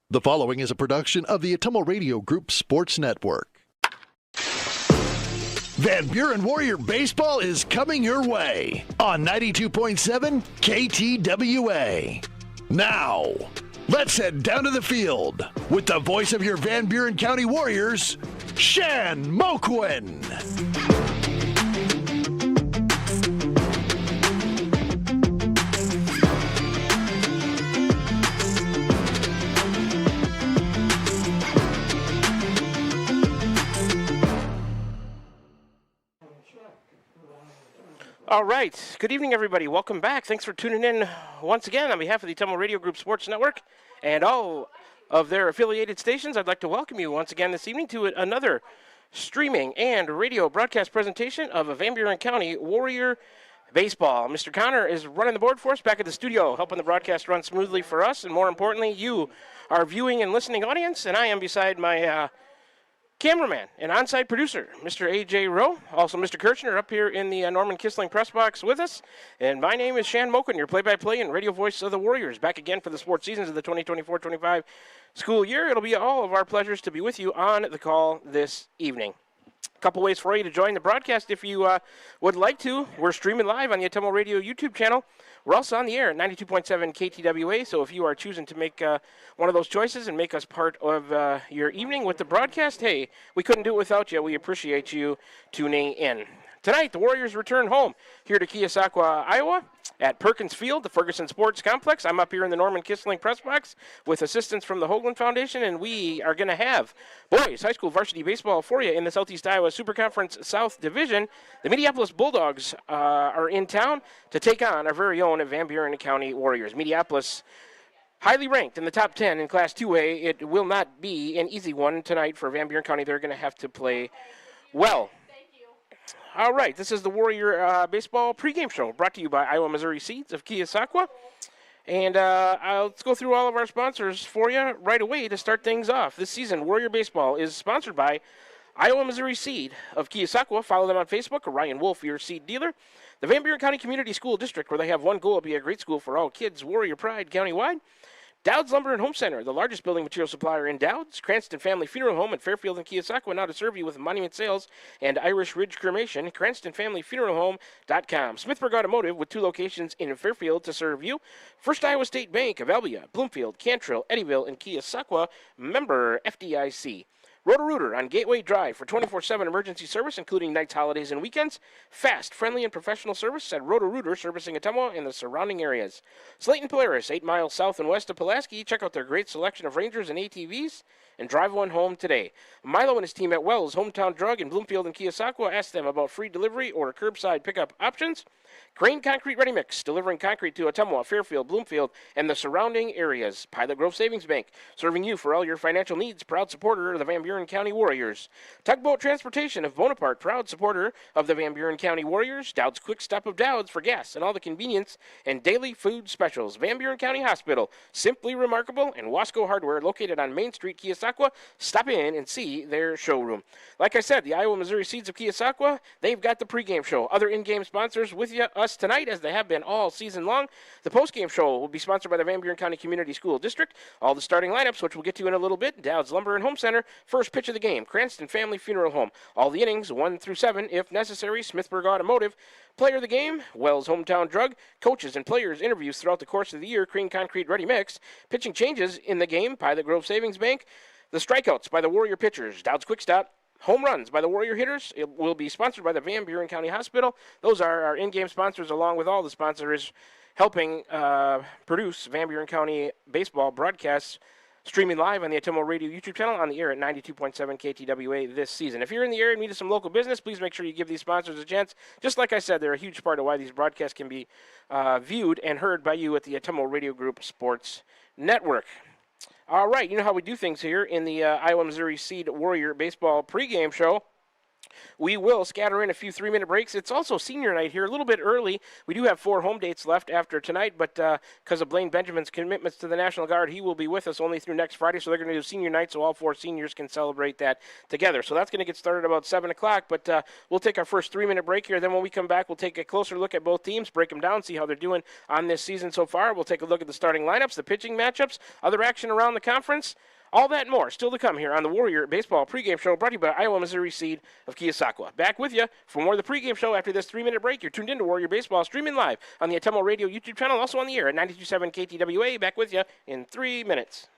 The following is a production of the Atomo Radio Group Sports Network. Van Buren Warrior Baseball is coming your way on 92.7 KTWA. Now, let's head down to the field with the voice of your Van Buren County Warriors, Shan Moquin. All right. Good evening, everybody. Welcome back. Thanks for tuning in once again on behalf of the Atomo Radio Group Sports Network and all of their affiliated stations. I'd like to welcome you once again this evening to another streaming and radio broadcast presentation of Van Buren County Warrior Baseball. Mr. Connor is running the board for us back at the studio, helping the broadcast run smoothly for us, and more importantly, you, our viewing and listening audience, and I am beside my cameraman and on-site producer, Mr. A.J. Rowe, also Mr. Kirchner up here in the Norman Kissling press box with us. And my name is Shan Moquin, your play-by-play and radio voice of the Warriors. Back again for the sports seasons of the 2024-25 school year. It'll be all of our pleasures to be with you on the call this evening. A couple ways for you to join the broadcast if you would like to. We're streaming live on the Atomo Radio YouTube channel. We're also on the air at 92.7 KTWA, so if you are choosing to make one of those choices and make us part of your evening with the broadcast, hey, we couldn't do it without you. We appreciate you tuning in. Tonight, the Warriors return home here to Keosauqua, Iowa, at Perkins Field, the Ferguson Sports Complex. I'm up here in the Norman Kissling press box with assistance from the Hoagland Foundation, and we are going to have boys high school varsity baseball for you in the Southeast Iowa Super Conference South Division. The Mediapolis Bulldogs are in town to take on our very own Van Buren County Warriors. Mediapolis, highly ranked in the top 10 in Class 2A. It will not be an easy one tonight for Van Buren County. They're going to have to play well. All right, this is the Warrior Baseball pregame show brought to you by Iowa Missouri Seeds of Keosauqua. And let's go through all of our sponsors for you right away to start things off. This season, Warrior Baseball is sponsored by Iowa Missouri Seed of Keosauqua. Follow them on Facebook, Ryan Wolf, your seed dealer. The Van Buren County Community School District, where they have one goal to be a great school for all kids, Warrior Pride countywide. Dowd's Lumber and Home Center, the largest building material supplier in Dowd's. Cranston Family Funeral Home in Fairfield and Keosauqua, now to serve you with monument sales and Irish Ridge Cremation. CranstonFamilyFuneralHome.com. Smithburg Automotive with 2 locations in Fairfield to serve you. First Iowa State Bank of Albia, Bloomfield, Cantrell, Eddyville, and Keosauqua. Member FDIC. Roto-Rooter on Gateway Drive for 24/7 emergency service, including nights, holidays, and weekends. Fast, friendly, and professional service at Roto-Rooter, servicing Atomo and the surrounding areas. Slayton Polaris, 8 miles south and west of Pulaski. Check out their great selection of Rangers and ATVs and drive one home today. Milo and his team at Wells Hometown Drug in Bloomfield and Keosauqua. Ask them about free delivery or curbside pickup options. Crane Concrete Ready Mix, delivering concrete to Ottumwa, Fairfield, Bloomfield, and the surrounding areas. Pilot Grove Savings Bank, serving you for all your financial needs. Proud supporter of the Van Buren County Warriors. Tugboat Transportation of Bonaparte, proud supporter of the Van Buren County Warriors. Dowd's Quick Stop of Dowd's for gas and all the convenience and daily food specials. Van Buren County Hospital, simply remarkable, and Wasco Hardware, located on Main Street, Keosauqua. Stop in and see their showroom. Like I said, the Iowa Missouri Seeds of Keosauqua, they've got the pregame show. Other in-game sponsors with us tonight, as they have been all season long. The postgame show will be sponsored by the Van Buren County Community School District. All the starting lineups, which we'll get to in a little bit. Dowd's Lumber and Home Center. First pitch of the game, Cranston Family Funeral Home. All the innings, 1 through 7, if necessary. Smithburg Automotive. Player of the game, Wells Hometown Drug. Coaches and players interviews throughout the course of the year. Crane Concrete Ready Mix. Pitching changes in the game, Pilot Grove Savings Bank. The strikeouts by the Warrior pitchers, Dowd's Quick Stop. Home runs by the Warrior hitters. It will be sponsored by the Van Buren County Hospital. Those are our in-game sponsors, along with all the sponsors helping produce Van Buren County baseball broadcasts, streaming live on the Atomo Radio YouTube channel, on the air at 92.7 KTWA this season. If you're in the area and need some local business, please make sure you give these sponsors a chance. Just like I said, they're a huge part of why these broadcasts can be viewed and heard by you at the Atomo Radio Group Sports Network. All right, you know how we do things here in the Iowa Missouri Seed Warrior Baseball pregame show. We will scatter in a few 3-minute breaks. It's also senior night here, a little bit early. We do have 4 home dates left after tonight, but because of Blaine Benjamin's commitments to the National Guard, he will be with us only through next Friday, so they're going to do senior night so all 4 seniors can celebrate that together. So that's going to get started about 7 o'clock, but we'll take our first 3-minute break here. Then when we come back, we'll take a closer look at both teams, break them down, see how they're doing on this season so far. We'll take a look at the starting lineups, the pitching matchups, other action around the conference. All that and more still to come here on the Warrior Baseball pregame show brought to you by Iowa Missouri Seed of Keosauqua. Back with you for more of the pregame show after this 3-minute break. You're tuned into Warrior Baseball streaming live on the Atemo Radio YouTube channel, also on the air at 92.7 KTWA. Back with you in 3 minutes.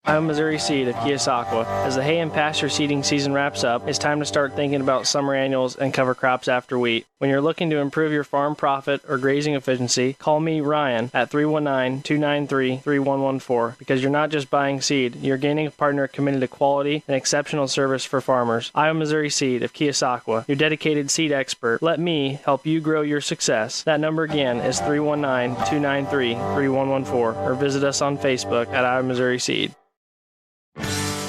I'm Missouri Seed of Keosauqua. As the hay and pasture seeding season wraps up, it's time to start thinking about summer annuals and cover crops after wheat. When you're looking to improve your farm profit or grazing efficiency, call me, Ryan, at 319-293-3114 because you're not just buying seed, you're gaining a partner committed to quality and exceptional service for farmers. I'm Missouri Seed of Keosauqua, your dedicated seed expert. Let me help you grow your success. That number again is 319-293-3114 or visit us on Facebook at Iowa Missouri Seed.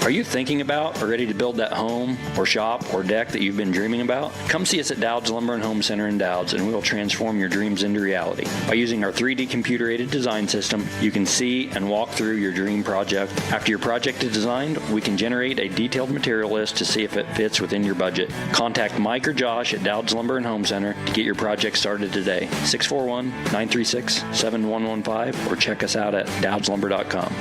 Are you thinking about or ready to build that home or shop or deck that you've been dreaming about? Come see us at Dowd's Lumber and Home Center in Dowd's and we will transform your dreams into reality. By using our 3D computer-aided design system, you can see and walk through your dream project. After your project is designed, we can generate a detailed material list to see if it fits within your budget. Contact Mike or Josh at Dowd's Lumber and Home Center to get your project started today. 641-936-7115 or check us out at dowdslumber.com.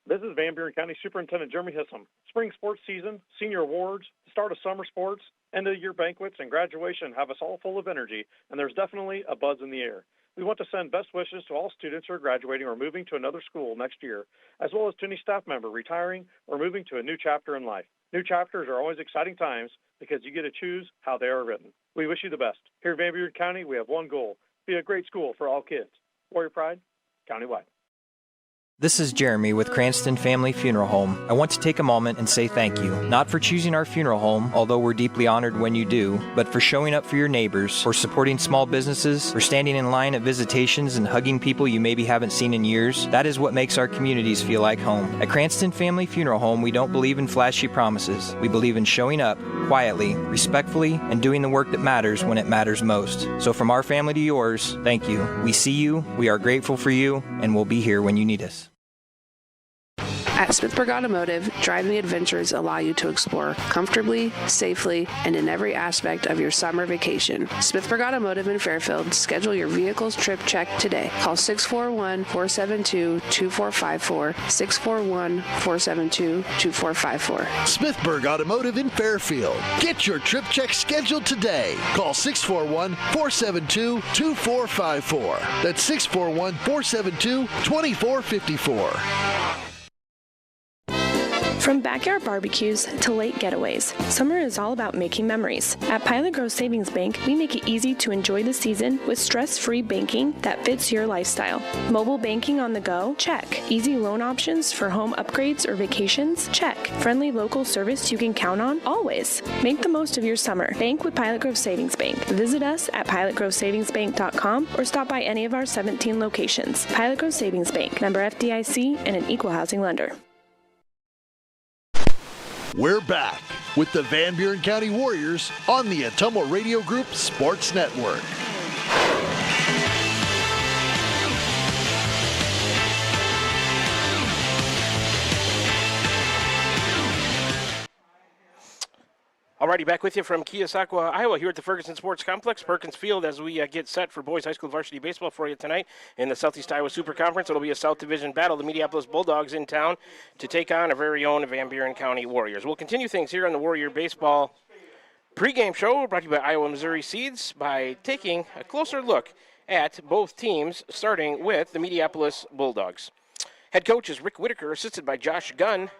This is Van Buren County Superintendent Jeremy Hissom. Spring sports season, senior awards, start of summer sports, end-of-the-year banquets, and graduation have us all full of energy, and there's definitely a buzz in the air. We want to send best wishes to all students who are graduating or moving to another school next year, as well as to any staff member retiring or moving to a new chapter in life. New chapters are always exciting times because you get to choose how they are written. We wish you the best. Here in Van Buren County, we have one goal: be a great school for all kids. Warrior Pride, countywide. This is Jeremy with Cranston Family Funeral Home. I want to take a moment and say thank you, not for choosing our funeral home, although we're deeply honored when you do, but for showing up for your neighbors, for supporting small businesses, for standing in line at visitations and hugging people you maybe haven't seen in years. That is what makes our communities feel like home. At Cranston Family Funeral Home, we don't believe in flashy promises. We believe in showing up quietly, respectfully, and doing the work that matters when it matters most. So from our family to yours, thank you. We see you, we are grateful for you, and we'll be here when you need us. At Smithburg Automotive, driving adventures allow you to explore comfortably, safely, and in every aspect of your summer vacation. Smithburg Automotive in Fairfield, schedule your vehicle's trip check today. Call 641-472-2454, 641-472-2454. Smithburg Automotive in Fairfield. Get your trip check scheduled today. Call 641-472-2454. That's 641-472-2454. From backyard barbecues to late getaways, summer is all about making memories. At Pilot Grove Savings Bank, we make it easy to enjoy the season with stress-free banking that fits your lifestyle. Mobile banking on the go? Check. Easy loan options for home upgrades or vacations? Check. Friendly local service you can count on? Always. Make the most of your summer. Bank with Pilot Grove Savings Bank. Visit us at pilotgrovesavingsbank.com or stop by any of our 17 locations. Pilot Grove Savings Bank, member FDIC, and an equal housing lender. We're back with the Van Buren County Warriors on the Atemo Radio Group Sports Network. Alrighty, back with you from Keosauqua, Iowa, here at the Ferguson Sports Complex, Perkins Field, as we get set for boys high school varsity baseball for you tonight in the Southeast Iowa Super Conference. It'll be a South Division battle. The Mediapolis Bulldogs in town to take on our very own Van Buren County Warriors. We'll continue things here on the Warrior Baseball pregame show, brought to you by Iowa Missouri Seeds, by taking a closer look at both teams, starting with the Mediapolis Bulldogs. Head coach is Rick Whitaker, assisted by Josh Gunn.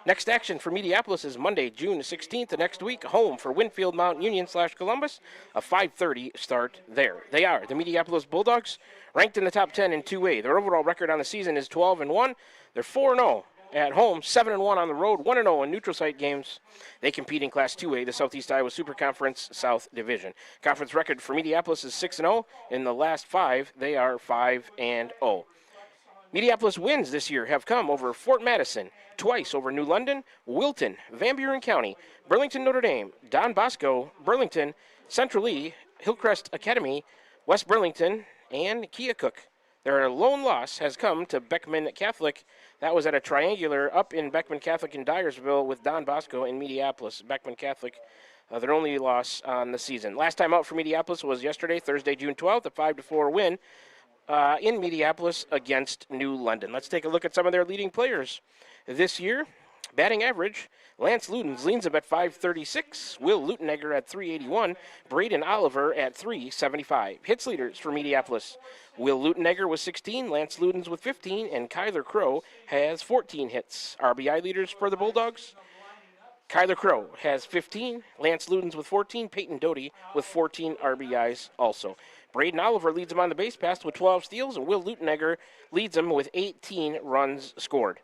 Next action for Mediapolis is Monday, June 16th, the next week, home for Winfield Mount Union / Columbus, a 5:30 start there. They are the Mediapolis Bulldogs, ranked in the top 10 in 2A. Their overall record on the season is 12-1. They're 4-0 at home, 7-1 on the road, 1-0 in neutral site games. They compete in Class 2A, the Southeast Iowa Super Conference South Division. Conference record for Mediapolis is 6-0. In the last 5, they are 5-0. Mediapolis wins this year have come over Fort Madison, twice over New London, Wilton, Van Buren County, Burlington Notre Dame, Don Bosco, Burlington, Central Lee, Hillcrest Academy, West Burlington, and Keokuk. Their lone loss has come to Beckman Catholic. That was at a triangular up in Beckman Catholic in Dyersville with Don Bosco in Mediapolis. Beckman Catholic, their only loss on the season. Last time out for Mediapolis was yesterday, Thursday, June 12th, a 5-4 win in Mediapolis against New London. Let's take a look at some of their leading players this year. Batting average, Lance Ludens leads him at .536, Will Lutenegger at .381, Braden Oliver at .375. Hits leaders for Mediapolis. Will Lutenegger with 16, Lance Ludens with 15, and Kyler Crow has 14 hits. RBI leaders for the Bulldogs. Kyler Crow has 15, Lance Ludens with 14, Peyton Doty with 14 RBIs also. Braden Oliver leads him on the base pass with 12 steals, and Will Lutenegger leads him with 18 runs scored.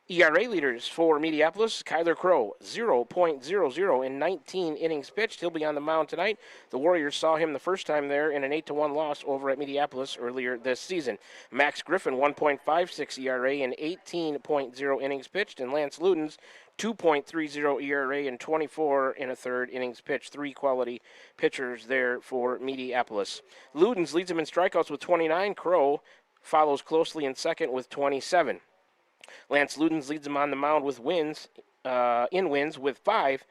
ERA leaders for Mediapolis, Kyler Crow, 0.00 in 19 innings pitched. He'll be on the mound tonight. The Warriors saw him the first time there in an 8-1 loss over at Mediapolis earlier this season. Max Griffin, 1.56 ERA in 18.0 innings pitched, and Lance Ludens, 2.30 ERA in 24 1/3 innings pitched. Three quality pitchers there for Mediapolis. Ludens leads him in strikeouts with 29. Crow follows closely in second with 27. Lance Ludens leads him on the mound with wins with 5.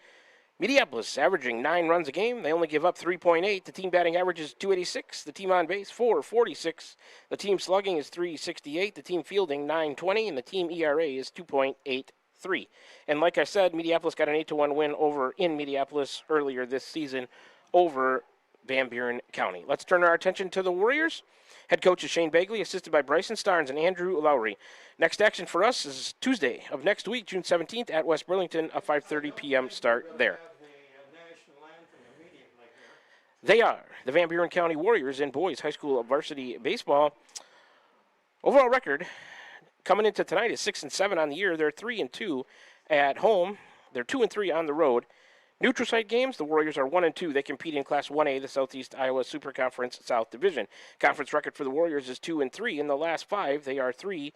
Mediapolis averaging 9 runs a game. They only give up 3.8. The team batting average is .286. The team on base, .446. The team slugging is .368. The team fielding, .920. And the team ERA is 2.83. And like I said, Mediapolis got an 8-1 win over in Mediapolis earlier this season over Van Buren County. Let's turn our attention to the Warriors. Head coach is Shane Bagley, assisted by Bryson Starnes and Andrew Lowry. Next action for us is Tuesday of next week, June 17th at West Burlington, a 5:30 p.m. start there. They are the Van Buren County Warriors in boys high school varsity baseball. Overall record coming into tonight is 6-7 on the year. They're 3-2 at home. They're 2-3 on the road. Neutral site games, the Warriors are 1-2. They compete in Class 1A, the Southeast Iowa Super Conference South Division. Conference record for the Warriors is 2-3. In the last 5, they are 3-2.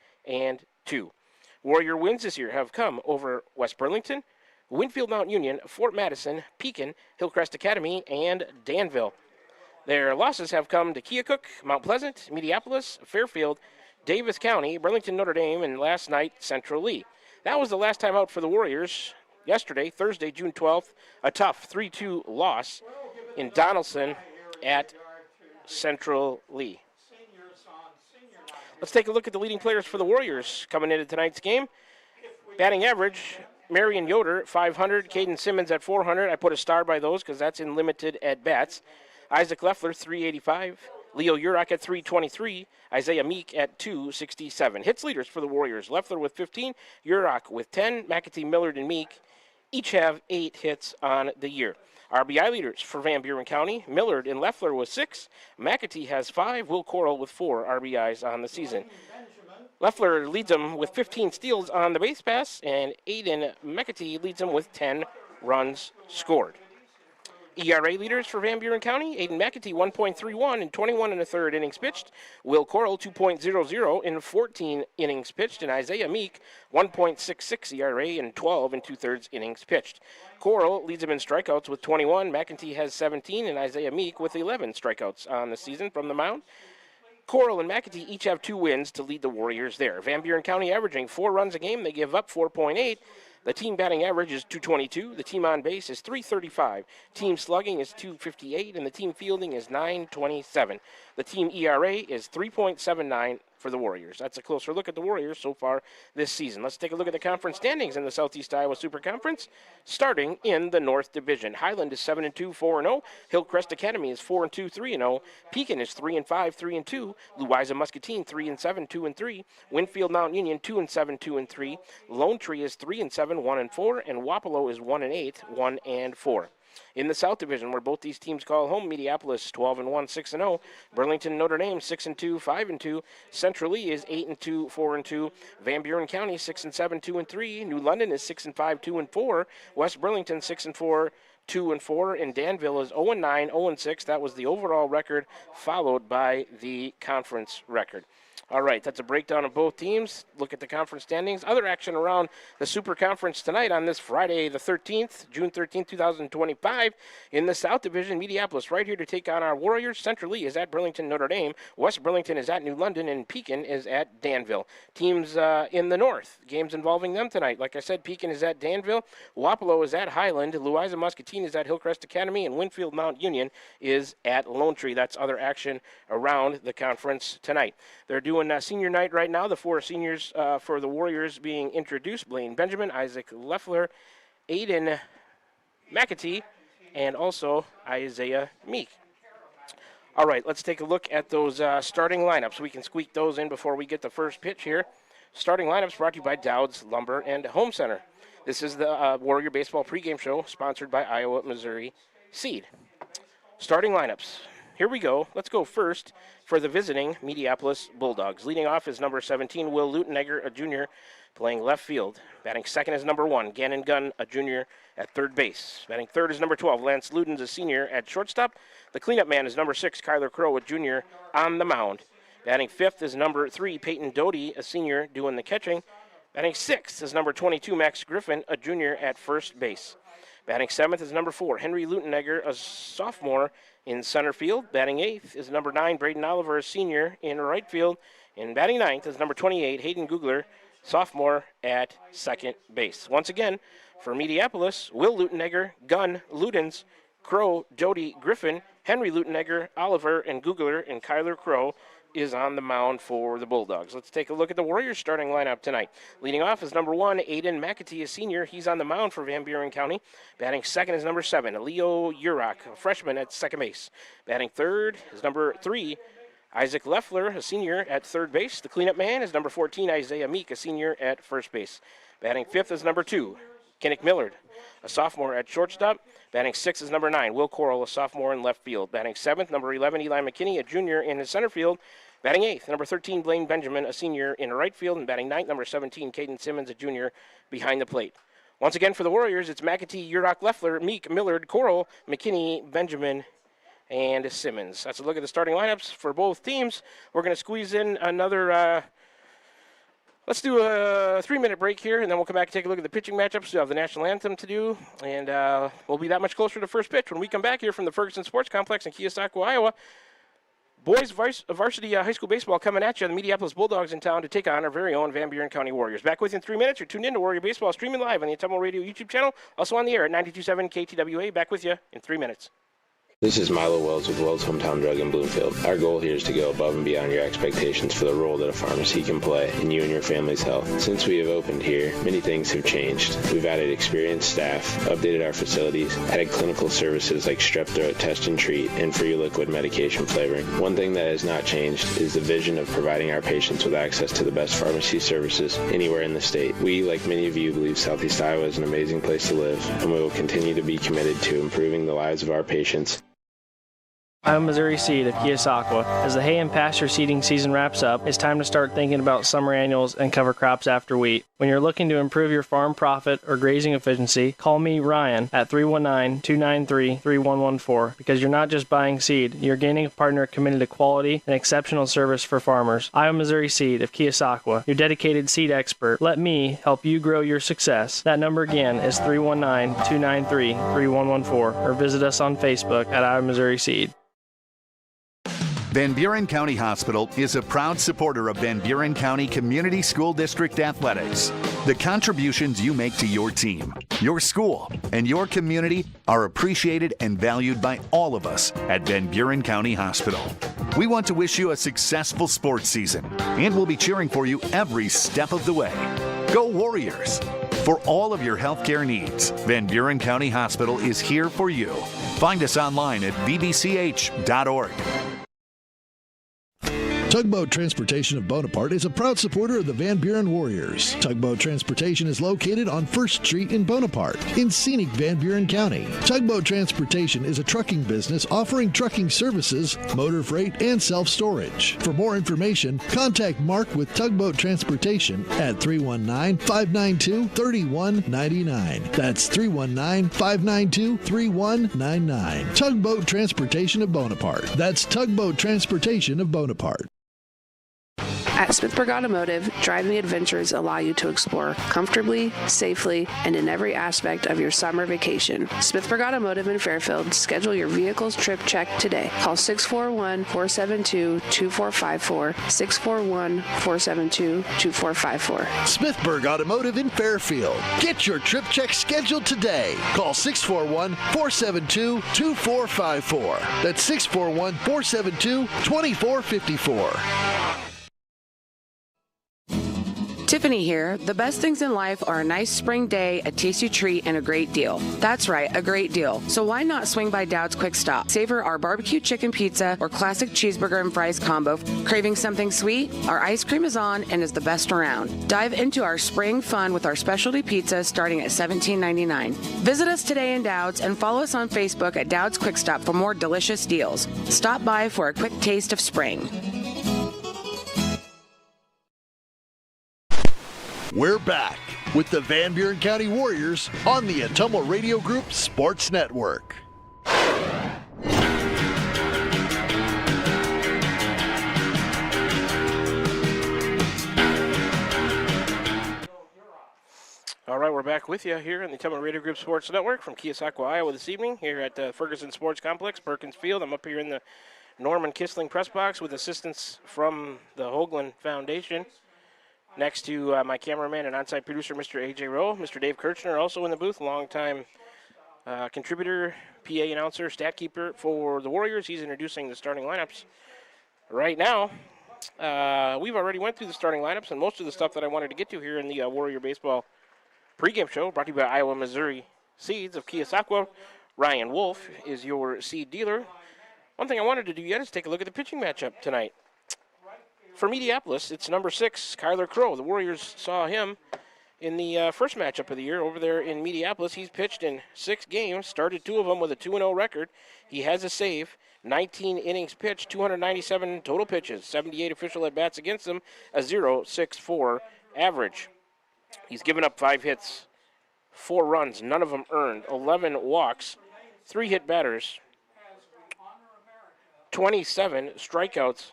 Warrior wins this year have come over West Burlington, Winfield Mount Union, Fort Madison, Pekin, Hillcrest Academy, and Danville. Their losses have come to Keokuk, Mount Pleasant, Mediapolis, Fairfield, Davis County, Burlington Notre Dame, and last night, Central Lee. That was the last time out for the Warriors. Yesterday, Thursday, June 12th, a tough 3-2 loss in Donaldson at Central Lee. Let's take a look at the leading players for the Warriors coming into tonight's game. Batting average, Marion Yoder, 500. Caden Simmons at 400. I put a star by those because that's in limited at-bats. Isaac Leffler, 385. Leo Urach at 323. Isaiah Meek at 267. Hits leaders for the Warriors. Leffler with 15. Urach with 10. McAtee, Millard, and Meek each have 8 hits on the year. RBI leaders for Van Buren County. Millard and Leffler with 6. McAtee has 5. Will Coral with 4 RBIs on the season. Leffler leads them with 15 steals on the base pass, and Aiden McAtee leads them with 10 runs scored. ERA leaders for Van Buren County, Aiden McAtee 1.31 in 21 1/3 innings pitched. Will Coral 2.00 in 14 innings pitched, and Isaiah Meek 1.66 ERA in 12 2/3 innings pitched. Coral leads him in strikeouts with 21. McAtee has 17, and Isaiah Meek with 11 strikeouts on the season from the mound. Coral and McAtee each have 2 wins to lead the Warriors there. Van Buren County averaging 4 runs a game. They give up 4.8. The team batting average is .222. The team on base is .335. Team slugging is .258, and the team fielding is .927. The team ERA is 3.79 for the Warriors. That's a closer look at the Warriors so far this season. Let's take a look at the conference standings in the Southeast Iowa Super Conference, starting in the North Division. Highland is 7-2, 4-0. Hillcrest Academy is 4-2, 3-0. Pekin is 3-5, 3-2. Louisa Muscatine 3-7, 2-3. Winfield Mount Union 2-7, 2-3. Lone Tree is 3-7, 1-4, and Wapello is 1-8, 1-4. In the South Division, where both these teams call home, Mediapolis 12-1, 6-0. Burlington Notre Dame 6-2, 5-2. Central Lee is 8-2, 4-2. Van Buren County 6-7, 2-3. New London is 6-5, 2-4. West Burlington 6-4, 2-4, and Danville is 0-9, 0-6. That was the overall record, followed by the conference record. All right, that's a breakdown of both teams. Look at the conference standings. Other action around the Super Conference tonight on this Friday the 13th, June 13th, 2025. In the South Division, Mediapolis right here to take on our Warriors. Central Lee is at Burlington, Notre Dame. West Burlington is at New London, and Pekin is at Danville. Teams in the North, games involving them tonight. Like I said, Pekin is at Danville. Wapello is at Highland. Louisa Muscatine is at Hillcrest Academy, and Winfield Mount Union is at Lone Tree. That's other action around the conference tonight. They're doing senior night right now. The four seniors for the Warriors being introduced: Blaine Benjamin, Isaac Leffler, Aiden McAtee, and also Isaiah Meek. All right, let's take a look at those starting lineups. We can squeak those in before we get the first pitch here. Starting lineups brought to you by Dowd's Lumber and Home Center. This is the Warrior Baseball pregame show sponsored by Iowa Missouri Seed. Starting lineups. Here we go. Let's go first for the visiting Mediapolis Bulldogs. Leading off is number 17, Will Lutenegger, a junior, playing left field. Batting second is number 1, Gannon Gunn, a junior, at third base. Batting third is number 12, Lance Ludens, a senior, at shortstop. The cleanup man is number 6, Kyler Crow, a junior, on the mound. Batting fifth is number 3, Peyton Doty, a senior, doing the catching. Batting sixth is number 22, Max Griffin, a junior, at first base. Batting seventh is number 4, Henry Lutenegger, a sophomore, in center field. Batting eighth is number 9, Braden Oliver, a senior, in right field. And batting ninth is number 28, Hayden Googler, sophomore, at second base. Once again, for Mediapolis, Will Lutenegger, Gunn, Ludens, Crow, Doty, Griffin, Henry Lutenegger, Oliver, and Googler, and Kyler Crow is on the mound for the Bulldogs. Let's take a look at the Warriors starting lineup tonight. Leading off is number 1, Aiden McAtee, a senior. He's on the mound for Van Buren County. Batting second is number 7, Leo Urach, a freshman, at second base. Batting third is number 3, Isaac Leffler, a senior, at third base. The cleanup man is number 14, Isaiah Meek, a senior, at first base. Batting fifth is number 2, Kinnick Millard, a sophomore, at shortstop. Batting sixth is number 9, Will Coral, a sophomore, in left field. Batting seventh, number 11, Eli McKinney, a junior, in his center field. Batting eighth, number 13, Blaine Benjamin, a senior, in right field. And batting ninth, number 17, Caden Simmons, a junior, behind the plate. Once again for the Warriors, it's McAtee, Urach, Leffler, Meek, Millard, Coral, McKinney, Benjamin, and Simmons. That's a look at the starting lineups for both teams. We're going to squeeze in another... Let's do a 3-minute break here, and then we'll come back and take a look at the pitching matchups. We have the national anthem to do, and we'll be that much closer to first pitch when we come back here from the Ferguson Sports Complex in Keosauqua, Iowa. Boys varsity high school baseball coming at you. The Mediapolis Bulldogs in town to take on our very own Van Buren County Warriors. Back within 3 minutes. You're tuned in to Warrior Baseball, streaming live on the Autumnal Radio YouTube channel. Also on the air at 92.7 KTWA. Back with you in 3 minutes. This is Milo Wells with Wells Hometown Drug in Bloomfield. Our goal here is to go above and beyond your expectations for the role that a pharmacy can play in you and your family's health. Since we have opened here, many things have changed. We've added experienced staff, updated our facilities, added clinical services like strep throat test and treat, and free liquid medication flavoring. One thing that has not changed is the vision of providing our patients with access to the best pharmacy services anywhere in the state. We, like many of you, believe Southeast Iowa is an amazing place to live, and we will continue to be committed to improving the lives of our patients. Iowa Missouri Seed of Keosauqua. As the hay and pasture seeding season wraps up, it's time to start thinking about summer annuals and cover crops after wheat. When you're looking to improve your farm profit or grazing efficiency, call me, Ryan, at 319-293-3114, because you're not just buying seed, you're gaining a partner committed to quality and exceptional service for farmers. Iowa Missouri Seed of Keosauqua, your dedicated seed expert. Let me help you grow your success. That number again is 319-293-3114, or visit us on Facebook at Iowa Missouri Seed. Van Buren County Hospital is a proud supporter of Van Buren County Community School District Athletics. The contributions you make to your team, your school, and your community are appreciated and valued by all of us at Van Buren County Hospital. We want to wish you a successful sports season, and we'll be cheering for you every step of the way. Go Warriors! For all of your healthcare needs, Van Buren County Hospital is here for you. Find us online at vbch.org. Tugboat Transportation of Bonaparte is a proud supporter of the Van Buren Warriors. Tugboat Transportation is located on 1st Street in Bonaparte, in scenic Van Buren County. Tugboat Transportation is a trucking business offering trucking services, motor freight, and self-storage. For more information, contact Mark with Tugboat Transportation at 319-592-3199. That's 319-592-3199. Tugboat Transportation of Bonaparte. That's Tugboat Transportation of Bonaparte. At Smithburg Automotive, driving adventures allow you to explore comfortably, safely, and in every aspect of your summer vacation. Smithburg Automotive in Fairfield, schedule your vehicle's trip check today. Call 641-472-2454, 641-472-2454. Smithburg Automotive in Fairfield. Get your trip check scheduled today. Call 641-472-2454. That's 641-472-2454. Tiffany here. The best things in life are a nice spring day, a tasty treat, and a great deal. That's right, a great deal. So why not swing by Dowd's Quick Stop? Savor our barbecue chicken pizza or classic cheeseburger and fries combo. Craving something sweet? Our ice cream is on and is the best around. Dive into our spring fun with our specialty pizza starting at $17.99. Visit us today in Dowd's and follow us on Facebook at Dowd's Quick Stop for more delicious deals. Stop by for a quick taste of spring. We're back with the Van Buren County Warriors on the Atomo Radio Group Sports Network. All right, we're back with you here in the Atomo Radio Group Sports Network from Keosauqua, Iowa this evening here at the Ferguson Sports Complex, Perkins Field. I'm up here in the Norman Kissling press box with assistance from the Hoagland Foundation. Next to my cameraman and on-site producer, Mr. A.J. Rowe. Mr. Dave Kirchner also in the booth, longtime contributor, PA announcer, stat keeper for the Warriors. He's introducing the starting lineups right now. We've already went through the starting lineups and most of the stuff that I wanted to get to here in the Warrior Baseball pregame show, brought to you by Iowa Missouri Seeds of Keosauqua. Ryan Wolf is your seed dealer. One thing I wanted to do yet is take a look at the pitching matchup tonight. For Mediapolis, it's number 6, Kyler Crow. The Warriors saw him in the first matchup of the year over there in Mediapolis. He's pitched in 6 games, started 2 of them with a 2-0 record. He has a save, 19 innings pitched, 297 total pitches, 78 official at-bats against him, a 0.64 average. He's given up 5 hits, 4 runs, none of them earned, 11 walks, 3 hit batters, 27 strikeouts,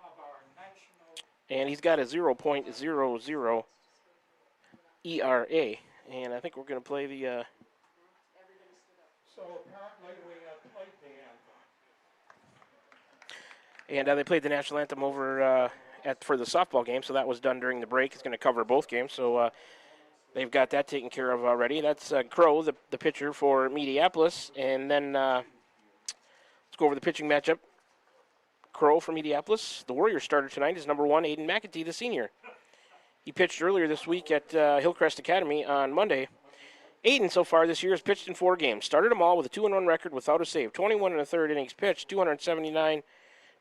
and he's got a 0.00 ERA. And I think we're going to play the... So apparently we have played the anthem. And they played the national anthem over for the softball game, so that was done during the break. It's going to cover both games, so they've got that taken care of already. That's Crow, the pitcher for Mediapolis. And then let's go over the pitching matchup. Crow from Mediapolis. The Warriors starter tonight is number 1, Aiden McAtee, the senior. He pitched earlier this week at Hillcrest Academy on Monday. Aiden so far this year has pitched in 4 games. Started them all with a 2-1 record without a save. 21 1/3 innings pitched, 279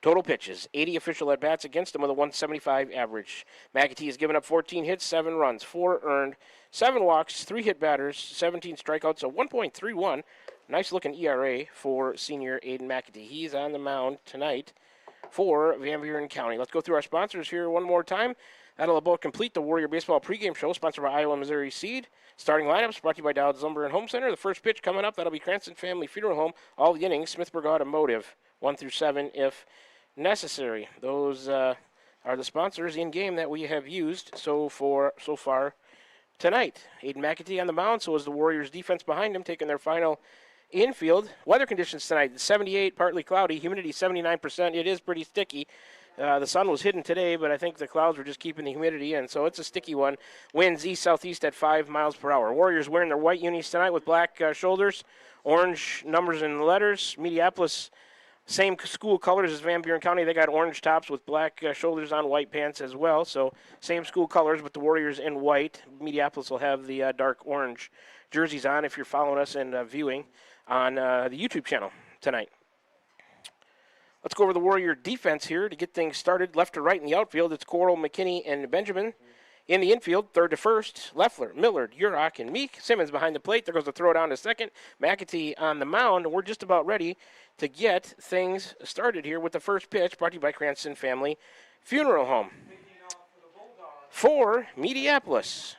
total pitches. 80 official at-bats against him with a 175 average. McAtee has given up 14 hits, 7 runs, 4 earned, 7 walks, 3 hit batters, 17 strikeouts, a 1.31. Nice-looking ERA for senior Aiden McAtee. He's on the mound tonight for Van Buren County. Let's go through our sponsors here one more time. That'll about complete the Warrior Baseball pregame show, sponsored by Iowa Missouri Seed. Starting lineups brought to you by Dowd's Lumber and Home Center. The first pitch coming up, that'll be Cranston Family Funeral Home. All the innings, Smithburg Automotive, 1 through 7 if necessary. Those are the sponsors in game that we have used so far tonight. Aiden McAtee on the mound, so is the Warriors defense behind him, taking their final infield. Weather conditions tonight, 78, partly cloudy, humidity 79%. It is pretty sticky. The sun was hidden today, but I think the clouds were just keeping the humidity in, so it's a sticky one. Winds east-southeast at 5 miles per hour. Warriors wearing their white unis tonight with black shoulders, orange numbers and letters. Mediapolis, same school colors as Van Buren County. They got orange tops with black shoulders on, white pants as well, so same school colors, but the Warriors in white. Mediapolis will have the dark orange jerseys on if you're following us and viewing on the YouTube channel tonight. Let's go over the Warrior defense here to get things started. Left to right in the outfield, it's Coral, McKinney, and Benjamin. In the infield, third to first, Leffler, Millard, Urach, and Meek. Simmons behind the plate. There goes the throw down to second. McAtee on the mound. We're just about ready to get things started here with the first pitch, brought to you by Cranston Family Funeral Home. For Mediapolis,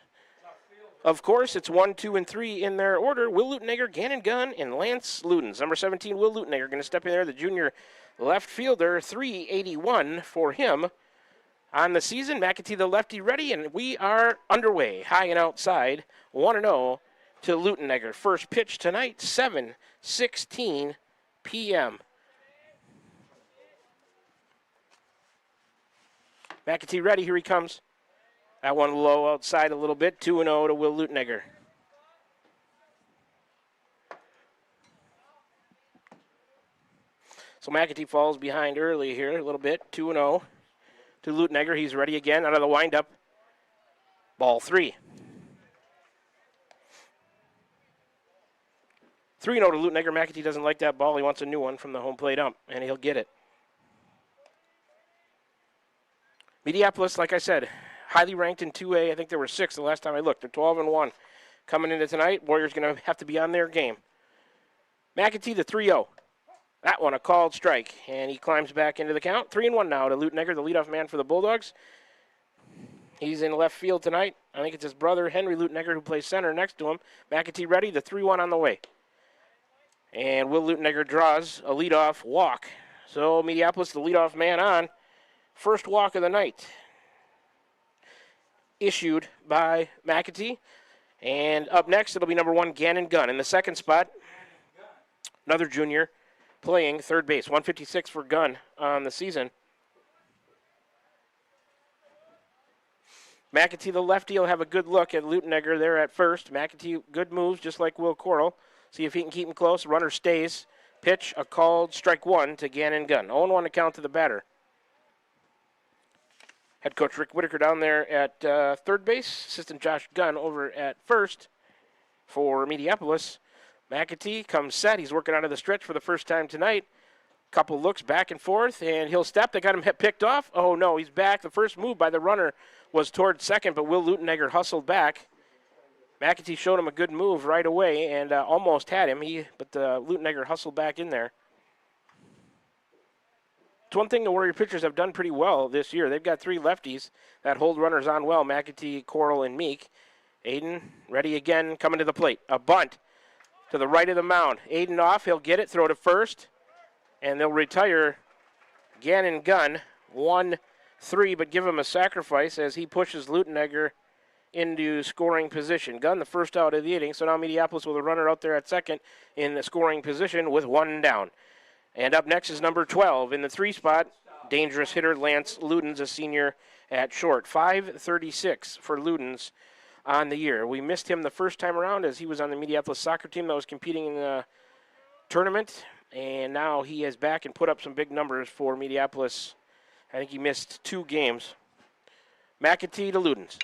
of course, it's 1, 2, and 3 in their order. Will Lutenegger, Gannon Gunn, and Lance Ludens. Number 17, Will Lutenegger, going to step in there, the junior left fielder, 381 for him. On the season, McAtee the lefty ready, and we are underway. High and outside, 1-0 to Lutenegger. First pitch tonight, 7:16 p.m. McAtee ready, here he comes. That one low outside a little bit, 2-0 to Will Lutenegger. So McAtee falls behind early here a little bit, 2-0. To Lutenegger, he's ready again out of the windup. Ball 3. 3-0 to Lutenegger. McAtee doesn't like that ball. He wants a new one from the home plate ump, and he'll get it. Mediapolis, like I said, highly ranked in 2A. I think there were 6 the last time I looked. They're 12-1. Coming into tonight, Warriors going to have to be on their game. McAtee, the 3-0. That one, a called strike, and he climbs back into the count. 3-1 now to Lutenegger, the leadoff man for the Bulldogs. He's in left field tonight. I think it's his brother, Henry Lutenegger, who plays center next to him. McAtee ready, the 3-1 on the way. And Will Lutenegger draws a leadoff walk. So Mediapolis, the leadoff man on. First walk of the night. Issued by McAtee. And up next, it'll be number 1, Gannon Gunn. In the second spot, another junior, playing third base. 156 for Gunn on the season. McAtee, the lefty, will have a good look at Lutenegger there at first. McAtee, good moves, just like Will Coral. See if he can keep him close. Runner stays. Pitch, a called strike 1 to Gannon Gunn. 0-1 to count to the batter. Head coach Rick Whitaker down there at third base. Assistant Josh Gunn over at first for Mediapolis. McAtee comes set. He's working out of the stretch for the first time tonight. Couple looks back and forth, and he'll step. They got him picked off. Oh, no, he's back. The first move by the runner was towards second, but Will Lutenegger hustled back. McAtee showed him a good move right away and almost had him, but Lutenegger hustled back in there. It's one thing the Warrior pitchers have done pretty well this year. They've got 3 lefties that hold runners on well, McAtee, Coral, and Meek. Aiden ready again, coming to the plate. A bunt to the right of the mound. Aiden off, he'll get it, throw to first, and they'll retire Gannon Gunn 1-3, but give him a sacrifice as he pushes Lutenegger into scoring position. Gunn the first out of the inning, so now Mediapolis with a runner out there at second in the scoring position with 1 down. And up next is number 12 in the 3 spot, dangerous hitter Lance Ludens, a senior at short. 536 for Ludens on the year. We missed him the first time around as he was on the Mediapolis soccer team that was competing in the tournament, and now he is back and put up some big numbers for Mediapolis. I think he missed 2 games. McAtee to Ludens.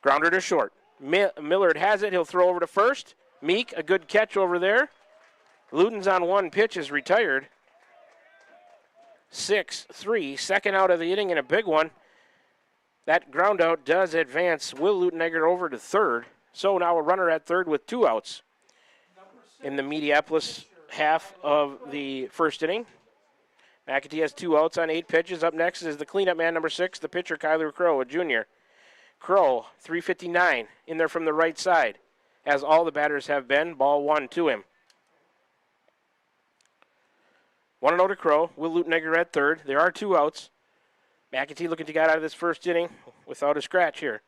Grounder to short. Millard has it. He'll throw over to first. Meek, a good catch over there. Ludens on 1 pitch is retired. 6-3, second out of the inning and a big one. That ground out does advance Will Lutenegger over to third. So now a runner at third with 2 outs in the Mediapolis half of the first inning. McAtee has 2 outs on 8 pitches. Up next is the cleanup man, number 6, the pitcher, Kyler Crow, a junior. Crow, 359, in there from the right side, as all the batters have been. Ball 1 to him. 1-0 to Crow. Will Lutenegger at third. There are 2 outs. McAtee looking to get out of this first inning without a scratch here.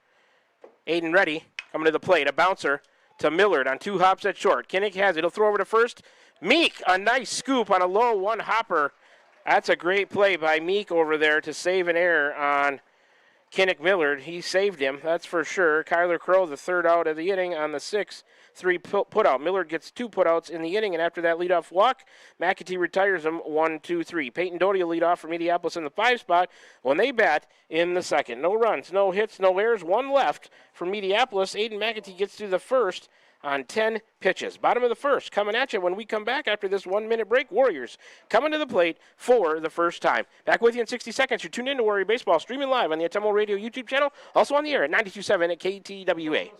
Aiden ready, coming to the plate. A bouncer to Millard on 2 hops at short. Kinnick has it. He'll throw over to first. Meek, a nice scoop on a low 1 hopper. That's a great play by Meek over there to save an error on Kinnick Millard. He saved him, that's for sure. Kyler Crow, the 3rd out of the inning on the 6-3 putout. Millard gets 2 putouts in the inning, and after that leadoff walk, McAtee retires him 1-2-3. Peyton Doty will lead off for Mediapolis in the 5 spot when they bat in the 2nd. No runs, no hits, no errors, 1 left for Mediapolis. Aiden McAtee gets to the first on 10 pitches. Bottom of the first, coming at you when we come back after this 1-minute break. Warriors coming to the plate for the first time. Back with you in 60 seconds. You're tuned in to Warrior Baseball, streaming live on the Atemo Radio YouTube channel, also on the air at 92.7 at KTWA.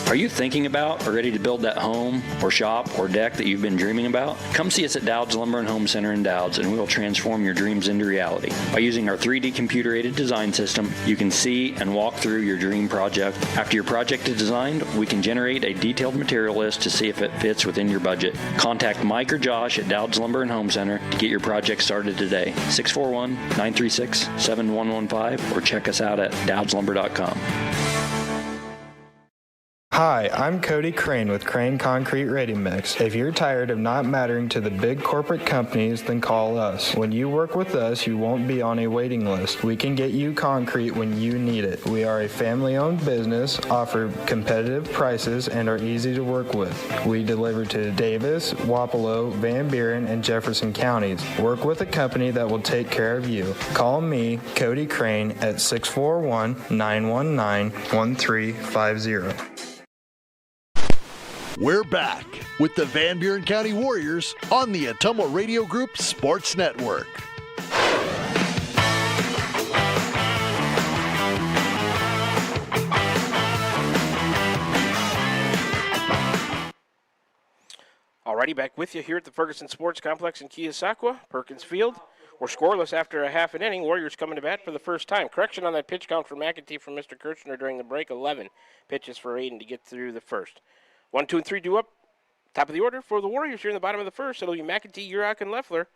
Are you thinking about or ready to build that home or shop or deck that you've been dreaming about? Come see us at Dowd's Lumber and Home Center in Dowd's, and we will transform your dreams into reality. By using our 3D computer-aided design system, you can see and walk through your dream project. After your project is designed, we can generate a detailed material list to see if it fits within your budget. Contact Mike or Josh at Dowd's Lumber and Home Center to get your project started today. 641-936-7115 or check us out at dowdslumber.com. Hi, I'm Cody Crane with Crane Concrete Ready Mix. If you're tired of not mattering to the big corporate companies, then call us. When you work with us, you won't be on a waiting list. We can get you concrete when you need it. We are a family-owned business, offer competitive prices, and are easy to work with. We deliver to Davis, Wapello, Van Buren, and Jefferson counties. Work with a company that will take care of you. Call me, Cody Crane, at 641-919-1350. We're back with the Van Buren County Warriors on the Atemo Radio Group Sports Network. Alrighty, back with you here at the Ferguson Sports Complex in Keosauqua, Perkins Field. We're scoreless after a half an inning. Warriors coming to bat for the first time. Correction on that pitch count for McAtee from Mr. Kirchner during the break. 11 pitches for Aiden to get through the first. 1, 2, and 3 due up. Top of the order for the Warriors here in the bottom of the first. It'll be McAtee, Urach, and Leffler.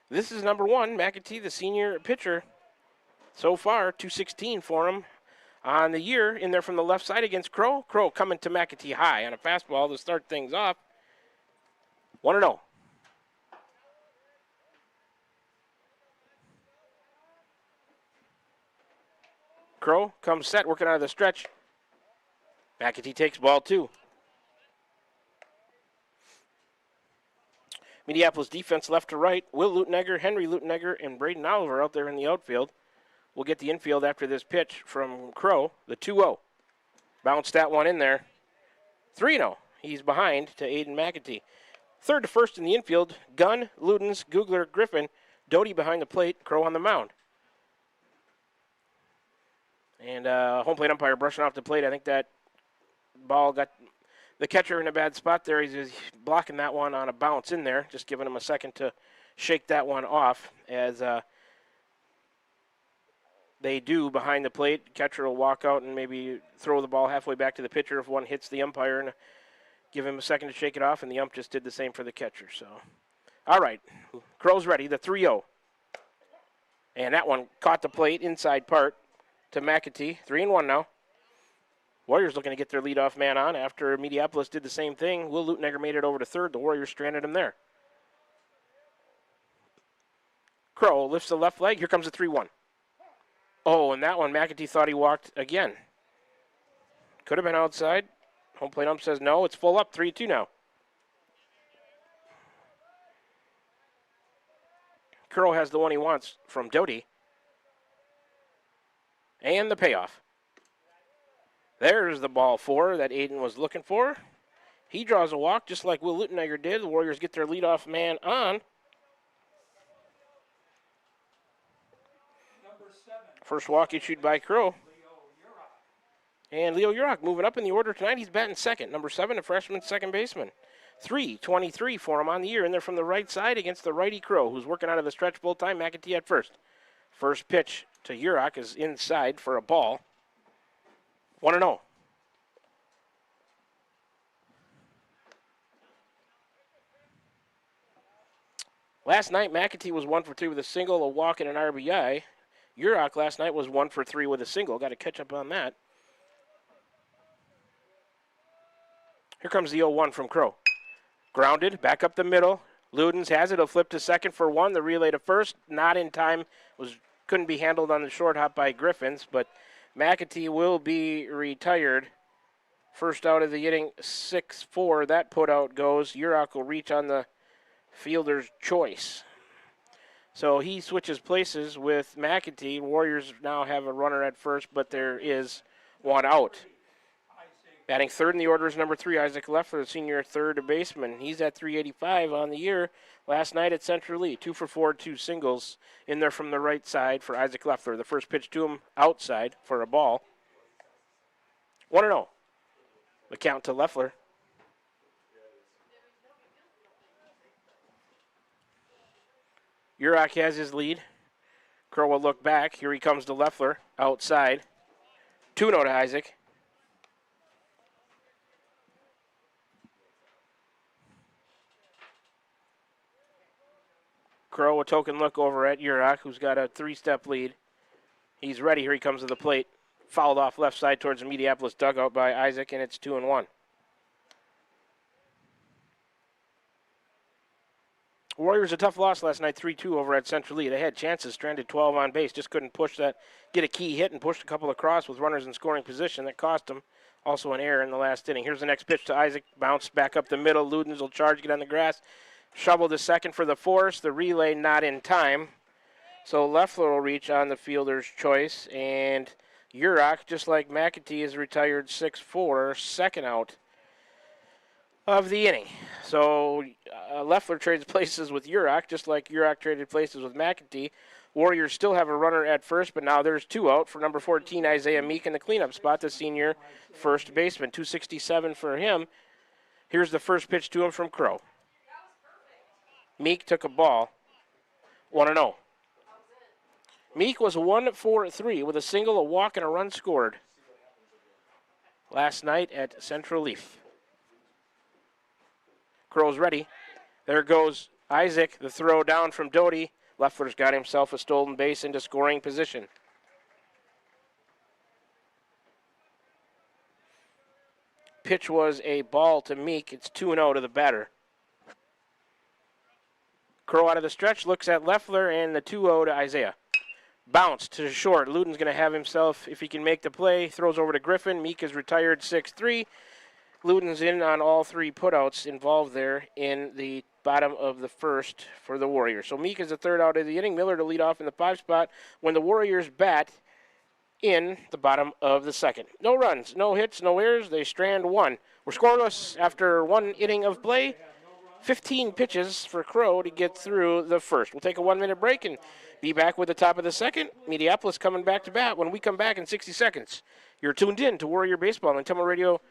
This is number 1, McAtee, the senior pitcher. So far, 216 for him on the year. In there from the left side against Crow. Crow coming to McAtee high on a fastball to start things off. 1-0. Crow comes set, working out of the stretch. McAtee takes ball 2. Mediapolis defense left to right. Will Luttenegger, Henry Luttenegger, and Braden Oliver out there in the outfield. We'll get the infield after this pitch from Crow, the 2-0. Bounced that one in there. 3-0. He's behind to Aiden McAtee. Third to first in the infield, Gunn, Ludens, Googler, Griffin, Doty behind the plate, Crow on the mound. And home plate umpire brushing off the plate. I think that ball got the catcher in a bad spot there. He's blocking that one on a bounce in there, just giving him a second to shake that one off as they do behind the plate. Catcher will walk out and maybe throw the ball halfway back to the pitcher if one hits the umpire and give him a second to shake it off, and the ump just did the same for the catcher. So, all right, Crow's ready, the 3-0. And that one caught the plate inside part to McAtee. 3-1 now. Warriors looking to get their leadoff man on after Mediapolis did the same thing. Will Luttenegger made it over to third. The Warriors stranded him there. Crow lifts the left leg. Here comes the 3-1. Oh, and that one, McAtee thought he walked again. Could have been outside. Home plate ump says no. It's full up, 3-2 now. Crow has the one he wants from Doty. And the payoff. There's the ball 4 that Aiden was looking for. He draws a walk just like Will Luttenegger did. The Warriors get their leadoff man on. First walk issued by Crow. And Leo Urach moving up in the order tonight. He's batting second. Number 7, a freshman second baseman. 3-23 for him on the year. In there from the right side against the righty Crow, who's working out of the stretch full time. McAtee at first. First pitch to Urach is inside for a ball. 1-0. Last night, McAtee was 1 for 3 with a single, a walk, and an RBI. Urach last night was 1 for 3 with a single. Got to catch up on that. Here comes the 0-1 from Crow. Grounded, back up the middle. Ludens has it. He'll flip to second for 1. The relay to first, not in time. Couldn't be handled on the short hop by Griffins, but McAtee will be retired. First out of the inning, 6-4. That put out goes. Urach will reach on the fielder's choice. So he switches places with McAtee. Warriors now have a runner at first, but there is one out. Batting third in the order is number 3, Isaac Leffler, the senior third baseman. He's at 385 on the year. Last night at Central Lee, 2 for 4, 2 singles in there from the right side for Isaac Leffler. The first pitch to him outside for a ball. 1-0. The count to Leffler. Urach has his lead. Crow will look back. Here he comes to Leffler outside. 2-0 to Isaac. Crow, a token look over at Urach, who's got a 3-step lead. He's ready. Here he comes to the plate. Fouled off left side towards the Mediapolis dugout by Isaac, and it's 2-1. Warriors a tough loss last night, 3-2 over at Central Lee. They had chances, stranded 12 on base, just couldn't push that, get a key hit, and pushed a couple across with runners in scoring position. That cost them. Also an error in the last inning. Here's the next pitch to Isaac. Bounce back up the middle. Ludens will charge, get on the grass. Shovel to second for the force. The relay not in time. So Leffler will reach on the fielder's choice. And Urach, just like McAtee, is retired 6-4, second out of the inning. So Leffler trades places with Urach, just like Urach traded places with McAtee. Warriors still have a runner at first, but now there's 2 out for number 14, Isaiah Meek, in the cleanup spot, the senior first baseman. 267 for him. Here's the first pitch to him from Crow. Meek took a ball. 1-0. Meek was 1-for-3 with a single, a walk, and a run scored last night at Central Leaf. Crow's ready. There goes Isaac, the throw down from Doty. Leffler's got himself a stolen base into scoring position. Pitch was a ball to Meek. It's 2-0 to the batter. Crow out of the stretch, looks at Leffler, and the 2-0 to Isaiah. Bounce to short. Luden's going to have himself, if he can make the play, throws over to Griffin. Meek is retired 6-3. Luden's in on all 3 putouts involved there in the bottom of the first for the Warriors. So Meek is the third out of the inning. Miller to lead off in the 5 spot when the Warriors bat in the bottom of the second. No runs, no hits, no errors. They strand 1. We're scoreless after 1 inning of play. 15 pitches for Crow to get through the first. We'll take a 1-minute break and be back with the top of the second. Mediapolis coming back to bat when we come back in 60 seconds. You're tuned in to Warrior Baseball on the Temple Radio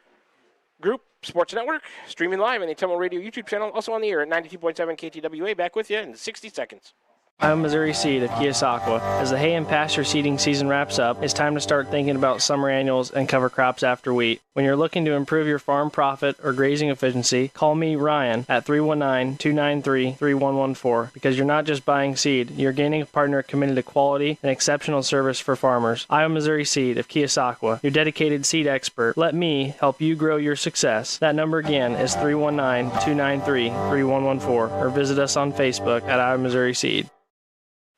Group Sports Network, streaming live on the Temple Radio YouTube channel, also on the air at 92.7 KTWA. Back with you in 60 seconds. I'm Missouri Seed of Keosauqua. As the hay and pasture seeding season wraps up, it's time to start thinking about summer annuals and cover crops after wheat. When you're looking to improve your farm profit or grazing efficiency, call me, Ryan, at 319-293-3114, because you're not just buying seed, you're gaining a partner committed to quality and exceptional service for farmers. I'm Missouri Seed of Keosauqua, your dedicated seed expert. Let me help you grow your success. That number again is 319-293-3114, or visit us on Facebook at I'm Missouri Seed.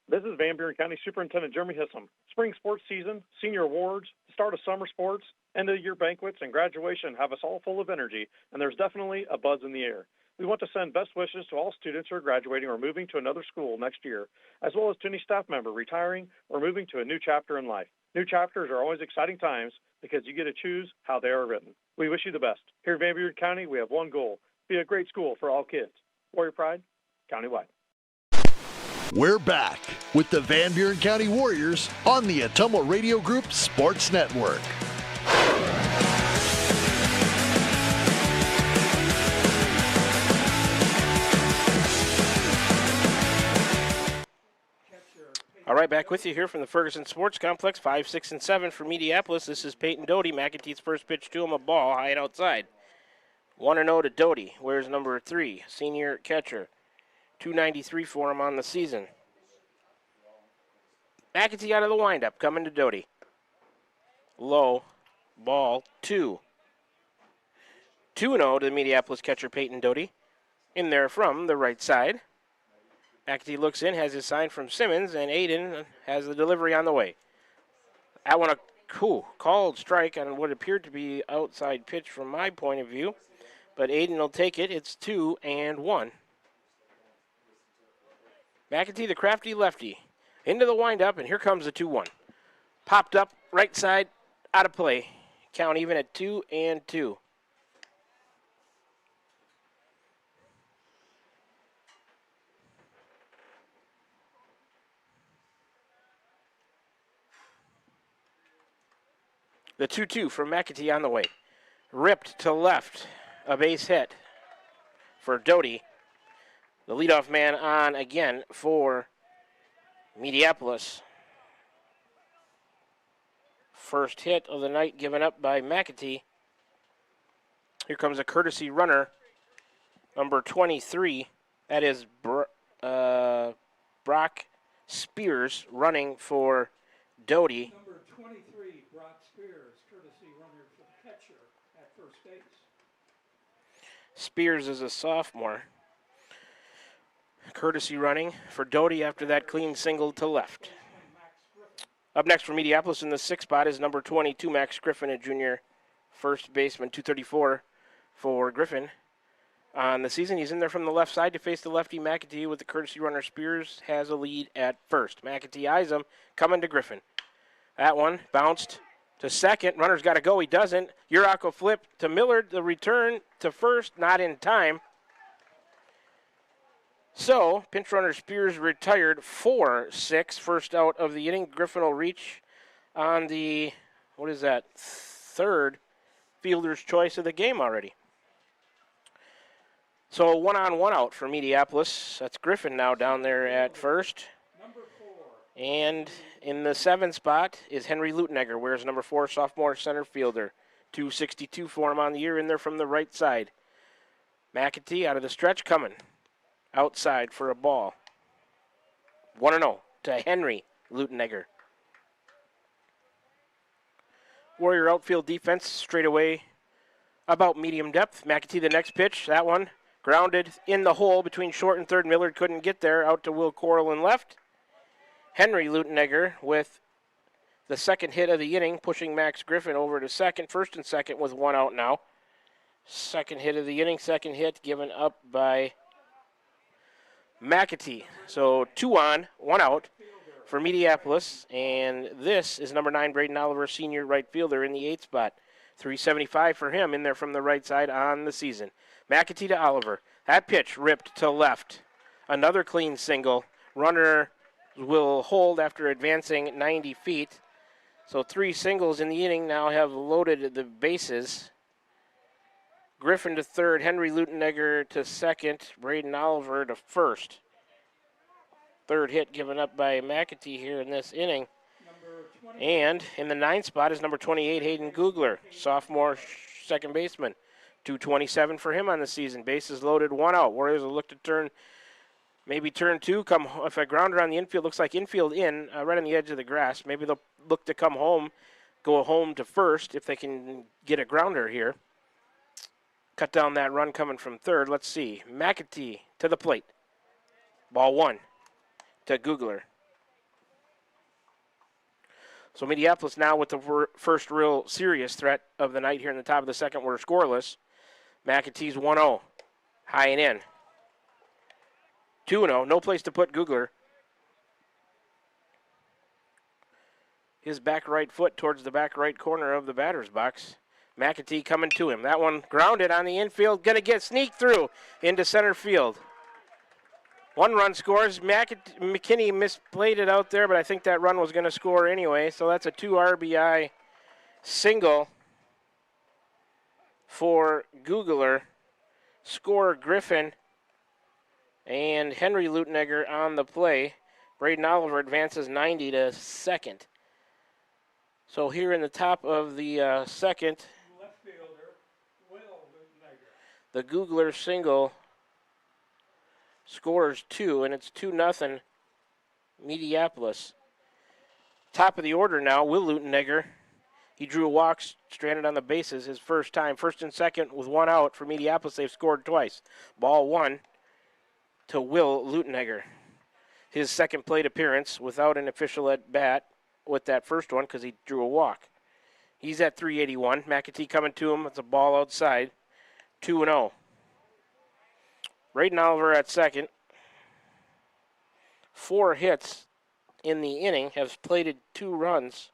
This is Van Buren County Superintendent Jeremy Hissom. Spring sports season, senior awards, the start of summer sports, end of year banquets, and graduation have us all full of energy, and there's definitely a buzz in the air. We want to send best wishes to all students who are graduating or moving to another school next year, as well as to any staff member retiring or moving to a new chapter in life. New chapters are always exciting times because you get to choose how they are written. We wish you the best. Here in Van Buren County, we have one goal: be a great school for all kids. Warrior Pride, countywide. We're back with the Van Buren County Warriors on the Atomo Radio Group Sports Network. All right, back with you here from the Ferguson Sports Complex, 5, 6, and 7 for Mediapolis. This is Peyton Doty. McAtee's first pitch to him, a ball high and outside. 1-0 to Doty. Where's number 3, senior catcher. 293 for him on the season. McAtee out of the windup, coming to Doty. Low, ball 2. 2-0 to the Mediapolis catcher Peyton Doty. In there from the right side. McAtee looks in, has his sign from Simmons, and Aiden has the delivery on the way. That one a called strike on what appeared to be outside pitch from my point of view. But Aiden will take it. It's 2-1. McAtee, the crafty lefty, into the windup, and here comes the 2-1. Popped up, right side, out of play. Count even at 2-2. The 2-2 from McAtee on the way. Ripped to left. A base hit for Doty. The leadoff man on again for Mediapolis. First hit of the night given up by McAtee. Here comes a courtesy runner, number 23. That is Brock Spears running for Doty. Number 23, Brock Spears, courtesy runner for the catcher at first base. Spears is a sophomore. Courtesy running for Doty after that clean single to left. Up next for Mediapolis in the sixth spot is number 22, Max Griffin, a junior first baseman, 234 for Griffin. On the season, he's in there from the left side to face the lefty McAtee with the courtesy runner. Spears has a lead at first. McAtee eyes him, coming to Griffin. That one bounced to second. Runner's got to go. He doesn't. Urach flip to Millard. The return to first, not in time. So, pinch runner Spears retired 4-6, first out of the inning. Griffin will reach on the, third fielder's choice of the game already. So, 1-on, 1 out for Mediapolis. That's Griffin now down there at first. And in the seventh spot is Henry Leutenegger, wears number 4, sophomore center fielder. 262 for him on the year, in there from the right side. McAtee out of the stretch coming. Outside for a ball. 1-0 to Henry Leutenegger. Warrior outfield defense straight away about medium depth. McAtee the next pitch. That one grounded in the hole between short and third. Millard couldn't get there. Out to Will Coral in left. Henry Leutenegger with the second hit of the inning, pushing Max Griffin over to second. First and second with 1 out now. Second hit of the inning. Second hit given up by McAtee. So 2-on, 1 out for Mediapolis. And this is number 9, Braden Oliver, senior right fielder in the 8th spot. 375 for him in there from the right side on the season. McAtee to Oliver. That pitch ripped to left. Another clean single. Runner will hold after advancing 90 feet. So 3 singles in the inning now have loaded the bases. Griffin to third, Henry Leutenegger to second, Braden Oliver to first. Third hit given up by McAtee here in this inning. And in the 9th spot is number 28, Hayden Googler, sophomore second baseman. 227 for him on the season. Bases loaded, 1 out. Warriors will look to turn 2. Come if a grounder on the infield, looks like infield in, right on the edge of the grass. Maybe they'll look to come home, go home to first if they can get a grounder here. Cut down that run coming from third. Let's see. McAtee to the plate. Ball 1 to Googler. So Mediapolis now with the first real serious threat of the night here in the top of the second. We're scoreless. McAtee's 1-0. High and in. 2-0. No place to put Googler. His back right foot towards the back right corner of the batter's box. McAtee coming to him. That one grounded on the infield. Going to sneak through into center field. 1 run scores. McKinney misplayed it out there, but I think that run was going to score anyway. So that's a 2 RBI single for Googler. Scorer Griffin and Henry Leutenegger on the play. Braden Oliver advances 90 to second. So here in the top of the second, the Googler single scores 2, and it's 2-0 Mediapolis. Top of the order now, Will Leutenegger. He drew a walk, stranded on the bases his first time. First and second with 1 out for Mediapolis. They've scored twice. Ball 1 to Will Leutenegger. His second plate appearance without an official at bat with that first one because he drew a walk. He's at 381. McAtee coming to him. It's a ball outside. 2-0. Braden Oliver at second. 4 hits in the inning, has plated 2 runs.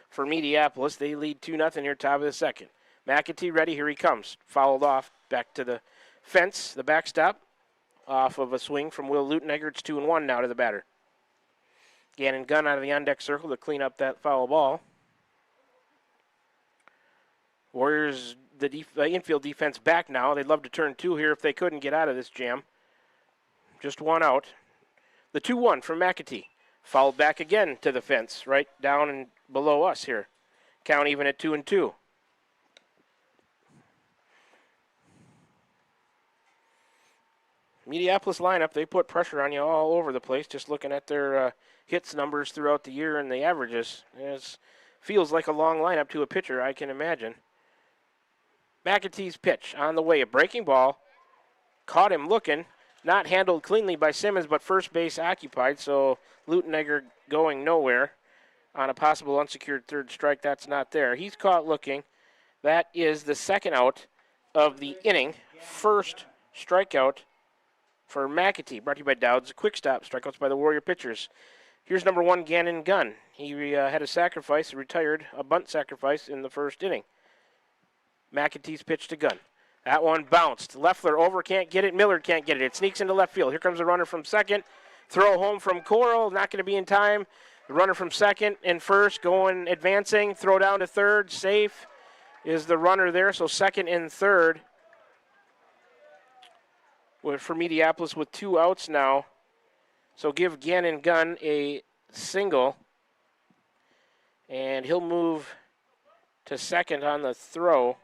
for Mediapolis. They lead 2-0 here, top of the second. McAtee ready, here he comes. Fouled off, back to the fence, the backstop, off of a swing from Will Lutenegger. It's 2-1 now to the batter. Gannon Gunn out of the on-deck circle to clean up that foul ball. Warriors, the infield defense back now. They'd love to turn 2 here if they couldn't get out of this jam. Just one out. The 2-1 from McAtee. Fouled back again to the fence, right down and below us here. Count even at 2-2. Mediapolis lineup, they put pressure on you all over the place, just looking at their hits numbers throughout the year and the averages. It feels like a long lineup to a pitcher, I can imagine. McAtee's pitch on the way, a breaking ball. Caught him looking, not handled cleanly by Simmons, but first base occupied, so Lutenegger going nowhere on a possible unsecured third strike. That's not there. He's caught looking. That is the second out of the inning. First strikeout for McAtee, brought to you by Dowd's Quick Stop. Strikeouts by the Warrior pitchers. Here's number 1, Gannon Gunn. He had a sacrifice, retired, a bunt sacrifice in the first inning. McAtee's pitch to Gunn. That one bounced. Leffler over, can't get it. Millard can't get it. It sneaks into left field. Here comes the runner from second. Throw home from Coral, not going to be in time. The runner from second and first going, advancing. Throw down to third, safe is the runner there. So second and third for Mediapolis with 2 outs now. So give Gannon Gunn a single. And he'll move to second on the throw.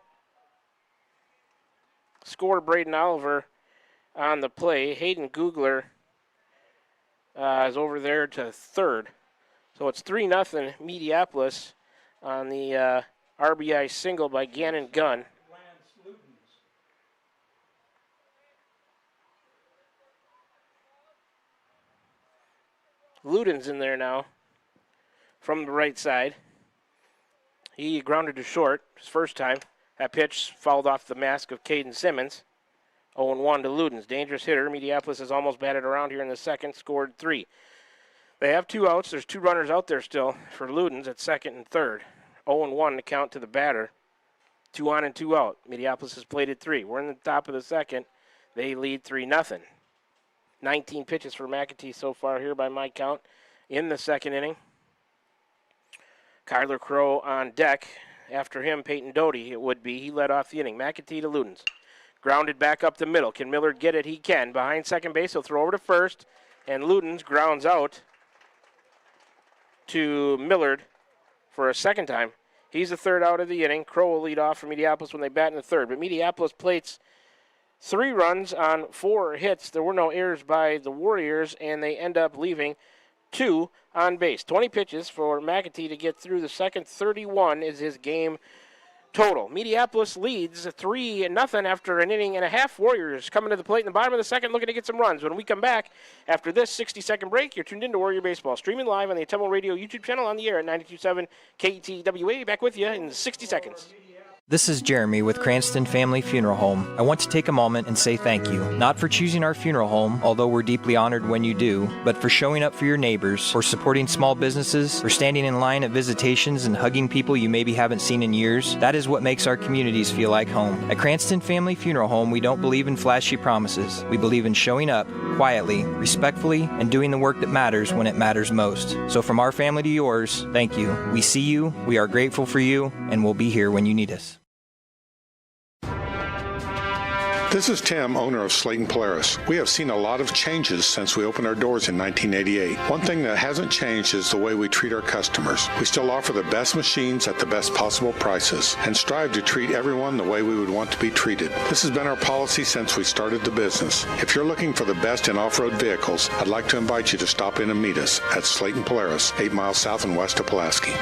Score Braden Oliver on the play. Hayden Googler is over there to third. So it's 3-0 Mediapolis on the RBI single by Gannon Gunn. Luden's in there now from the right side. He grounded to short his first time. That pitch fouled off the mask of Caden Simmons. 0-1 to Luden's. Dangerous hitter. Mediapolis has almost batted around here in the second, scored 3. They have 2 outs. There's 2 runners out there still for Luden's at second and third. 0-1 to count to the batter. 2 on and 2 out. Mediapolis has played at 3. We're in the top of the second. They lead 3-0. 19 pitches for McAtee so far here by my count in the second inning. Kyler Crow on deck. After him, Peyton Doty, it would be. He led off the inning. McAtee to Luden's. Grounded back up the middle. Can Millard get it? He can. Behind second base, he'll throw over to first. And Luden's grounds out to Millard for a second time. He's the third out of the inning. Crow will lead off for Mediapolis when they bat in the third. But Mediapolis plates 3 runs on 4 hits. There were no errors by the Warriors, and they end up leaving 2 on base. 20 pitches for McAtee to get through the second. 31 is his game total. Mediapolis leads 3-0 after an inning and a half. Warriors coming to the plate in the bottom of the second, looking to get some runs. When we come back after this 60-second break, you're tuned into Warrior Baseball, streaming live on the Atemmo Radio YouTube channel on the air at 92.7 KTWA. Back with you in 60 seconds. This is Jeremy with Cranston Family Funeral Home. I want to take a moment and say thank you, not for choosing our funeral home, although we're deeply honored when you do, but for showing up for your neighbors, for supporting small businesses, for standing in line at visitations and hugging people you maybe haven't seen in years. That is what makes our communities feel like home. At Cranston Family Funeral Home, we don't believe in flashy promises. We believe in showing up quietly, respectfully, and doing the work that matters when it matters most. So from our family to yours, thank you. We see you, we are grateful for you, and we'll be here when you need us. This is Tim, owner of Slayton Polaris. We have seen a lot of changes since we opened our doors in 1988. One thing that hasn't changed is the way we treat our customers. We still offer the best machines at the best possible prices and strive to treat everyone the way we would want to be treated. This has been our policy since we started the business. If you're looking for the best in off-road vehicles, I'd like to invite you to stop in and meet us at Slayton Polaris, 8 miles south and west of Pulaski.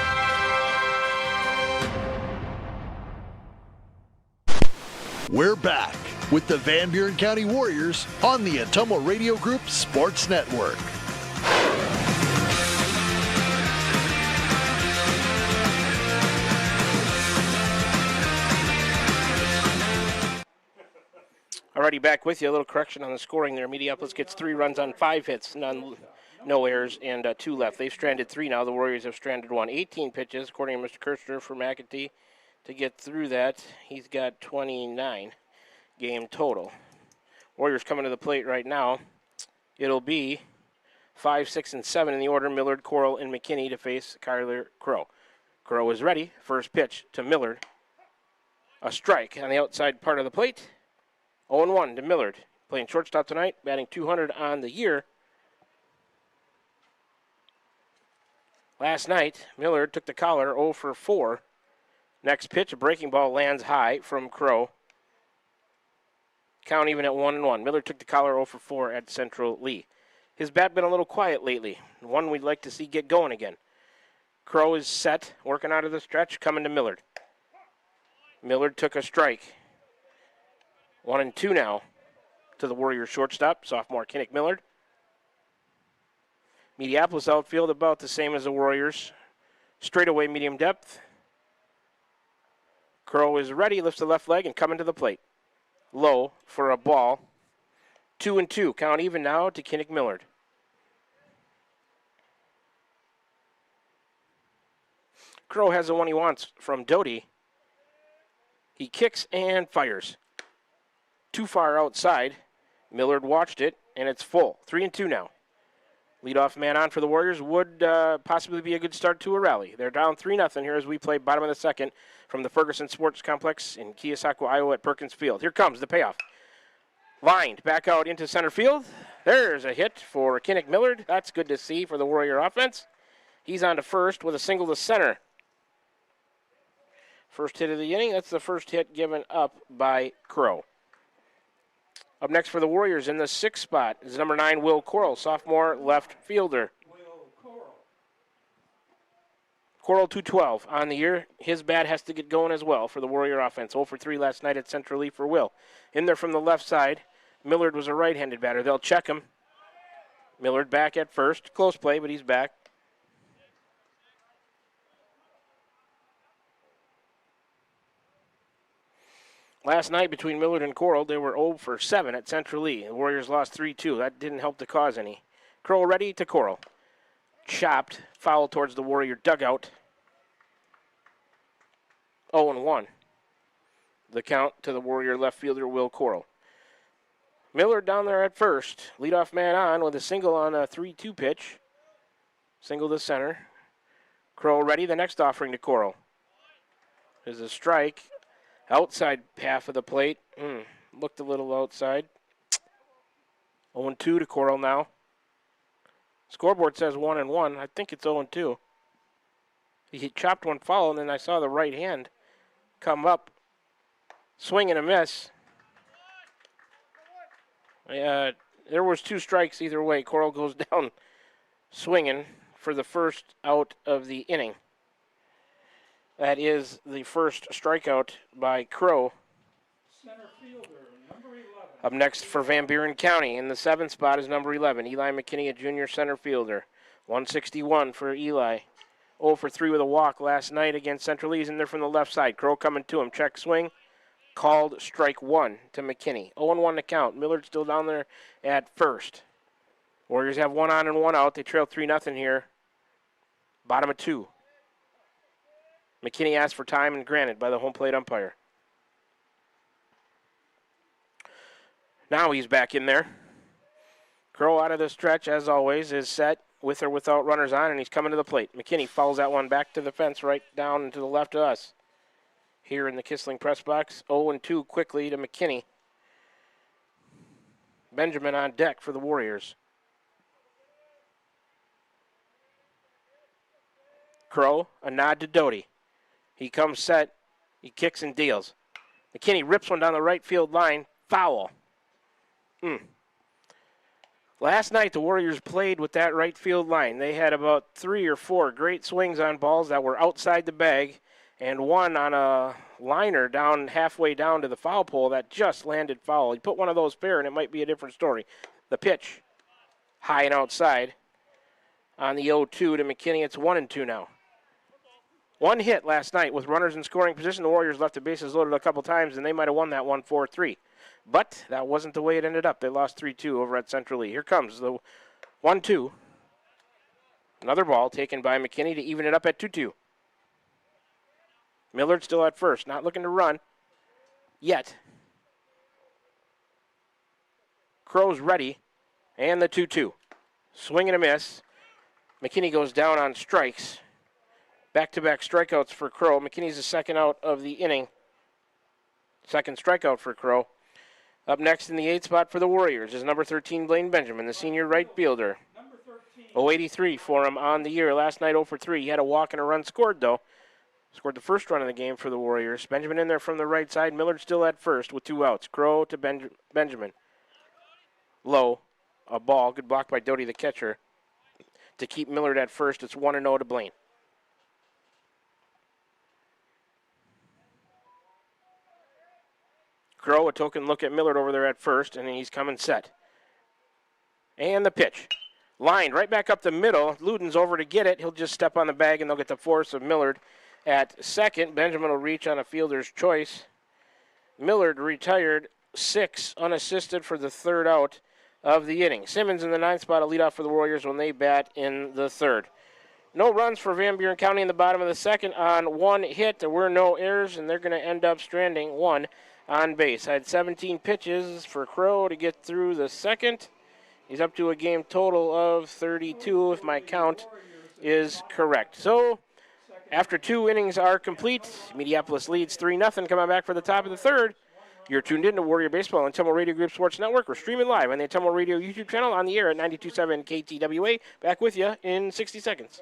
We're back with the Van Buren County Warriors on the Atemmo Radio Group Sports Network. Alrighty, back with you. A little correction on the scoring there. Mediapolis gets 3 runs on 5 hits. No errors, and 2 left. They've stranded 3 now. The Warriors have stranded 1. 18 pitches, according to Mr. Kirchner, for McAtee to get through that. He's got 29 game total. Warriors coming to the plate right now. It'll be 5, 6, and 7 in the order. Millard, Coral, and McKinney to face Kyler Crow. Crow is ready. First pitch to Millard. A strike on the outside part of the plate. 0-1 to Millard. Playing shortstop tonight, batting .200 on the year. Last night, Millard took the collar 0 for 4. Next pitch, a breaking ball lands high from Crow. Count even at 1-1. Millard took the collar 0 for 4 at Central Lee. His bat been a little quiet lately. One we'd like to see get going again. Crow is set, working out of the stretch, coming to Millard. Millard took a strike. 1-2 now to the Warriors shortstop, sophomore Kinnick Millard. Mediapolis outfield about the same as the Warriors. Straightaway medium depth. Crow is ready, lifts the left leg and coming to the plate. Low for a ball. 2-2. Count even now to Kinnick Millard. Crow has the one he wants from Doty. He kicks and fires. Too far outside. Millard watched it, and it's full. 3-2 now. Leadoff man on for the Warriors would possibly be a good start to a rally. They're down 3-0 here as we play bottom of the second from the Ferguson Sports Complex in Keosauqua, Iowa at Perkins Field. Here comes the payoff. Lined back out into center field. There's a hit for Kinnick Millard. That's good to see for the Warrior offense. He's on to first with a single to center. First hit of the inning. That's the first hit given up by Crow. Up next for the Warriors in the 6th spot is number 9, Will Coral, sophomore left fielder. Coral 212 on the year. His bat has to get going as well for the Warrior offense. 0 for 3 last night at Central Lee for Will. In there from the left side, Millard was a right-handed batter. They'll check him. Millard back at first. Close play, but he's back. Last night between Millard and Coral, they were 0 for 7 at Central Lee. The Warriors lost 3-2. That didn't help the cause any. Crow ready to Coral. Chopped. Foul towards the Warrior dugout. 0-1. The count to the Warrior left fielder, Will Coral. Millard down there at first. Leadoff man on with a single on a 3-2 pitch. Single to center. Crow ready. The next offering to Coral. There's a strike. Outside half of the plate. Looked a little outside. 0-2 to Coral now. Scoreboard says 1-1. I think it's 0-2. He chopped one foul, and then I saw the right hand come up. Swing and a miss. There was 2 strikes either way. Coral goes down swinging for the first out of the inning. That is the first strikeout by Crow. Center fielder, number 11. Up next for Van Buren County in the 7th spot is number 11, Eli McKinney, a junior center fielder. 161 for Eli. 0 for 3 with a walk last night against Central Lee's in there from the left side. Crow coming to him. Check swing. Called strike 1 to McKinney. 0-1 to count. Millard still down there at first. Warriors have 1 on and 1 out. They trail 3-0 here. Bottom of 2. McKinney asked for time and granted by the home plate umpire. Now he's back in there. Crow out of the stretch, as always, is set with or without runners on, and he's coming to the plate. McKinney fouls that one back to the fence right down and to the left of us. Here in the Kissling press box, 0-2 quickly to McKinney. Benjamin on deck for the Warriors. Crow, a nod to Doty. He comes set. He kicks and deals. McKinney rips one down the right field line. Foul. Last night, the Warriors played with that right field line. They had about 3 or 4 great swings on balls that were outside the bag, and one on a liner down halfway down to the foul pole that just landed foul. He put one of those fair, and it might be a different story. The pitch, high and outside. On the 0-2 to McKinney, it's 1-2 now. 1 hit last night with runners in scoring position. The Warriors left the bases loaded a couple times, and they might have won that one 4-3. But that wasn't the way it ended up. They lost 3-2 over at Central Lee. Here comes the 1-2. Another ball taken by McKinney to even it up at 2-2. Millard still at first, not looking to run yet. Crow's ready, and the 2-2. Swing and a miss. McKinney goes down on strikes. Back-to-back strikeouts for Crow. McKinney's the second out of the inning. Second strikeout for Crow. Up next in the 8th spot for the Warriors is number 13, Blaine Benjamin, the senior right fielder. 083 for him on the year. Last night 0 for 3. He had a walk and a run scored, though. Scored the first run of the game for the Warriors. Benjamin in there from the right side. Millard still at first with 2 outs. Crow to Benjamin. Low. A ball. Good block by Doty, the catcher, to keep Millard at first. It's 1-0 to Blaine. Crow, a token look at Millard over there at first, and he's coming set. And the pitch. Lined right back up the middle. Luden's over to get it. He'll just step on the bag, and they'll get the force of Millard at second. Benjamin will reach on a fielder's choice. Millard retired 6 unassisted for the 3rd out of the inning. Simmons in the 9th spot, a leadoff for the Warriors when they bat in the 3rd. No runs for Van Buren County in the bottom of the 2nd on 1 hit. There were no errors, and they're going to end up stranding 1 on base. I had 17 pitches for Crow to get through the 2nd. He's up to a game total of 32 if my count is correct. So after 2 innings are complete, Mediapolis leads 3-0. Coming back for the top of the 3rd. You're tuned in to Warrior Baseball on Tumble Radio Group Sports Network. We're streaming live on the Tumble Radio YouTube channel on the air at 92.7 KTWA. Back with you in 60 seconds.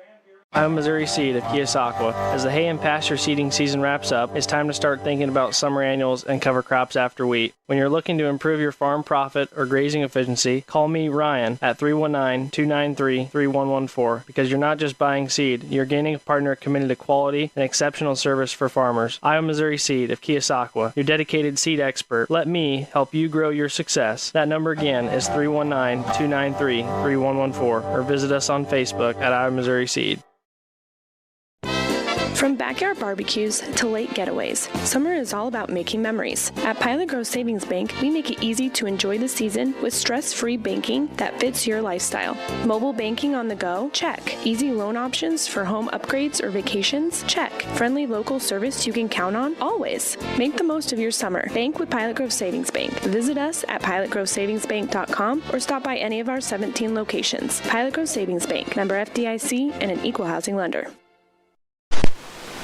Iowa Missouri Seed of Keosauqua. As the hay and pasture seeding season wraps up, it's time to start thinking about summer annuals and cover crops after wheat. When you're looking to improve your farm profit or grazing efficiency, call me, Ryan, at 319-293-3114, because you're not just buying seed, you're gaining a partner committed to quality and exceptional service for farmers. Iowa Missouri Seed of Keosauqua, your dedicated seed expert. Let me help you grow your success. That number again is 319-293-3114, or visit us on Facebook at Iowa Missouri Seed. From backyard barbecues to lake getaways, summer is all about making memories. At Pilot Grove Savings Bank, we make it easy to enjoy the season with stress-free banking that fits your lifestyle. Mobile banking on the go? Check. Easy loan options for home upgrades or vacations? Check. Friendly local service you can count on? Always. Make the most of your summer. Bank with Pilot Grove Savings Bank. Visit us at pilotgrovesavingsbank.com or stop by any of our 17 locations. Pilot Grove Savings Bank, member FDIC, and an equal housing lender.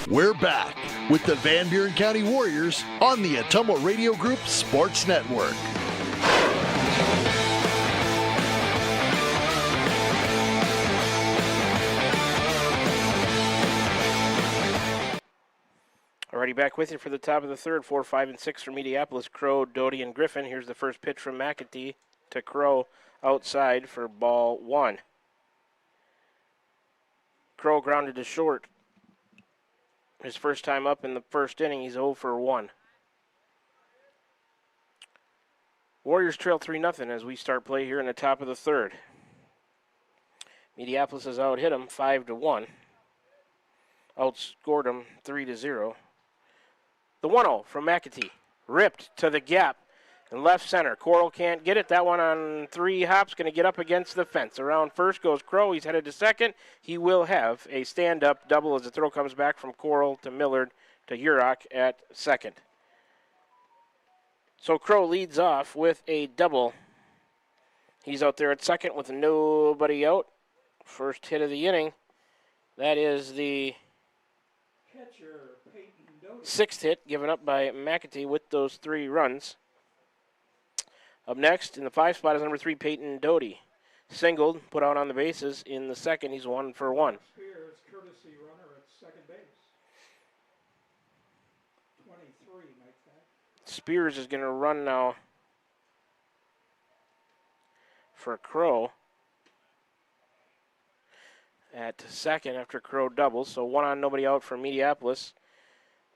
We're back with the Van Buren County Warriors on the Atumo Radio Group Sports Network. Alrighty, back with you for the top of the 3rd. 4, 5, and 6 for Mediapolis. Crow, Doty, and Griffin. Here's the first pitch from McAtee to Crow outside for ball 1. Crow grounded to short. His first time up in the first inning, he's 0 for 1. Warriors trail 3-0 as we start play here in the top of the 3rd. Mediapolis has out-hit them 5-1. Outscored them 3-0. The 1-0 from McAtee. Ripped to the gap in left center. Coral can't get it. That one on 3 hops, going to get up against the fence. Around first goes Crow. He's headed to second. He will have a stand-up double as the throw comes back from Coral to Millard to Urach at second. So Crow leads off with a double. He's out there at second with nobody out. First hit of the inning. That is the 6th hit given up by McAtee with those 3 runs. Up next in the 5 spot is number 3, Peyton Doty. Singled, put out on the bases. In the 2nd, he's 1 for 1. Spears, courtesy runner at second base. 23 makes that. Spears is going to run now for Crow at second after Crow doubles. So 1 on, nobody out for Mediapolis.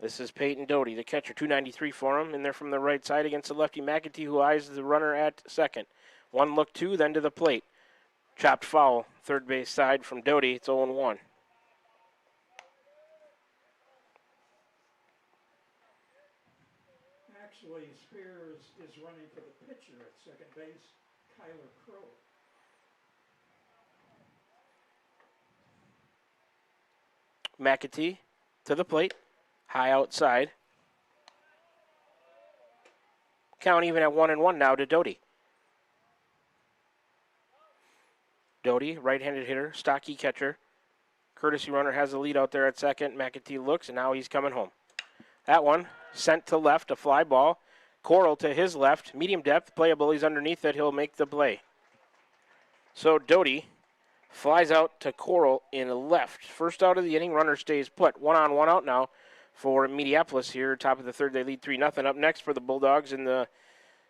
This is Peyton Doty, the catcher, 293 for him. In there from the right side against the lefty McAtee, who eyes the runner at second. 1 look, 2, then to the plate. Chopped foul, third base side from Doty. It's 0-1. Actually, Spears is running for the pitcher at second base, Kyler Crow. McAtee to the plate. High outside. Count even at 1-1 now to Doty. Doty, right-handed hitter, stocky catcher. Courtesy runner has the lead out there at second. McAtee looks, and now he's coming home. That one sent to left, a fly ball. Coral to his left, medium depth, playable. He's underneath it. He'll make the play. So Doty flies out to Coral in left. First out of the inning, runner stays put. 1 on, 1 out now for Mediapolis here. Top of the third, they lead 3-0. Up next for the Bulldogs in the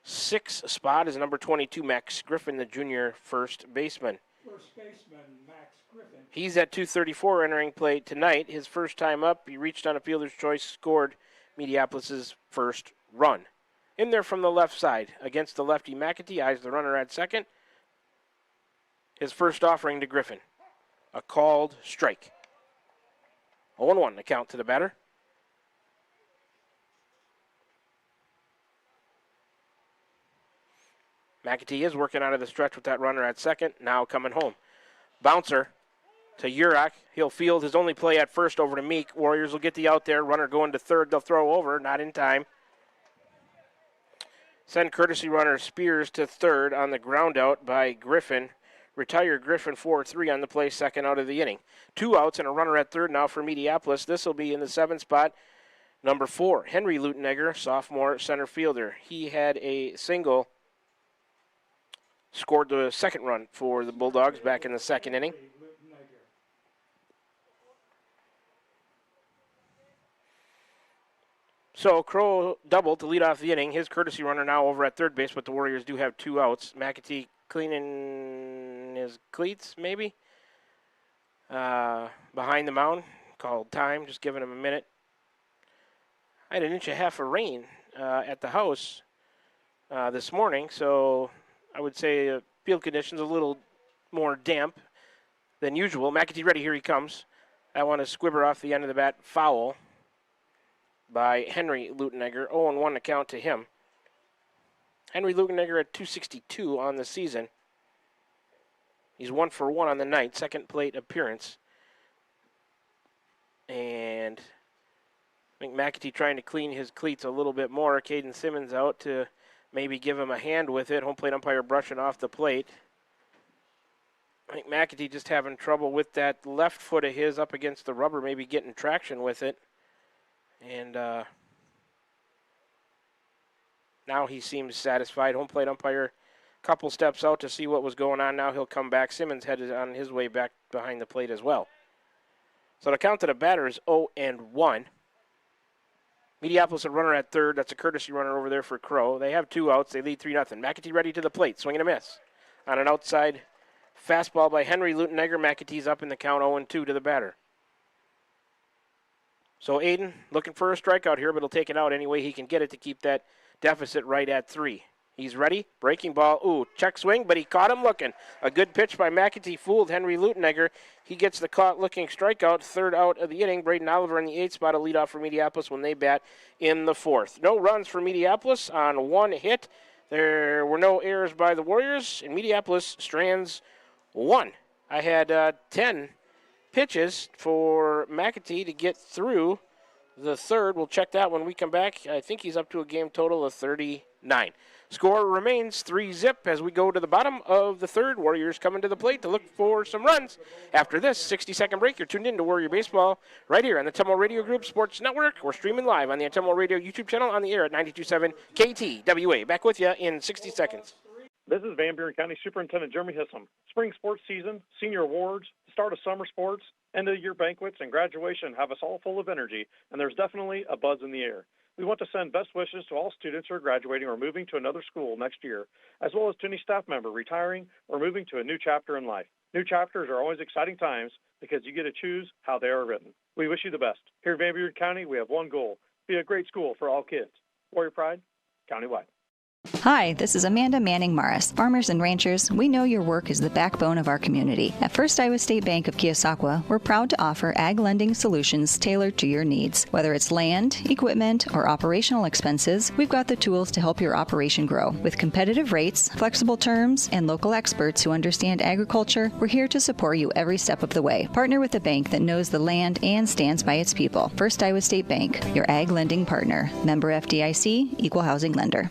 6th spot is number 22, Max Griffin, the junior first baseman. First baseman, Max Griffin. He's at 234 entering play tonight. His first time up, he reached on a fielder's choice, scored Mediapolis' first run. In there from the left side against the lefty McAtee, eyes the runner at second. His first offering to Griffin. A called strike. 0-1 the count to the batter. McAtee is working out of the stretch with that runner at second, now coming home. Bouncer to Urach. He'll field his only play at first over to Meek. Warriors will get the out there. Runner going to third. They'll throw over, not in time. Send courtesy runner Spears to third on the ground out by Griffin. Retire Griffin 4-3 on the play, second out of the inning. 2 outs and a runner at third now for Mediapolis. This will be in the 7th spot. Number 4, Henry Lutenegger, sophomore center fielder. He had a single, scored the second run for the Bulldogs back in the 2nd inning. So Crow doubled to lead off the inning. His courtesy runner now over at third base, but the Warriors do have 2 outs. McAtee cleaning his cleats, maybe. Behind the mound, called time, just giving him a minute. I had 1.5 inches of rain at the house this morning, so I would say field conditions a little more damp than usual. McAtee ready, here he comes. That one is squibber off the end of the bat, foul by Henry Lutenegger. 0-1 to count to him. Henry Lutenegger at 262 on the season. He's 1 for 1 on the night, second plate appearance. And I think McAtee trying to clean his cleats a little bit more. Caden Simmons out to maybe give him a hand with it. Home plate umpire brushing off the plate. I think McAtee just having trouble with that left foot of his up against the rubber, maybe getting traction with it. And now he seems satisfied. Home plate umpire, couple steps out to see what was going on. Now he'll come back. Simmons headed on his way back behind the plate as well. So the count to the batter is 0-1. Mediapolis a runner at third. That's a courtesy runner over there for Crow. They have 2 outs. They lead 3-0. McAtee ready to the plate. Swing and a miss. On an outside fastball by Henry Lutenegger. McAtee's up in the count 0-2 to the batter. So Aiden looking for a strikeout here, but he'll take it out any way he can get it to keep that deficit right at 3. He's ready. Breaking ball. Ooh, check swing, but he caught him looking. A good pitch by McAtee fooled Henry Lutenegger. He gets the caught-looking strikeout, third out of the inning. Braden Oliver in the 8th spot, a leadoff for Mediapolis when they bat in the 4th. No runs for Mediapolis on 1 hit. There were no errors by the Warriors, and Mediapolis strands 1. I had 10 pitches for McAtee to get through the 3rd. We'll check that when we come back. I think he's up to a game total of 39. Score remains 3-0 as we go to the bottom of the 3rd. Warriors coming to the plate to look for some runs. After this 60-second break, you're tuned in to Warrior Baseball right here on the Tummo Radio Group Sports Network. We're streaming live on the Tummo Radio YouTube channel on the air at 92.7 KTWA. Back with you in 60 seconds. This is Van Buren County Superintendent Jeremy Hissom. Spring sports season, senior awards, start of summer sports, end of year banquets, and graduation have us all full of energy, and there's definitely a buzz in the air. We want to send best wishes to all students who are graduating or moving to another school next year, as well as to any staff member retiring or moving to a new chapter in life. New chapters are always exciting times because you get to choose how they are written. We wish you the best. Here in Van Buren County, we have one goal: be a great school for all kids. Warrior Pride, countywide. Hi, this is Amanda Manning Morris. Farmers and ranchers, we know your work is the backbone of our community. At First Iowa State Bank of Keosauqua, we're proud to offer ag lending solutions tailored to your needs. Whether it's land, equipment, or operational expenses, we've got the tools to help your operation grow. With competitive rates, flexible terms, and local experts who understand agriculture, we're here to support you every step of the way. Partner with a bank that knows the land and stands by its people. First Iowa State Bank, your ag lending partner. Member FDIC, Equal Housing Lender.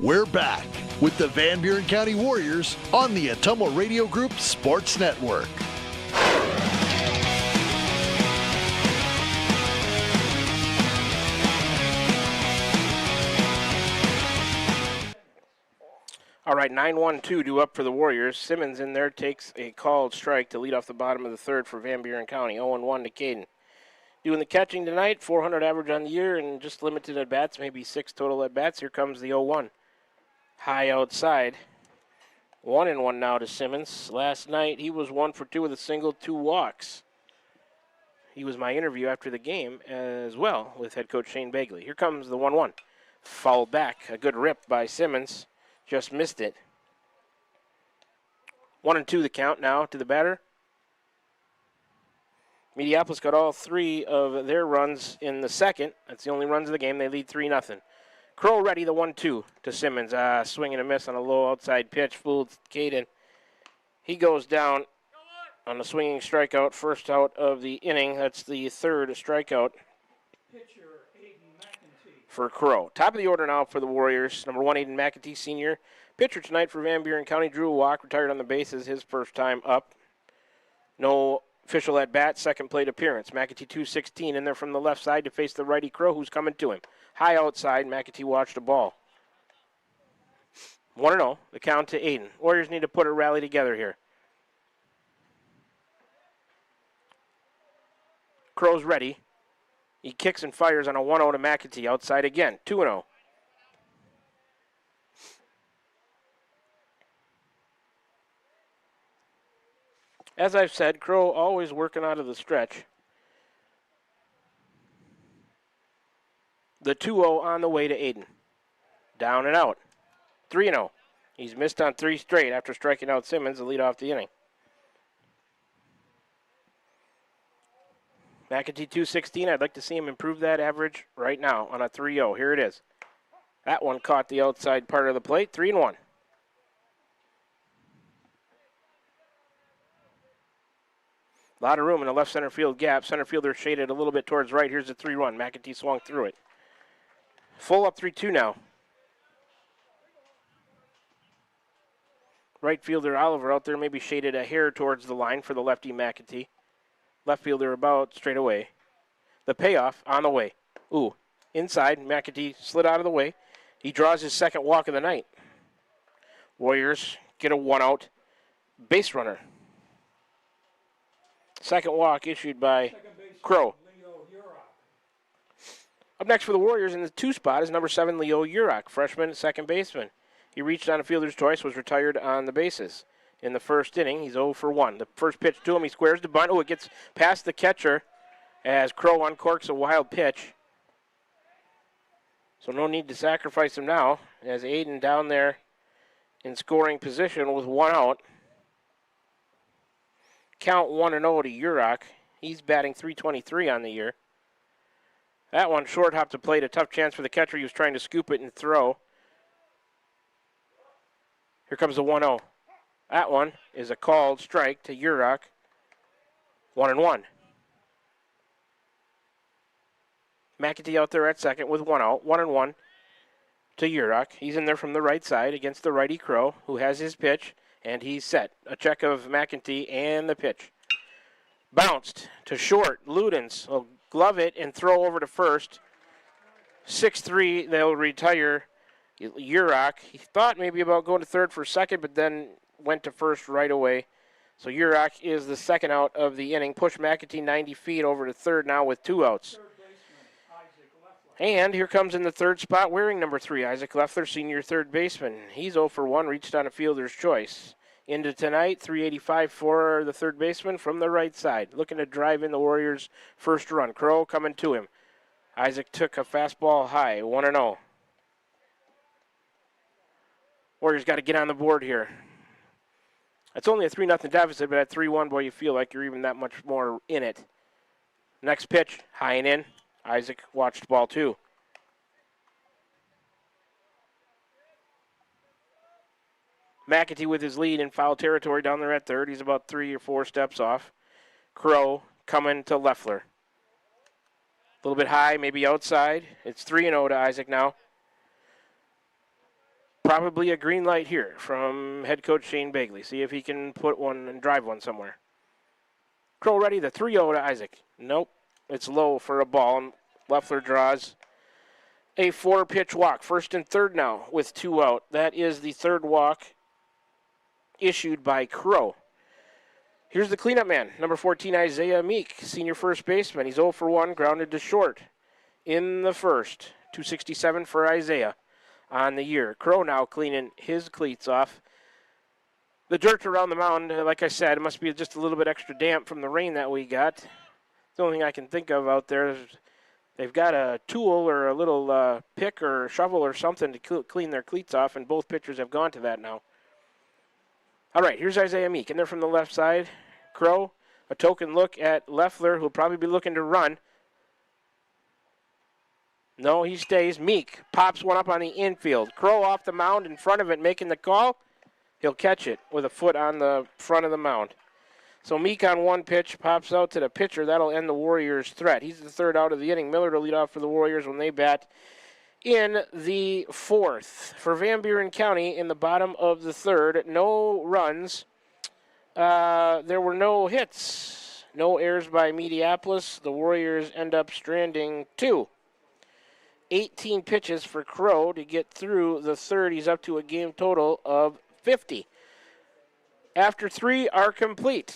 We're back with the Van Buren County Warriors on the Atomo Radio Group Sports Network. All right, 9-1-2 due up for the Warriors. Simmons in there takes a called strike to lead off the bottom of the third for Van Buren County. 0-1 to Caden. Doing the catching tonight, 400 average on the year and just limited at-bats, maybe 6 total at-bats. Here comes the 0-1. High outside. 1-1 now to Simmons. Last night he was 1 for 2 with a single, 2 walks. He was my interview after the game as well with head coach Shane Bagley. Here comes the 1-1. Fouled back. A good rip by Simmons. Just missed it. 1-2 the count now to the batter. Mediapolis got all 3 of their runs in the second. That's the only runs of the game. They lead 3-0. Crow ready, the 1-2 to Simmons. Swing and a miss on a low outside pitch. Fooled Caden. He goes down on a swinging strikeout. First out of the inning. That's the third strikeout for Crow. Top of the order now for the Warriors. Number 1, Aiden McEntee, senior. Pitcher tonight for Van Buren County. Drew a walk, retired on the bases, his first time up. No official at bat, second plate appearance. McEntee 2-16 in there from the left side to face the righty Crow, who's coming to him. High outside, McEntee watched the ball. 1-0, the count to Aiden. Warriors need to put a rally together here. Crow's ready. He kicks and fires on a 1-0 to McEntee. Outside again, 2-0. As I've said, Crow always working out of the stretch. The 2-0 on the way to Aiden. Down and out. 3-0. He's missed on 3 straight after striking out Simmons to lead off the inning. McEntee 2-16. I'd like to see him improve that average right now on a 3-0. Here it is. That one caught the outside part of the plate. 3-1. A lot of room in the left center field gap. Center fielder shaded a little bit towards right. Here's the 3-run. McEntee swung through it. Full up 3-2 now. Right fielder Oliver out there maybe shaded a hair towards the line for the lefty McEntee. Left fielder about straight away. The payoff on the way. Ooh, inside. McEntee slid out of the way. He draws his second walk of the night. Warriors get a 1-out base runner. Second walk issued by Crow. Up next for the Warriors in the 2 spot is number 7, Leo Urach, freshman second baseman. He reached on a fielder's choice, was retired on the bases. In the first inning, he's 0 for 1. The first pitch to him, he squares the bunt. Oh, it gets past the catcher as Crow uncorks a wild pitch. So no need to sacrifice him now as Aiden down there in scoring position with 1 out. Count 1-0 to Urach. He's batting .323 on the year. That one short hopped to plate, a tough chance for the catcher. He was trying to scoop it and throw. Here comes the 1-0. That one is a called strike to Urach. 1-1. McEntee out there at second with 1 out. 1-1 to Urach. He's in there from the right side against the righty Crow, who has his pitch, and he's set. A check of McEntee and the pitch. Bounced to short. Ludens will glove it and throw over to first. 6-3, they'll retire Urach. He thought maybe about going to third for second, but then went to first right away. So Urach is the second out of the inning. Push McEntee 90 feet over to third now with 2 outs. And here comes in the third spot, wearing number 3, Isaac Leffler, senior third baseman. He's 0 for 1, reached on a fielder's choice. Into tonight, .385 for the third baseman from the right side. Looking to drive in the Warriors' first run. Crow coming to him. Isaac took a fastball high, 1-0. Warriors got to get on the board here. It's only a 3-0 deficit, but at 3-1, boy, you feel like you're even that much more in it. Next pitch, high and in. Isaac watched ball 2. McAtee with his lead in foul territory down there at third. He's about 3 or 4 steps off. Crow coming to Leffler. A little bit high, maybe outside. It's 3-0 to Isaac now. Probably a green light here from head coach Shane Bagley. See if he can put one and drive one somewhere. Crow ready, the 3-0 to Isaac. Nope, it's low for a ball, and Leffler draws a 4-pitch walk. First and third now with 2 out. That is the third walk issued by Crow. Here's the cleanup man, number 14, Isaiah Meek, senior first baseman. He's 0 for 1, grounded to short in the first. 267 for Isaiah on the year. Crow now cleaning his cleats off. The dirt around the mound, like I said, it must be just a little bit extra damp from the rain that we got. The only thing I can think of out there is they've got a tool or a little pick or shovel or something to clean their cleats off, and both pitchers have gone to that now. All right, here's Isaiah Meek in there from the left side. Crow, a token look at Leffler, who'll probably be looking to run. No, he stays. Meek pops one up on the infield. Crow off the mound in front of it, making the call. He'll catch it with a foot on the front of the mound. So Meek on one pitch pops out to the pitcher. That'll end the Warriors' threat. He's the third out of the inning. Miller to lead off for the Warriors when they bat in the fourth. For Van Buren County in the bottom of the third, no runs. There were no hits. No errors by Mediapolis. The Warriors end up stranding 2. 18 pitches for Crow to get through the third. He's up to a game total of 50. After 3 are complete.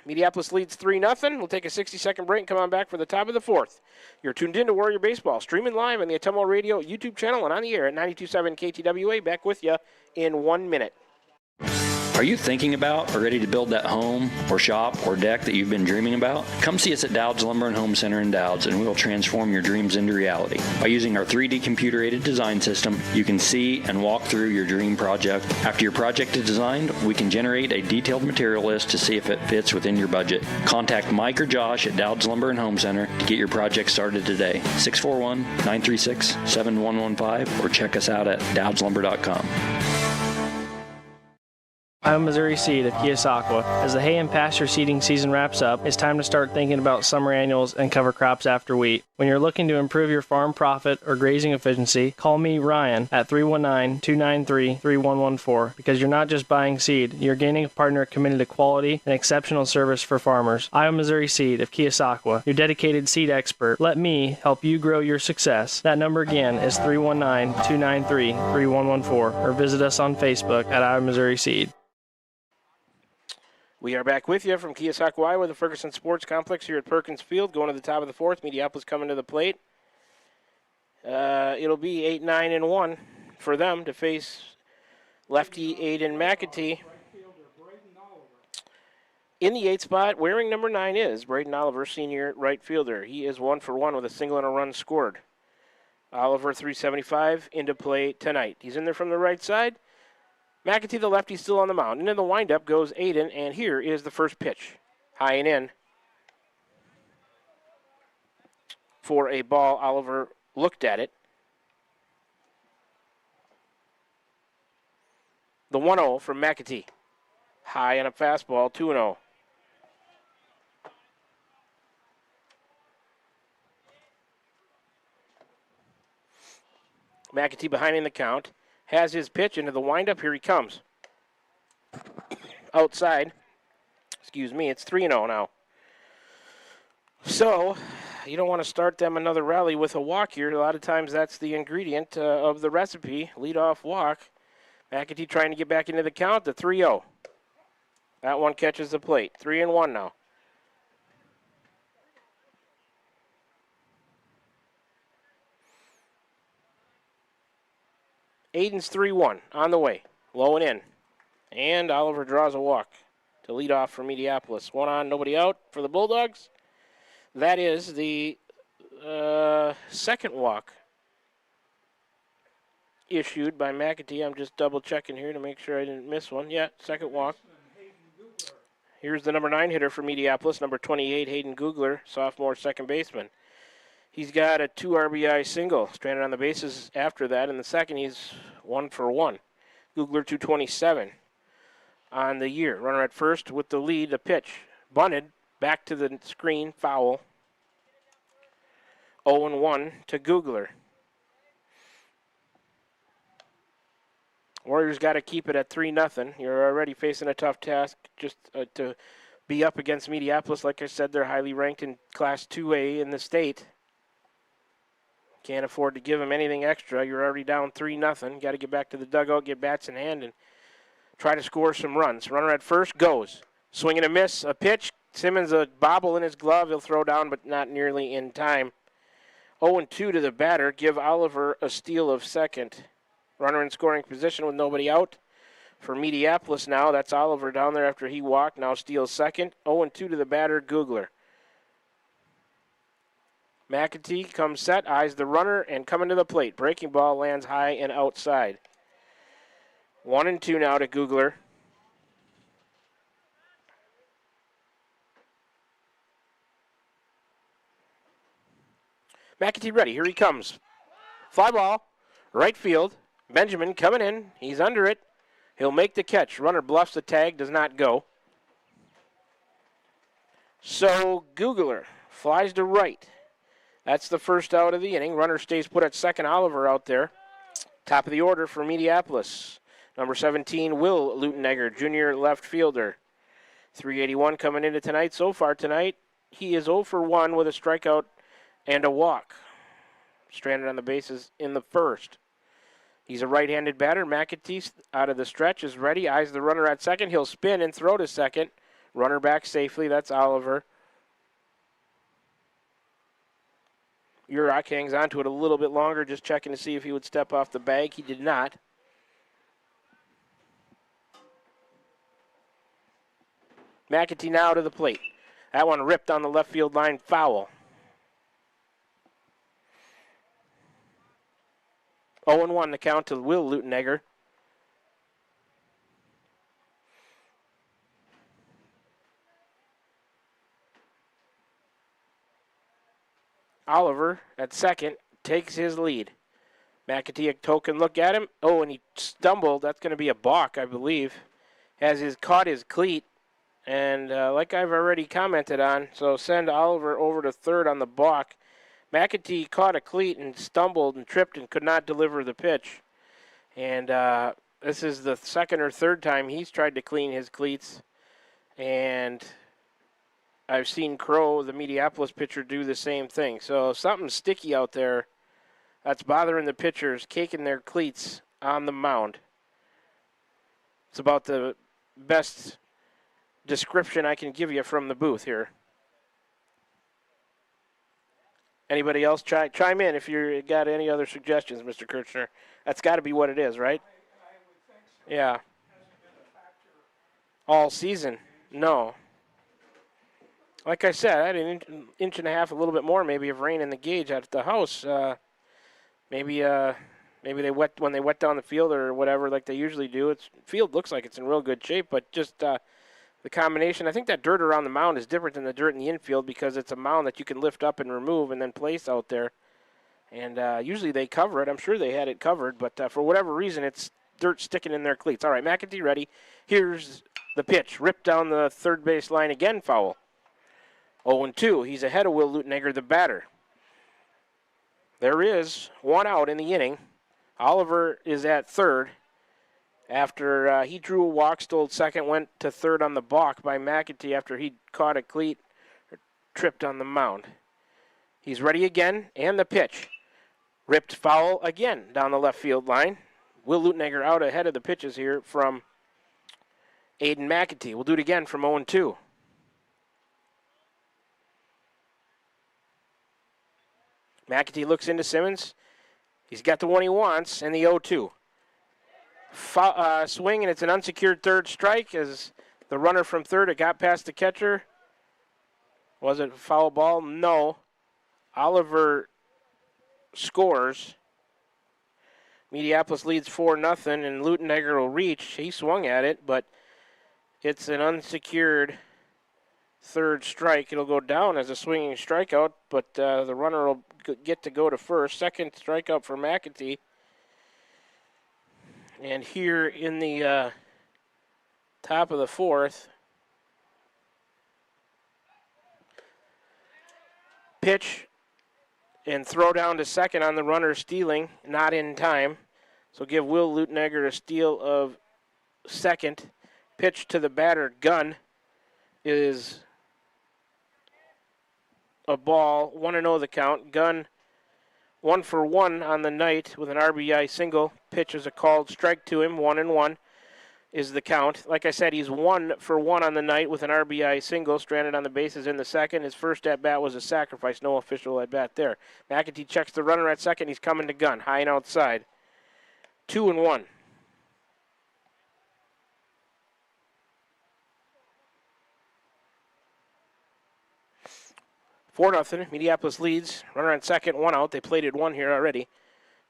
Mediapolis leads 3-0. We'll take a 60-second break and come on back for the top of the fourth. You're tuned in to Warrior Baseball, streaming live on the Atomo Radio YouTube channel and on the air at 92.7 KTWA. Back with you in 1 minute. Are you thinking about or ready to build that home or shop or deck that you've been dreaming about? Come see us at Dowd's Lumber and Home Center in Dowd's, and we will transform your dreams into reality. By using our 3D computer-aided design system, you can see and walk through your dream project. After your project is designed, we can generate a detailed material list to see if it fits within your budget. Contact Mike or Josh at Dowd's Lumber and Home Center to get your project started today. 641-936-7115 or check us out at dowdslumber.com. I'm Missouri Seed of Keosauqua. As the hay and pasture seeding season wraps up, it's time to start thinking about summer annuals and cover crops after wheat. When you're looking to improve your farm profit or grazing efficiency, call me, Ryan, at 319-293-3114, because you're not just buying seed, you're gaining a partner committed to quality and exceptional service for farmers. I'm Missouri Seed of Keosauqua, your dedicated seed expert. Let me help you grow your success. That number again is 319-293-3114, or visit us on Facebook at I'm Missouri Seed. We are back with you from Keosauqua, Iowa, the Ferguson Sports Complex here at Perkins Field, going to the top of the fourth. Mediapolis coming to the plate. It'll be 8-9-1 for them to face lefty Aiden McAtee. In the 8th spot, wearing number 9 is Braden Oliver, senior right fielder. He is 1 for 1 with a single and a run scored. Oliver, 375, into play tonight. He's in there from the right side. McAtee, the lefty, still on the mound. And in the windup goes Aiden, and here is the first pitch. High and in. For a ball, Oliver looked at it. The 1-0 from McAtee. High and a fastball, 2-0. McAtee behind in the count. Has his pitch into the windup. Here he comes. Outside. Excuse me, it's 3-0 now. So, you don't want to start them another rally with a walk here. A lot of times that's the ingredient of the recipe. Leadoff walk. McAtee trying to get back into the count. The 3-0. That one catches the plate. 3-1 now. Aiden's 3-1 on the way. Low and in. And Oliver draws a walk to lead off for Mediapolis. 1 on, nobody out for the Bulldogs. That is the second walk issued by McAtee. I'm just double checking here to make sure I didn't miss one. Yeah, second walk. Here's the number 9 hitter for Mediapolis, number 28, Hayden Googler, sophomore second baseman. He's got a 2 RBI single, stranded on the bases after that. In the second, he's 1 for 1. Googler 227 on the year. Runner at first with the lead, a pitch. Bunted, back to the screen, foul. 0-1 to Googler. Warriors got to keep it at 3-0. You're already facing a tough task just to be up against Mediapolis. Like I said, they're highly ranked in Class 2A in the state. Can't afford to give them anything extra. You're already down 3-0. Got to get back to the dugout, get bats in hand, and try to score some runs. Runner at first goes. Swing and a miss, a pitch. Simmons a bobble in his glove. He'll throw down, but not nearly in time. 0-2 to the batter. Give Oliver a steal of second. Runner in scoring position with nobody out. For Mediapolis now, that's Oliver down there after he walked. Now steals second. 0-2 to the batter, Googler. McAtee comes set, eyes the runner, and coming to the plate. Breaking ball lands high and outside. 1-2 now to Googler. McAtee ready. Here he comes. Fly ball, right field. Benjamin coming in. He's under it. He'll make the catch. Runner bluffs the tag, does not go. So Googler flies to right. That's the first out of the inning. Runner stays put at second. Oliver out there. Top of the order for Mediapolis. Number 17, Will Lutenegger, junior left fielder. 381 coming into tonight. So far tonight, he is 0 for 1 with a strikeout and a walk. Stranded on the bases in the first. He's a right-handed batter. McAtee out of the stretch is ready. Eyes the runner at second. He'll spin and throw to second. Runner back safely. That's Oliver. Urach hangs on to it a little bit longer, just checking to see if he would step off the bag. He did not. McAtee now to the plate. That one ripped on the left field line, foul. 0-1 the count to Will Lutenegger. Oliver at second takes his lead. McAtee a token look at him. Oh, and he stumbled. That's going to be a balk, I believe. Caught his cleat. And like I've already commented on, so send Oliver over to third on the balk. McAtee caught a cleat and stumbled and tripped and could not deliver the pitch. And this is the second or third time he's tried to clean his cleats. And I've seen Crow, the Mediapolis pitcher, do the same thing. So something's sticky out there that's bothering the pitchers, caking their cleats on the mound. It's about the best description I can give you from the booth here. Anybody else chime in if you got any other suggestions, Mr. Kirchner? That's got to be what it is, right? I would think so. Yeah. Hasn't been a factor. All season? No. Like I said, I had an inch and a half, a little bit more maybe of rain in the gauge at the house. Maybe they when they wet down the field or whatever like they usually do. Field looks like it's in real good shape, but just the combination. I think that dirt around the mound is different than the dirt in the infield because it's a mound that you can lift up and remove and then place out there. And usually they cover it. I'm sure they had it covered, but for whatever reason, it's dirt sticking in their cleats. All right, McAtee ready. Here's the pitch. Ripped down the third base line again, foul. 0-2. He's ahead of Will Lutenegger, the batter. There is one out in the inning. Oliver is at third. After he drew a walk, stole second, went to third on the balk by McAtee after he caught a cleat or tripped on the mound. He's ready again, and the pitch. Ripped foul again down the left field line. Will Lutenegger out ahead of the pitches here from Aiden McAtee. We'll do it again from 0-2. McAtee looks into Simmons. He's got the one he wants, and the 0-2. Swing, and it's an unsecured third strike as the runner from third, it got past the catcher. Was it a foul ball? No. Oliver scores. Mediapolis leads 4-0, and Leutenegger will reach. He swung at it, but it's an unsecured third strike. It'll go down as a swinging strikeout, but the runner will get to go to first. Second strikeout for McAtee. And here in the top of the fourth, pitch and throw down to second on the runner stealing, not in time. So give Will Leutenegger a steal of second. Pitch to the batter, Gunn, is a ball. 1-0 the count. Gunn 1 for 1 on the night with an RBI single. Pitch is a called strike to him. 1-1 is the count. Like I said, he's 1 for 1 on the night with an RBI single. Stranded on the bases in the second. His first at-bat was a sacrifice. No official at-bat there. McAtee checks the runner at second. He's coming to Gunn. High and outside. 2-1. Four nothing. Mediapolis leads. Runner on second, 1 out. They plated 1 here already.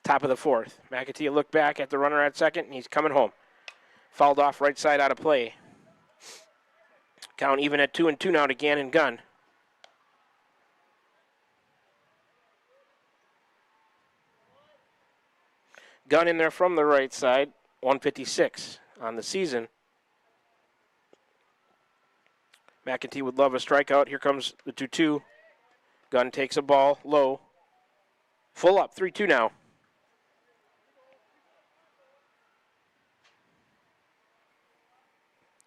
Top of the fourth. McAtee look back at the runner at second, and he's coming home. Fouled off right side out of play. Count even at 2-2 now to Gannon Gunn. Gunn in there from the right side. 156 on the season. McAtee would love a strikeout. Here comes the 2-2. Gunn takes a ball low. Full up, 3-2 now.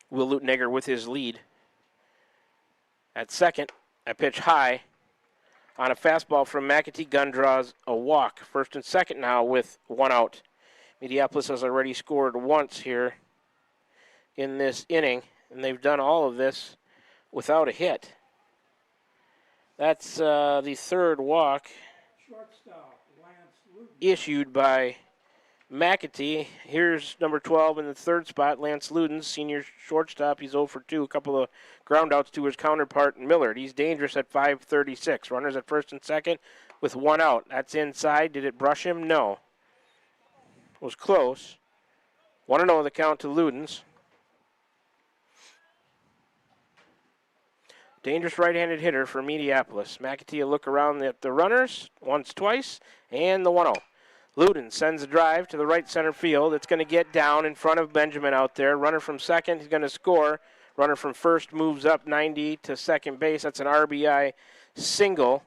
Will Leutenegger with his lead. At second, a pitch high. On a fastball from McAtee, Gunn draws a walk. First and second now with 1 out. Mediapolis has already scored once here in this inning, and they've done all of this without a hit. That's the third walk issued by McAtee. Here's number 12 in the third spot, Lance Ludens, senior shortstop. He's 0 for 2, a couple of ground outs to his counterpart, Millard. He's dangerous at 5:36. Runners at first and second with 1 out. That's inside. Did it brush him? No. It was close. 1-0 the count to Ludens. Dangerous right-handed hitter for Mediapolis. McAtee will look around at the runners once, twice, and the 1-0. Ludens sends a drive to the right center field. It's going to get down in front of Benjamin out there. Runner from second is going to score. Runner from first moves up 90 to second base. That's an RBI single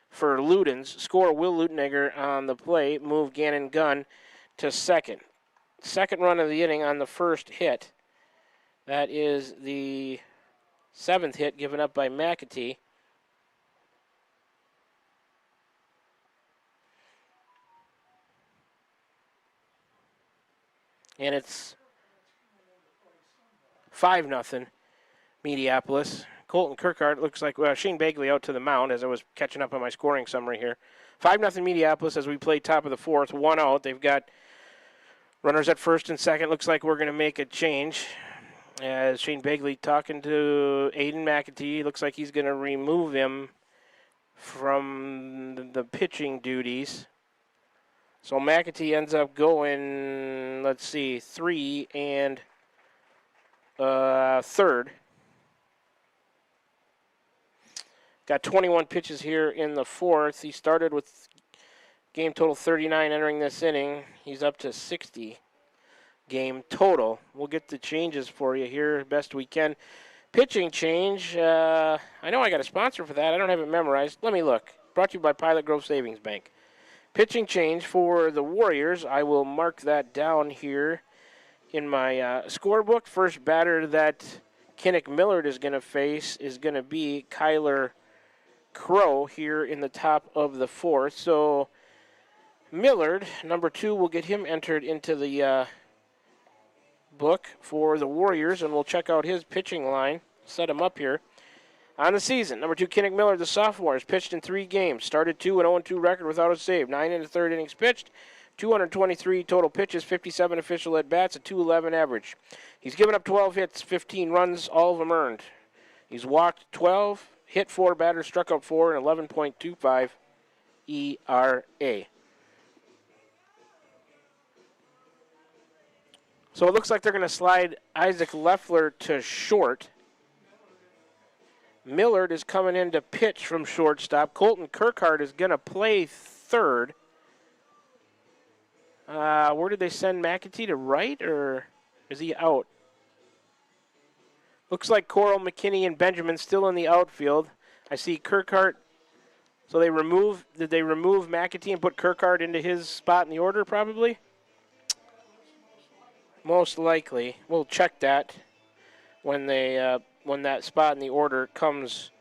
for Ludens. Score Will Leutenegger on the play. Move Gannon Gunn to second. Second run of the inning on the first hit. That is the 7th hit given up by McAtee. And it's 5-0 Mediapolis. Colton Kirkhart looks like Shane Bagley out to the mound as I was catching up on my scoring summary here. 5-0 Mediapolis as we play top of the fourth. 1 out. They've got runners at first and second. Looks like we're going to make a change. As Shane Bagley talking to Aiden McAtee. Looks like he's going to remove him from the pitching duties. So McAtee ends up going, 3 and third. Got 21 pitches here in the fourth. He started with game total 39 entering this inning. He's up to 60 game total. We'll get the changes for you here best we can. Pitching change. I know I got a sponsor for that. I don't have it memorized. Let me look. Brought to you by Pilot Grove Savings Bank. Pitching change for the Warriors. I will mark that down here in my scorebook. First batter that Kinnick Millard is going to face is going to be Kyler Crow here in the top of the fourth. So Millard, number 2, will get him entered into the book for the Warriors, and we'll check out his pitching line, set him up here. On the season, number 2, Kinnick Millard, the sophomore, has pitched in 3 games. Started 2 and 0-2 record without a save. 9 in the third innings pitched. 223 total pitches, 57 official at-bats, a 2.11 average. He's given up 12 hits, 15 runs, all of them earned. He's walked 12, hit 4 batters, struck out 4, and 11.25 ERA. So it looks like they're going to slide Isaac Leffler to short. Millard is coming in to pitch from shortstop. Colton Kirkhart is going to play third. Where did they send McAtee, to right, or is he out? Looks like Coral, McKinney, and Benjamin still in the outfield. I see Kirkhart. So did they remove McAtee and put Kirkhart into his spot in the order, probably? Most likely. We'll check that when that spot in the order comes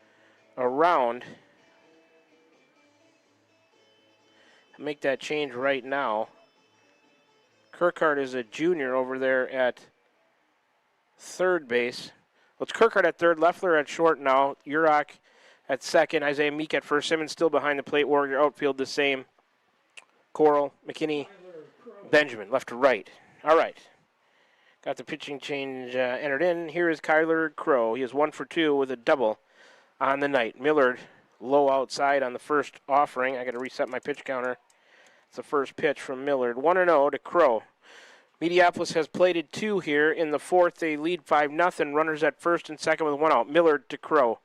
around. Make that change right now. Kirkhart is a junior over there at third base. Well, it's Kirkhart at third, Leffler at short now, Urach at second, Isaiah Meek at first, Simmons still behind the plate, Warrior outfield the same. Coral, McKinney, Benjamin, left to right. All right. Got the pitching change entered in. Here is Kyler Crow. He is 1 for 2 with a double on the night. Millard low outside on the first offering. I got to reset my pitch counter. It's the first pitch from Millard. 1-0 to Crow. Mediapolis has plated 2 here. In the fourth, they lead 5-0. Runners at first and second with 1 out. Millard to Crow.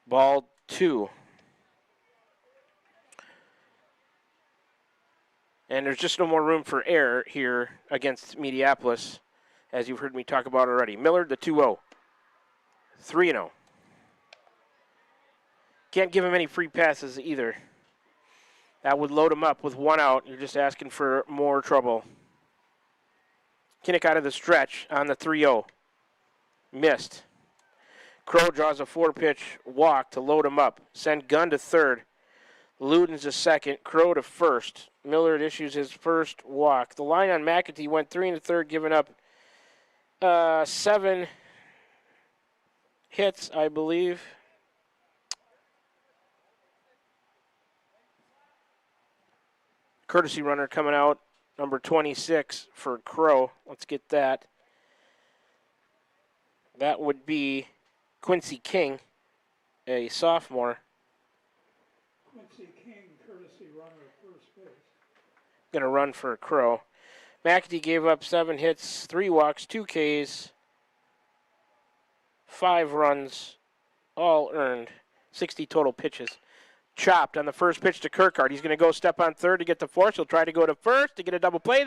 Ball 2. And there's just no more room for error here against Mediapolis, as you've heard me talk about already. Millard, the 2-0. 3-0. Can't give him any free passes either. That would load him up with 1 out. You're just asking for more trouble. Kinnick out of the stretch on the 3-0. Missed. Crow draws a 4-pitch walk to load him up. Send Gunn to third. Luden's to second. Crow to first. Millard issues his first walk. The line on McAtee went 3 1/3, giving up 7 hits, I believe. Courtesy runner coming out, number 26 for Crow. Let's get that. That would be Quincy King, a sophomore. Quincy King, courtesy runner at first base. Going to run for Crow. McAtee gave up 7 hits, 3 walks, 2 Ks, 5 runs, all earned, 60 total pitches. Chopped on the first pitch to Kirkhart. He's going to go step on third to get the force. He'll try to go to first to get a double play.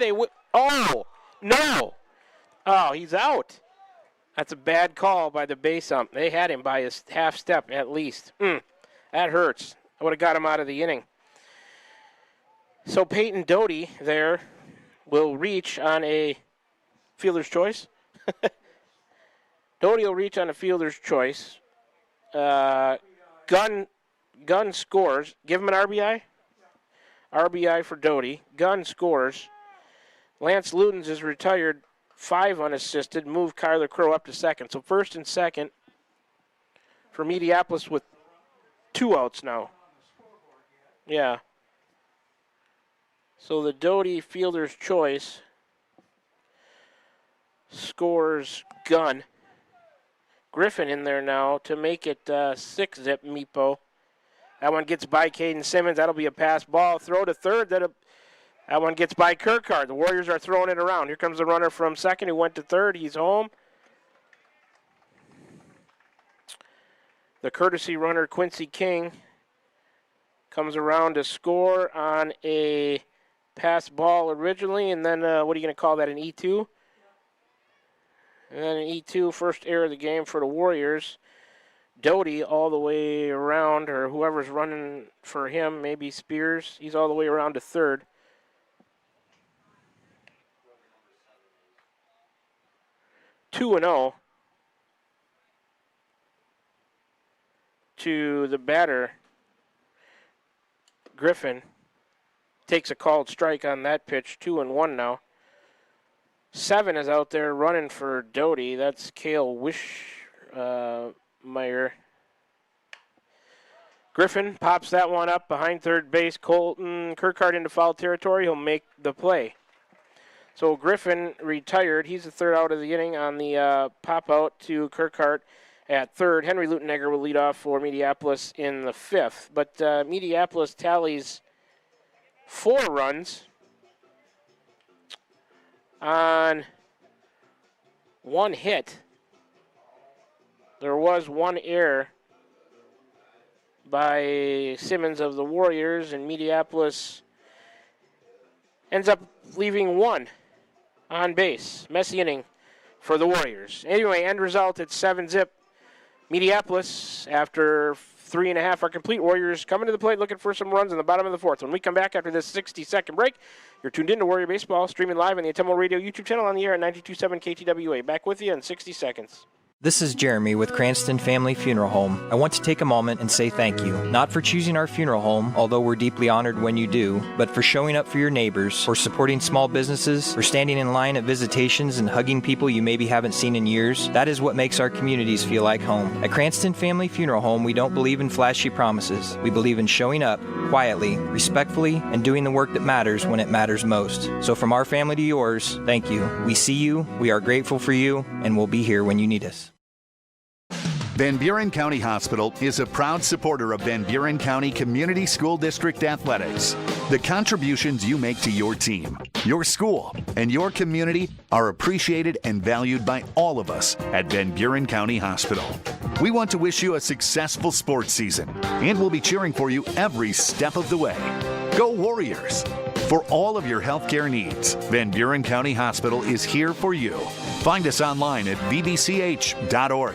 Oh, no. Oh, he's out. That's a bad call by the base ump. They had him by a half step at least. That hurts. I would have got him out of the inning. So Peyton Doty there will reach on a fielder's choice. Doty will reach on a fielder's choice. Gunn scores. Give him an RBI. RBI for Doty. Gunn scores. Lance Ludens is retired, 5 unassisted. Move Kyler Crow up to second. So first and second for Mediapolis with 2 outs now. Yeah. So the Doty fielder's choice scores Gunn. Griffin in there now to make it 6-zip Meepo. That one gets by Caden Simmons. That'll be a pass ball. Throw to third. That one gets by Kirkhart. The Warriors are throwing it around. Here comes the runner from second who went to third. He's home. The courtesy runner, Quincy King, comes around to score on a pass ball originally, and then what are you going to call that, an E2? And then an E2, first error of the game for the Warriors. Doty all the way around, or whoever's running for him, maybe Spears. He's all the way around to third. Two and 0 to the batter. Griffin takes a called strike on that pitch. 2-1 now. 7 is out there running for Doty. That's Cale Wishmeyer. Griffin pops that one up behind third base. Colton Kirkhart into foul territory. He'll make the play. So Griffin retired. He's the third out of the inning on the pop out to Kirkhart at third. Henry Lutenegger will lead off for Mediapolis in the 5th. But Mediapolis tallies 4 runs on one hit. There was one error by Simmons of the Warriors, and Mediapolis ends up leaving one on base. Messy inning for the Warriors. Anyway, end result, it's 7-0. Mediapolis, after 3.5 are complete. Warriors coming to the plate looking for some runs in the bottom of the fourth. When we come back after this 60-second break, you're tuned in to Warrior Baseball, streaming live on the Atemlo Radio YouTube channel on the air at 92.7 KTWA. Back with you in 60 seconds. This is Jeremy with Cranston Family Funeral Home. I want to take a moment and say thank you, not for choosing our funeral home, although we're deeply honored when you do, but for showing up for your neighbors, for supporting small businesses, for standing in line at visitations and hugging people you maybe haven't seen in years. That is what makes our communities feel like home. At Cranston Family Funeral Home, we don't believe in flashy promises. We believe in showing up quietly, respectfully, and doing the work that matters when it matters most. So from our family to yours, thank you. We see you, we are grateful for you, and we'll be here when you need us. Van Buren County Hospital is a proud supporter of Van Buren County Community School District Athletics. The contributions you make to your team, your school, and your community are appreciated and valued by all of us at Van Buren County Hospital. We want to wish you a successful sports season, and we'll be cheering for you every step of the way. Go Warriors! For all of your healthcare needs, Van Buren County Hospital is here for you. Find us online at vbch.org.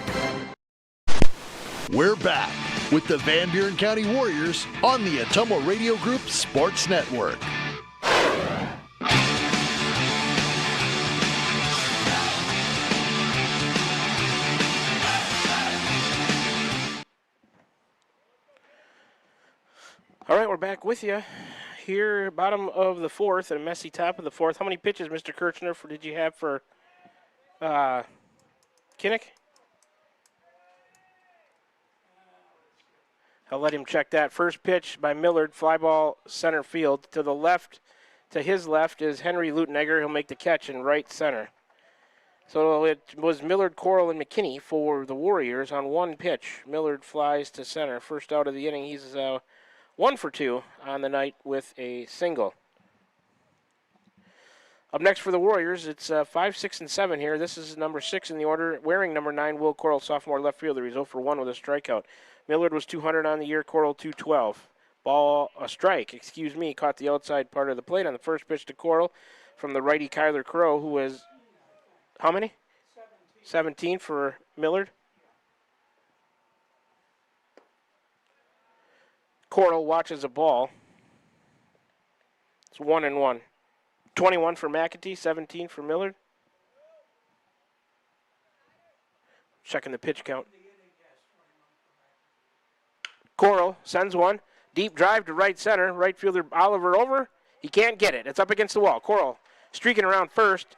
We're back with the Van Buren County Warriors on the Atemlo Radio Group Sports Network. All right, we're back with you here, bottom of the fourth and a messy top of the fourth. How many pitches, Mr. Kirchner, did you have for Kinnick? I'll let him check that. First pitch by Millard, fly ball center field. To the left, to his left is Henry Lutenegger. He'll make the catch in right center. So it was Millard, Coral, and McKinney for the Warriors on one pitch. Millard flies to center. First out of the inning. He's 1 for 2 on the night with a single. Up next for the Warriors, it's 5, 6, and 7 here. This is number 6 in the order, wearing number 9, Will Coral, sophomore left fielder. He's 0 for 1 with a strikeout. Millard was 200 on the year, Coral 212. Caught the outside part of the plate on the first pitch to Coral from the righty Kyler Crow, who was, how many? 17 for Millard. Coral watches a ball. It's 1-1. 21 for McAtee, 17 for Millard. Checking the pitch count. Coral sends one. Deep drive to right center. Right fielder Oliver over. He can't get it. It's up against the wall. Coral streaking around first.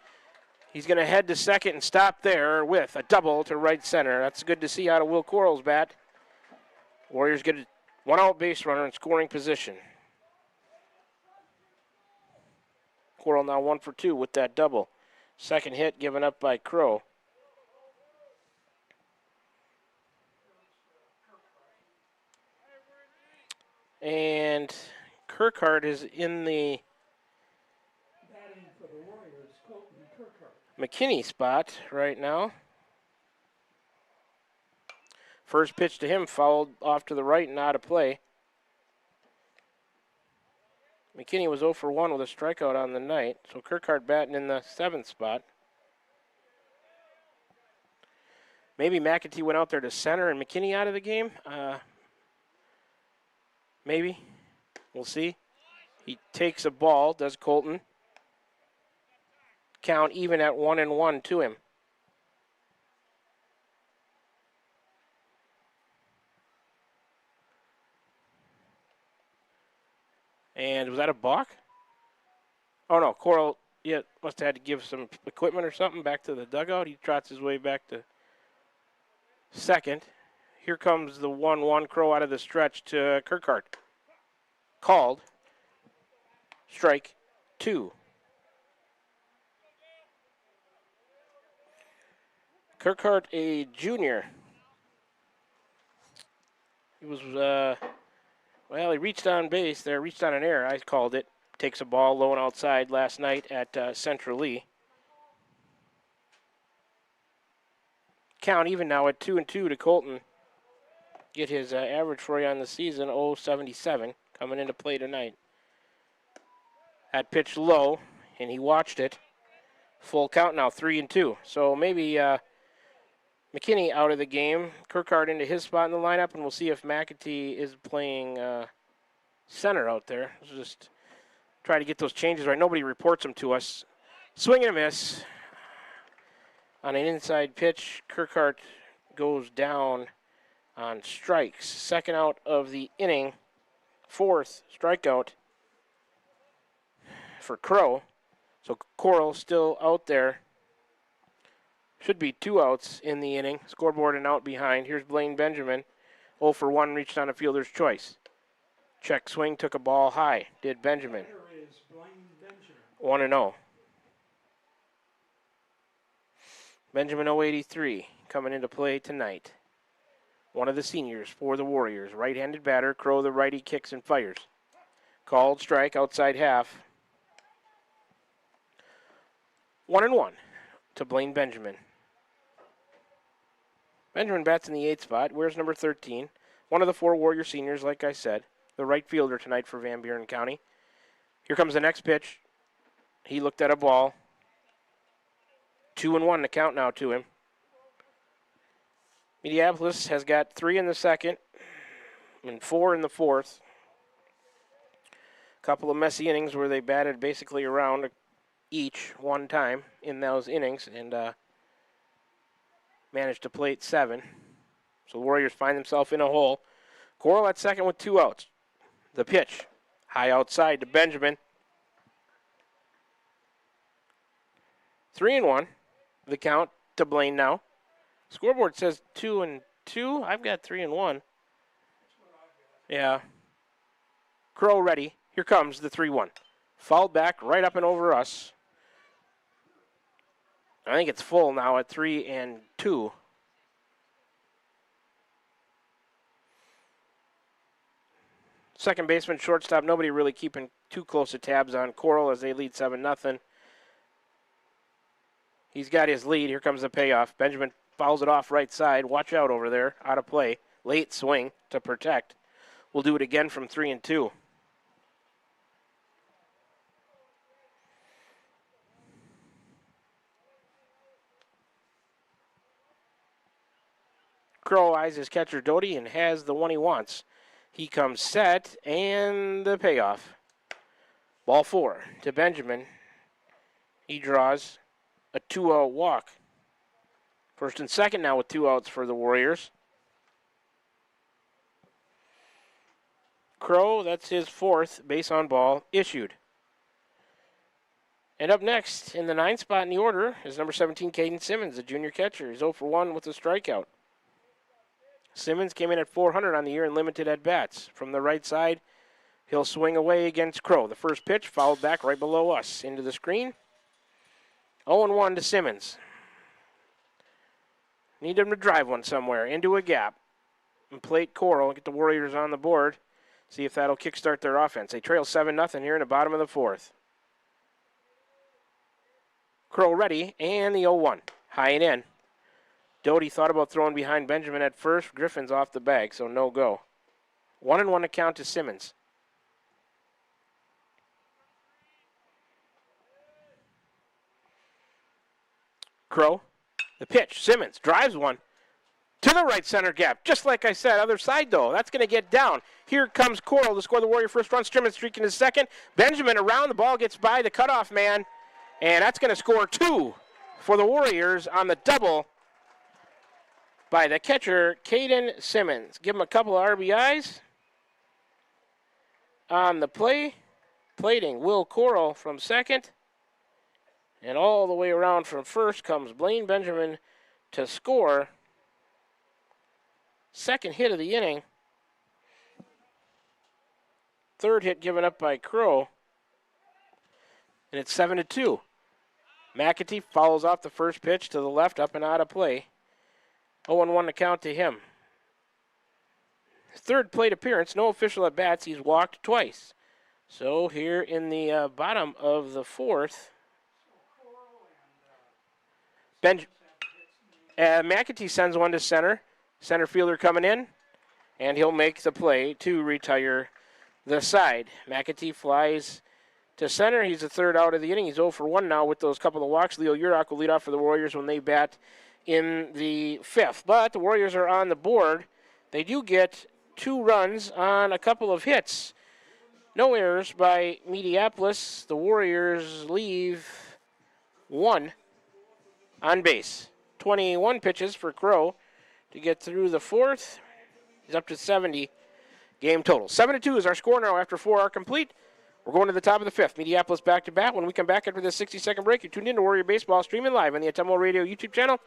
He's going to head to second and stop there with a double to right center. That's good to see out of Will Coral's bat. Warriors get a one-out base runner in scoring position. Coral now 1 for 2 with that double. Second hit given up by Crow. And Kirkhart is in the McKinney spot right now. First pitch to him fouled off to the right and out of play. McKinney was 0 for 1 with a strikeout on the night, so Kirkhart batting in the 7th spot. Maybe McAtee went out there to center and McKinney out of the game. Maybe. We'll see. He takes a ball, does Colton. Count even at 1-1 to him. And was that a balk? Oh, no. Coral, must have had to give some equipment or something back to the dugout. He trots his way back to second. Here comes the 1-1 Crow out of the stretch to Kirkhart. Called. Strike 2. Kirkhart, a junior. He was, he reached on base there, reached on an error. I called it. Takes a ball low and outside last night at Central Lee. count even now at 2-2 to Colton. Get his average for you on the season, 0.77, coming into play tonight. That pitch low, and he watched it. Full count now, 3-2. So maybe McKinney out of the game. Kirkhart into his spot in the lineup, and we'll see if McAtee is playing center out there. Let's just try to get those changes right. Nobody reports them to us. Swing and a miss. On an inside pitch, Kirkhart goes down on strikes. Second out of the inning. Fourth strikeout for Crow. So Coral still out there. Should be 2 outs in the inning. Scoreboard and out behind. Here's Blaine Benjamin. 0 for 1, reached on a fielder's choice. Check swing, took a ball high. Did Benjamin. 1-0. Benjamin 083 coming into play tonight. One of the seniors for the Warriors. Right-handed batter. Crow the righty kicks and fires. Called strike outside half. 1-1 to Blaine Benjamin. Benjamin bats in the 8th spot. Wears number 13. One of the 4 Warrior seniors, like I said. The right fielder tonight for Van Buren County. Here comes the next pitch. He looked at a ball. 2-1 to count now to him. Mediapolis has got 3 in the second and 4 in the fourth. A couple of messy innings where they batted basically around each one time in those innings and managed to plate 7. So the Warriors find themselves in a hole. Coral at second with 2 outs. The pitch, high outside to Benjamin. 3-1. The count to Blaine now. Scoreboard says 2-2. I've got 3-1. Yeah. Crow ready. Here comes the 3-1. Fouled back right up and over us. I think it's full now at 3-2. Second baseman, shortstop, nobody really keeping too close of tabs on Coral as they lead 7-0. He's got his lead. Here comes the payoff. Benjamin fouls it off right side. Watch out over there. Out of play. Late swing to protect. We'll do it again from 3-2. Crow eyes his catcher Doty and has the one he wants. He comes set and the payoff. Ball 4 to Benjamin. He draws a 2-out walk. First and second now with 2 outs for the Warriors. Crow, that's his 4th base on ball, issued. And up next in the 9th spot in the order is number 17, Caden Simmons, the junior catcher. He's 0 for 1 with a strikeout. Simmons came in at 400 on the year and limited at bats. From the right side, he'll swing away against Crow. The first pitch fouled back right below us into the screen. 0-1 to Simmons. Need him to drive one somewhere into a gap and plate Coral and get the Warriors on the board. See if that'll kickstart their offense. They trail 7-0 here in the bottom of the 4th. Crow ready, and the 0-1. High and in. Doty thought about throwing behind Benjamin at first. Griffin's off the bag, so no go. 1-1 to count to Simmons. Crow, the pitch. Simmons drives one to the right center gap. Just like I said, other side though. That's going to get down. Here comes Coral to score the Warrior first run. Simmons streaking to second. Benjamin around. The ball gets by the cutoff man. And that's going to score 2 for the Warriors on the double by the catcher, Caden Simmons. Give him a couple of RBIs on the play. Plating Will Coral from second. And all the way around from first comes Blaine Benjamin to score. Second hit of the inning. Third hit given up by Crow. And it's 7-2. McAtee follows off the first pitch to the left, up and out of play. 0-1 to count to him. His third plate appearance, no official at bats. He's walked twice. So here in the bottom of the 4th, McAtee sends one to center. Center fielder coming in, and he'll make the play to retire the side. McAtee flies to center. He's the third out of the inning. He's 0 for 1 now with those couple of walks. Leo Urach will lead off for the Warriors when they bat in the 5th. But the Warriors are on the board. They do get 2 runs on a couple of hits. No errors by Mediapolis. The Warriors leave 1 on base. 21 pitches for Crow to get through the 4th. He's up to 70 game total. 7-2 is our score now after 4 are complete. We're going to the top of the 5th. Mediapolis back to bat. When we come back after this 60-second break, you're tuned in to Warrior Baseball, streaming live on the Autumnal Radio YouTube channel,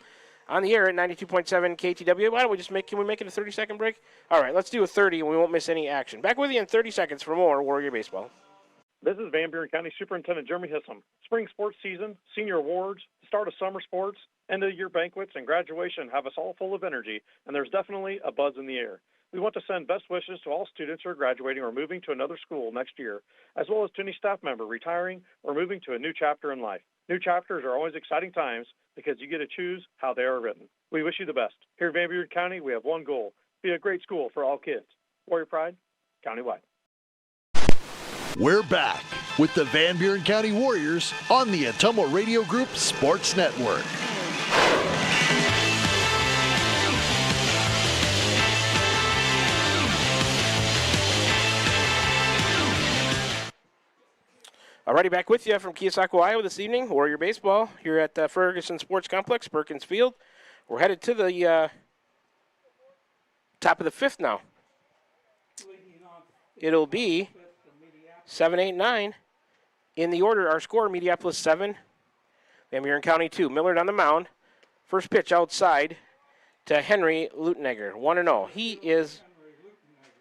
on the air at 92.7 KTW. Why don't we just can we make it a 30-second break? All right, let's do a 30 and we won't miss any action. Back with you in 30 seconds for more Warrior Baseball. This is Van Buren County Superintendent Jeremy Hissom. Spring sports season, senior awards, start of summer sports, end of year banquets, and graduation have us all full of energy, and there's definitely a buzz in the air. We want to send best wishes to all students who are graduating or moving to another school next year, as well as to any staff member retiring or moving to a new chapter in life. New chapters are always exciting times because you get to choose how they are written. We wish you the best. Here in Van Buren County, we have one goal: be a great school for all kids. Warrior Pride, countywide. We're back with the Van Buren County Warriors on the Autumnal Radio Group Sports Network. Alrighty, back with you from Keosauqua, Iowa this evening. Warrior Baseball here at the Ferguson Sports Complex, Perkins Field. We're headed to the top of the 5th now. It'll be 7, 8, 9. In the order, our score, Mediapolis 7, Van Buren County 2. Millard on the mound. First pitch outside to Henry Lutenegger, 1-0. He is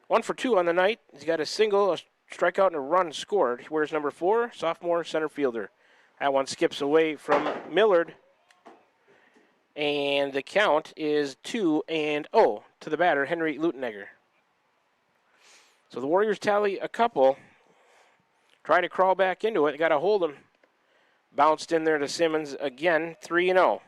1 for 2 on the night. He's got a single, a strikeout, and a run scored. Where's number 4? Sophomore center fielder. That one skips away from Millard. And the count is 2-0 to the batter, Henry Lutenegger. So the Warriors tally a couple. Try to crawl back into it. Got to hold him. Bounced in there to Simmons again, 3-0.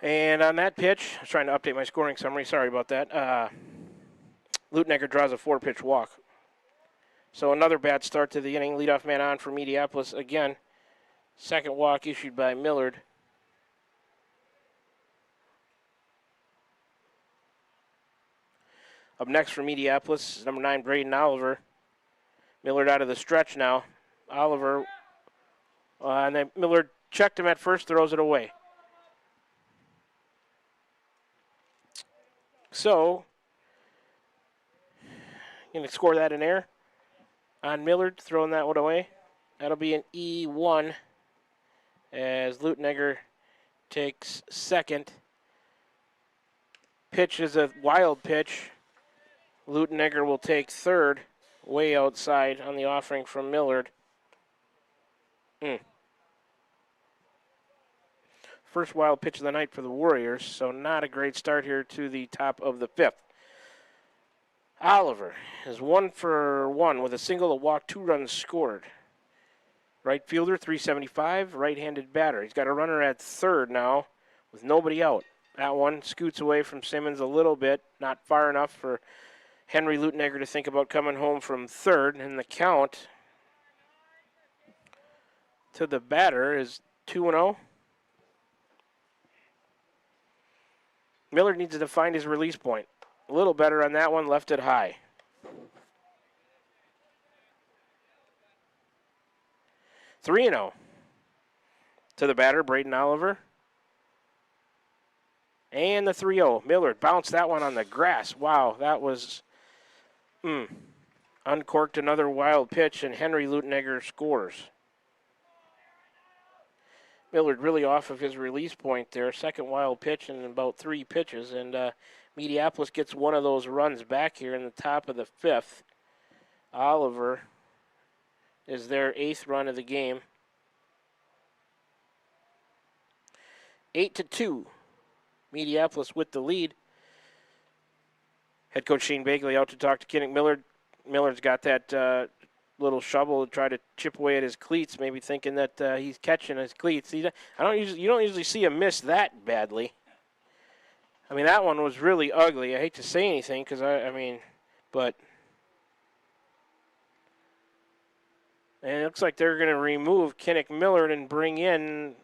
And on that pitch, I was trying to update my scoring summary. Sorry about that. Lutenegger draws a 4-pitch walk. So another bad start to the inning. Leadoff man on for Mediapolis again. Second walk issued by Millard. Up next for Mediapolis is number 9, Braden Oliver. Millard out of the stretch now. Oliver, and then Millard checked him at first, throws it away. So, going to score that in air on Millard, throwing that one away. That'll be an E1 as Lutenegger takes second. Pitch is a wild pitch. Lutenegger will take third, way outside on the offering from Millard. First wild pitch of the night for the Warriors, so not a great start here to the top of the 5th. Oliver is 1 for 1 with a single, a walk, 2 runs scored. Right fielder, 375, right-handed batter. He's got a runner at third now with nobody out. That one scoots away from Simmons a little bit, not far enough for Henry Lutenegger to think about coming home from third, and the count to the batter is 2-0. Millard needs to find his release point. A little better on that one, left it high. Three 3-0 to the batter, Braden Oliver. And the 3-0. Millard bounced that one on the grass. Wow, that was uncorked another wild pitch, and Henry Lutenegger scores. Millard really off of his release point there. Second wild pitch in about 3 pitches, and Mediapolis gets one of those runs back here in the top of the 5th. Oliver is their 8th run of the game. 8-2. Mediapolis with the lead. Head coach Shane Bagley out to talk to Kinnick Millard. Millard's got that little shovel to try to chip away at his cleats, maybe thinking that he's catching his cleats. You don't usually see him miss that badly. I mean, that one was really ugly. I hate to say anything because but and it looks like they're going to remove Kinnick Millard and bring in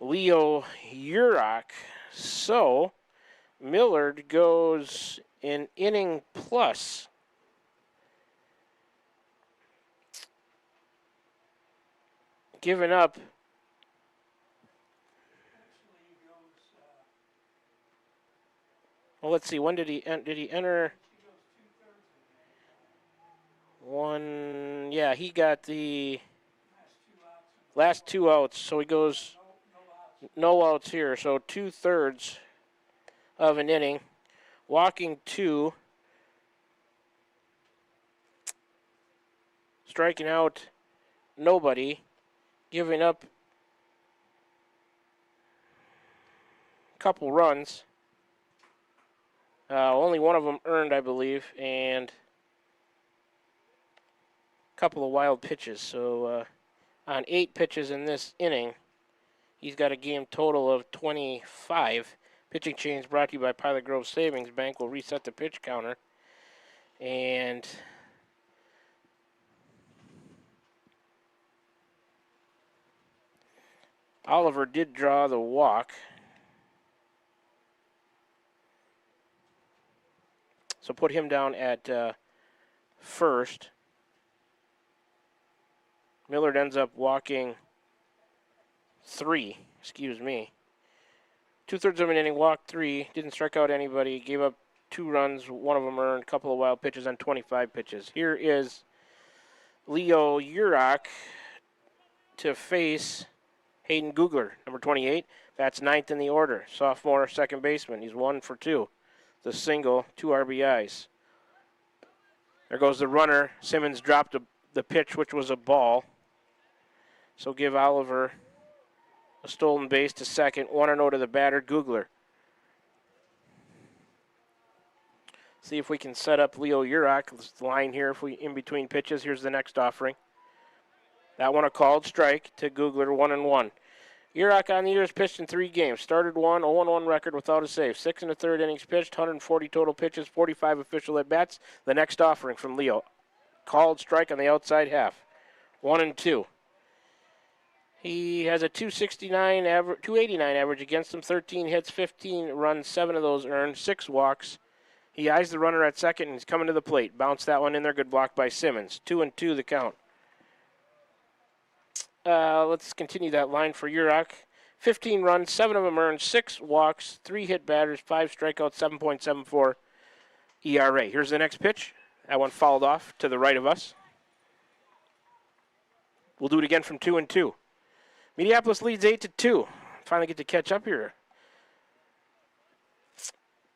Leo Urach. So Millard goes in inning plus. Giving up well, let's see. When did he enter? One. Yeah, he got the last 2 outs, so he goes no outs here. So 2/3 of an inning, walking 2, striking out nobody, giving up a couple runs. Only one of them earned, I believe, and a couple of wild pitches. So on 8 pitches in this inning, he's got a game total of 25. Pitching change brought to you by Pilot Grove Savings Bank. Will reset the pitch counter. And Oliver did draw the walk. So put him down at first. Millard ends up walking 3, 2/3 of an inning, walked 3, didn't strike out anybody, gave up 2 runs, one of them earned, a couple of wild pitches on 25 pitches. Here is Leo Urach to face Hayden Googler, number 28. That's 9th in the order. Sophomore second baseman. He's 1 for 2. The single, 2 RBIs. There goes the runner. Simmons dropped the pitch, which was a ball. So give Oliver a stolen base to second. 1-0 to the batter, Googler. See if we can set up Leo Urach's line here if we in between pitches. Here's the next offering. That one a called strike to Googler, 1-1. Urach on the year has pitched in 3 games. Started 1, 0-1 record without a save. 6 1/3 innings pitched, 140 total pitches, 45 official at-bats. The next offering from Leo. Called strike on the outside half. 1-2. He has a 269 average, 289 average against him, 13 hits, 15 runs, 7 of those earned, 6 walks. He eyes the runner at second and he's coming to the plate. Bounced that one in there, good block by Simmons. 2-2 the count. Let's continue that line for Urach. 15 runs, 7 of them earned, 6 walks, 3 hit batters, 5 strikeouts, 7.74 ERA. Here's the next pitch. That one fouled off to the right of us. We'll do it again from 2-2. Mediapolis leads 8-2. Finally get to catch up here.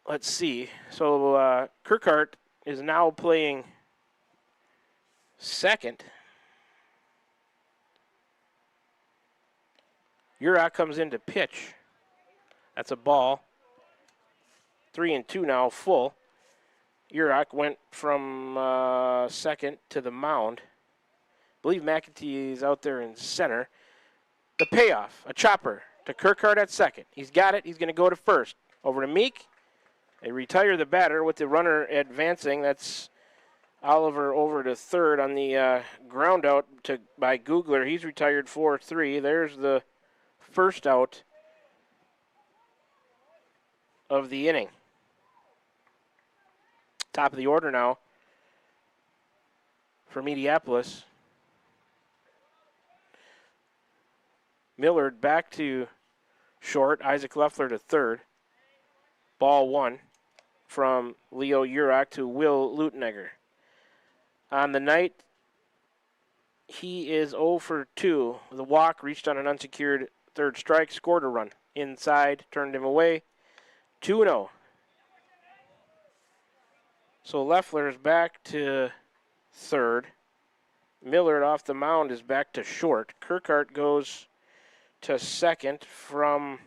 Let's see. So Kirkhart is now playing second. Urach comes in to pitch. That's a ball. 3-2 now, full. Urach went from second to the mound. I believe McAtee is out there in center. The payoff, a chopper to Kirkhart at second. He's got it. He's going to go to first. Over to Meek. They retire the batter with the runner advancing. That's Oliver over to third on the ground out by Googler. He's retired 4-3. There's the first out of the inning. Top of the order now for Mediapolis. Millard back to short. Isaac Leffler to third. Ball 1 from Leo Urach to Will Lutenegger. On the night, he is 0 for 2. The walk reached on an unsecured third strike, scored a run. Inside, turned him away. 2-0. So Leffler is back to third. Millard off the mound is back to short. Kirkhart goes to second from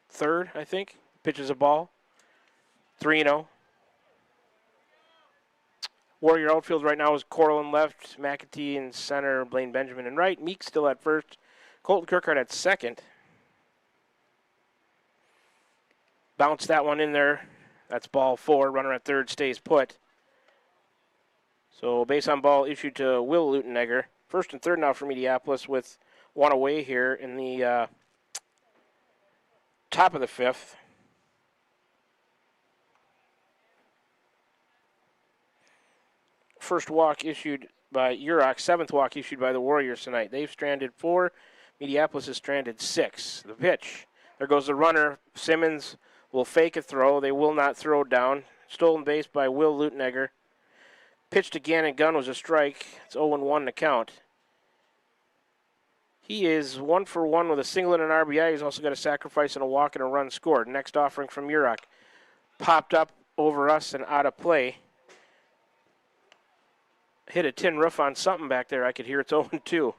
third, I think. Pitches a ball. 3-0. Warrior outfield right now is Coral in left, McAtee in center, Blaine Benjamin in right, Meek still at first, Colton Kirkhart at second. Bounce that one in there. That's ball 4. Runner at third stays put. So base on ball issued to Will Lutenegger. First and third now for Mediapolis with one away here in the top of the 5th. First walk issued by Urach, 7th walk issued by the Warriors tonight. They've stranded 4. Mediapolis has stranded 6. The pitch. There goes the runner. Simmons will fake a throw. They will not throw down. Stolen base by Will Lutenegger. Pitch to Gannon Gunn was a strike. It's 0-1 to count. He is 1 for 1 with a single and an RBI. He's also got a sacrifice and a walk and a run scored. Next offering from Urach. Popped up over us and out of play. Hit a tin roof on something back there. I could hear it's 0-2.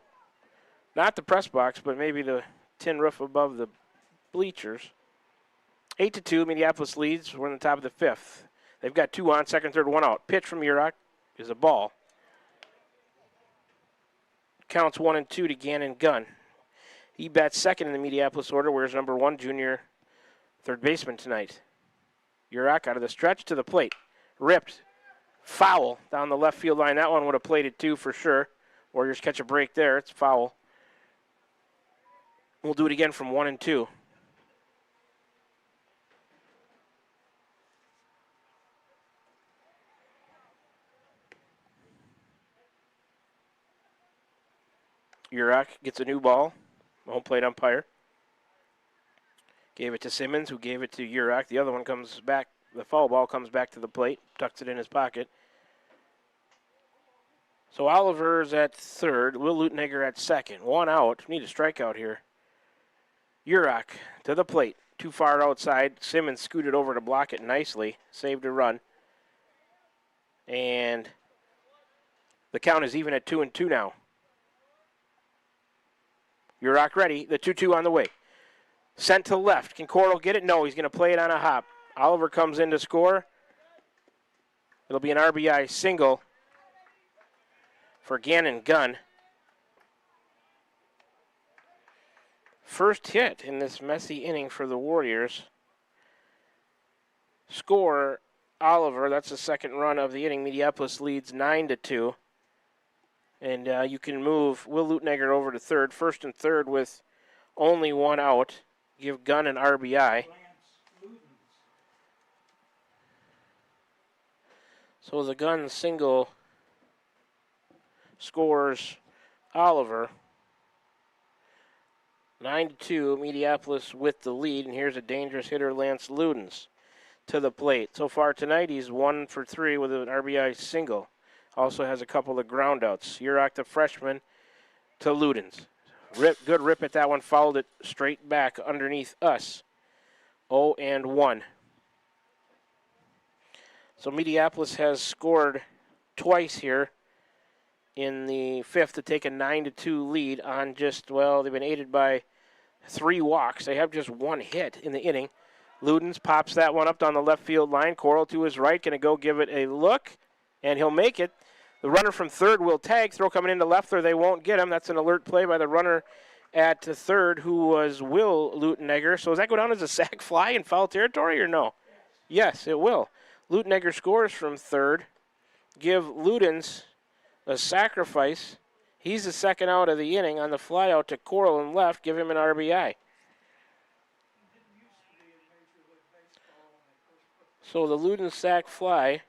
Not the press box, but maybe the tin roof above the bleachers. 8-2, Mediapolis leads. We're in the top of the 5th. They've got 2 on, second, third, 1 out. Pitch from Urach is a ball. Counts 1-2 to Gannon Gunn. He bats second in the Mediapolis order, where's number 1 junior third baseman tonight. Urach out of the stretch to the plate. Ripped. Foul down the left field line. That one would have played it 2 for sure. Warriors catch a break there. It's foul. We'll do it again from 1-2. Urach gets a new ball. Home plate umpire. Gave it to Simmons, who gave it to Urach. The other one comes back. The foul ball comes back to the plate. Tucks it in his pocket. So Oliver's at third. Will Lutenegger at second. 1 out. Need a strikeout here. Urach to the plate. Too far outside. Simmons scooted over to block it nicely. Saved a run. And the count is even at 2-2 now. Urach ready. The 2-2 on the way. Sent to left. Can Coral get it? No, he's going to play it on a hop. Oliver comes in to score. It'll be an RBI single for Gannon Gunn. First hit in this messy inning for the Warriors. Score, Oliver. That's the second run of the inning. Mediapolis leads 9-2. And you can move Will Lutenegger over to third. First and third with only 1 out. Give Gunn an RBI. So the Gunn single scores Oliver. 9-2, Mediapolis with the lead. And here's a dangerous hitter, Lance Ludens, to the plate. So far tonight, he's 1 for 3 with an RBI single. Also has a couple of groundouts. Urach, the freshman, to Ludens. Good rip at that one. Fouled it straight back underneath us. 0-1. So Mediapolis has scored twice here in the 5th to take a 9-2 lead on just, well, they've been aided by 3 walks. They have just 1 hit in the inning. Ludens pops that one up down the left field line. Coral to his right, going to go give it a look, and he'll make it. The runner from third will tag. Throw coming into left there. They won't get him. That's an alert play by the runner at third, who was Will Lutenegger. So does that go down as a sac fly in foul territory or no? Yes, it will. Lutenegger scores from third. Give Ludens a sacrifice. He's the second out of the inning on the fly out to Coral and left. Give him an RBI. So the Ludens sac fly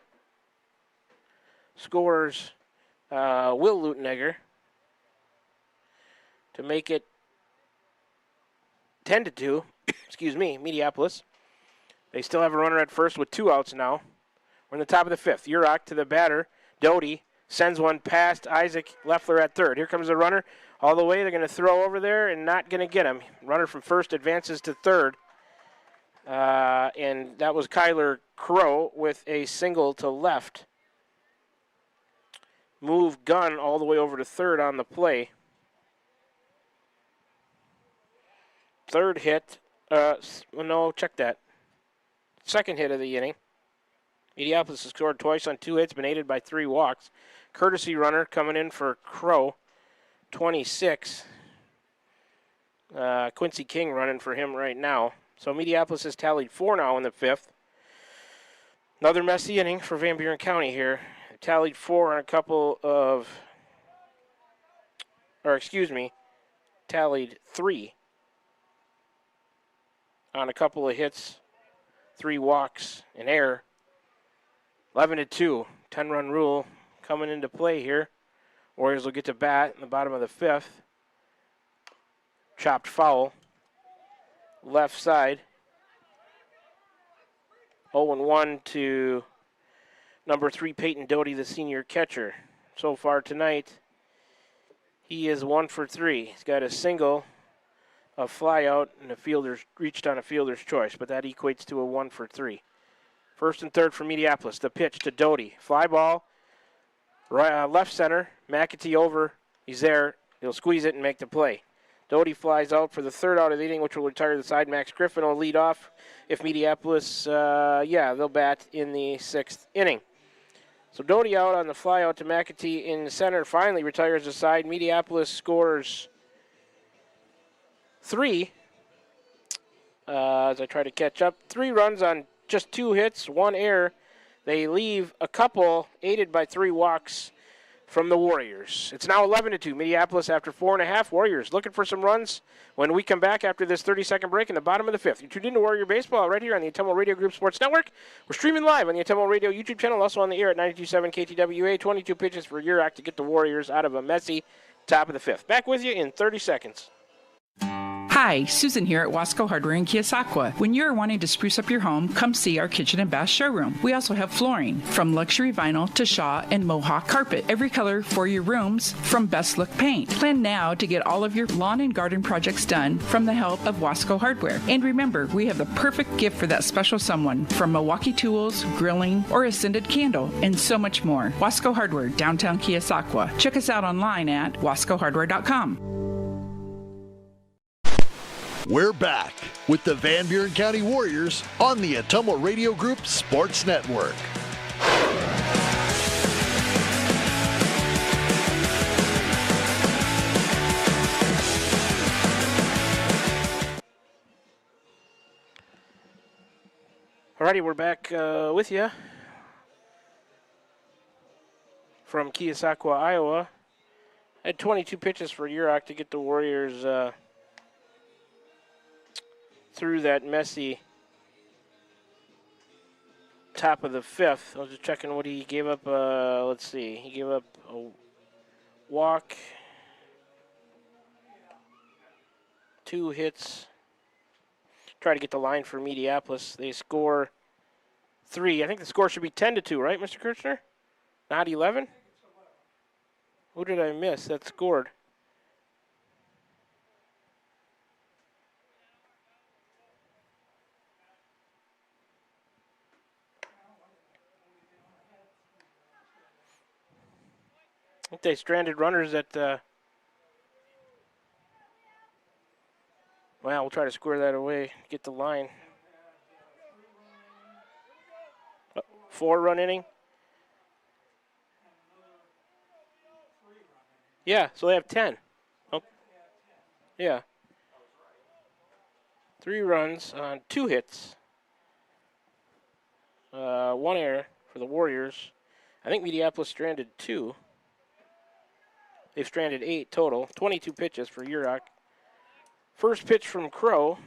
scores Will Lutenegger to make it 10-2. Excuse me, Mediapolis. They still have a runner at first with 2 outs now. We're in the top of the 5th. Urach to the batter. Doty sends one past Isaac Leffler at third. Here comes the runner all the way. They're going to throw over there and not going to get him. Runner from first advances to third. And that was Kyler Crow with a single to left. Move Gunn all the way over to third on the play. Third hit No, check that. Second hit of the inning. Mediapolis has scored twice on 2 hits, been aided by 3 walks. Courtesy runner coming in for Crow, 26. Quincy King running for him right now. So Mediapolis has tallied 4 now in the 5th. Another messy inning for Van Buren County here. Tallied 4 on a couple of, tallied 3 on a couple of hits, 3 walks, and error. 11-2, 10-run rule coming into play here. Warriors will get to bat in the bottom of the 5th. Chopped foul, left side. 0-1 to number 3, Peyton Doty, the senior catcher. So far tonight, he is 1 for 3. He's got a single, a fly out, and a fielder's reached on a fielder's choice, but that equates to a 1 for 3. First and third for Mediapolis. The pitch to Doty. Fly ball, right, left center. McAtee over. He's there. He'll squeeze it and make the play. Doty flies out for the 3rd out of the inning, which will retire the side. Max Griffin will lead off. If Mediapolis, they'll bat in the 6th inning. So Doty out on the fly out to McAtee in the center. Finally retires the side. Mediapolis scores 3. As I try to catch up. 3 runs on just 2 hits, 1 error. They leave a couple aided by 3 walks from the Warriors. It's now 11-2. Mediapolis after 4.5. Warriors looking for some runs when we come back after this 30-second break in the bottom of the 5th. You're tuned into Warrior Baseball right here on the Atumwa Radio Group Sports Network. We're streaming live on the Atumwa Radio YouTube channel, also on the air at 92.7 KTWA. 22 pitches for Urac to get the Warriors out of a messy top of the 5th. Back with you in 30 seconds. Hi, Susan here at Wasco Hardware in Keosauqua. When you're wanting to spruce up your home, come see our kitchen and bath showroom. We also have flooring, from luxury vinyl to Shaw and Mohawk carpet. Every color for your rooms, from Best Look paint. Plan now to get all of your lawn and garden projects done from the help of Wasco Hardware. And remember, we have the perfect gift for that special someone, from Milwaukee tools, grilling, or a scented candle, and so much more. Wasco Hardware, downtown Keosauqua. Check us out online at wascohardware.com. We're back with the Van Buren County Warriors on the Atumwa Radio Group Sports Network. Alrighty, we're back with you from Keosauqua, Iowa. Had 22 pitches for Urac to get the Warriors through that messy top of the 5th. I was just checking what he gave up. Let's see. He gave up a walk, 2 hits. Try to get the line for Mediapolis. They score 3. I think the score should be 10-2, right, Mr. Kirchner? Not 11? Who did I miss that scored? I think they stranded runners at, well, we'll try to square that away, get the line. 4-run inning. Yeah, so they have 10. Oh, yeah. 3 runs on 2 hits. 1 error for the Warriors. I think Mediapolis stranded 2. They've stranded 8 total. 22 pitches for Urac. First pitch from Crow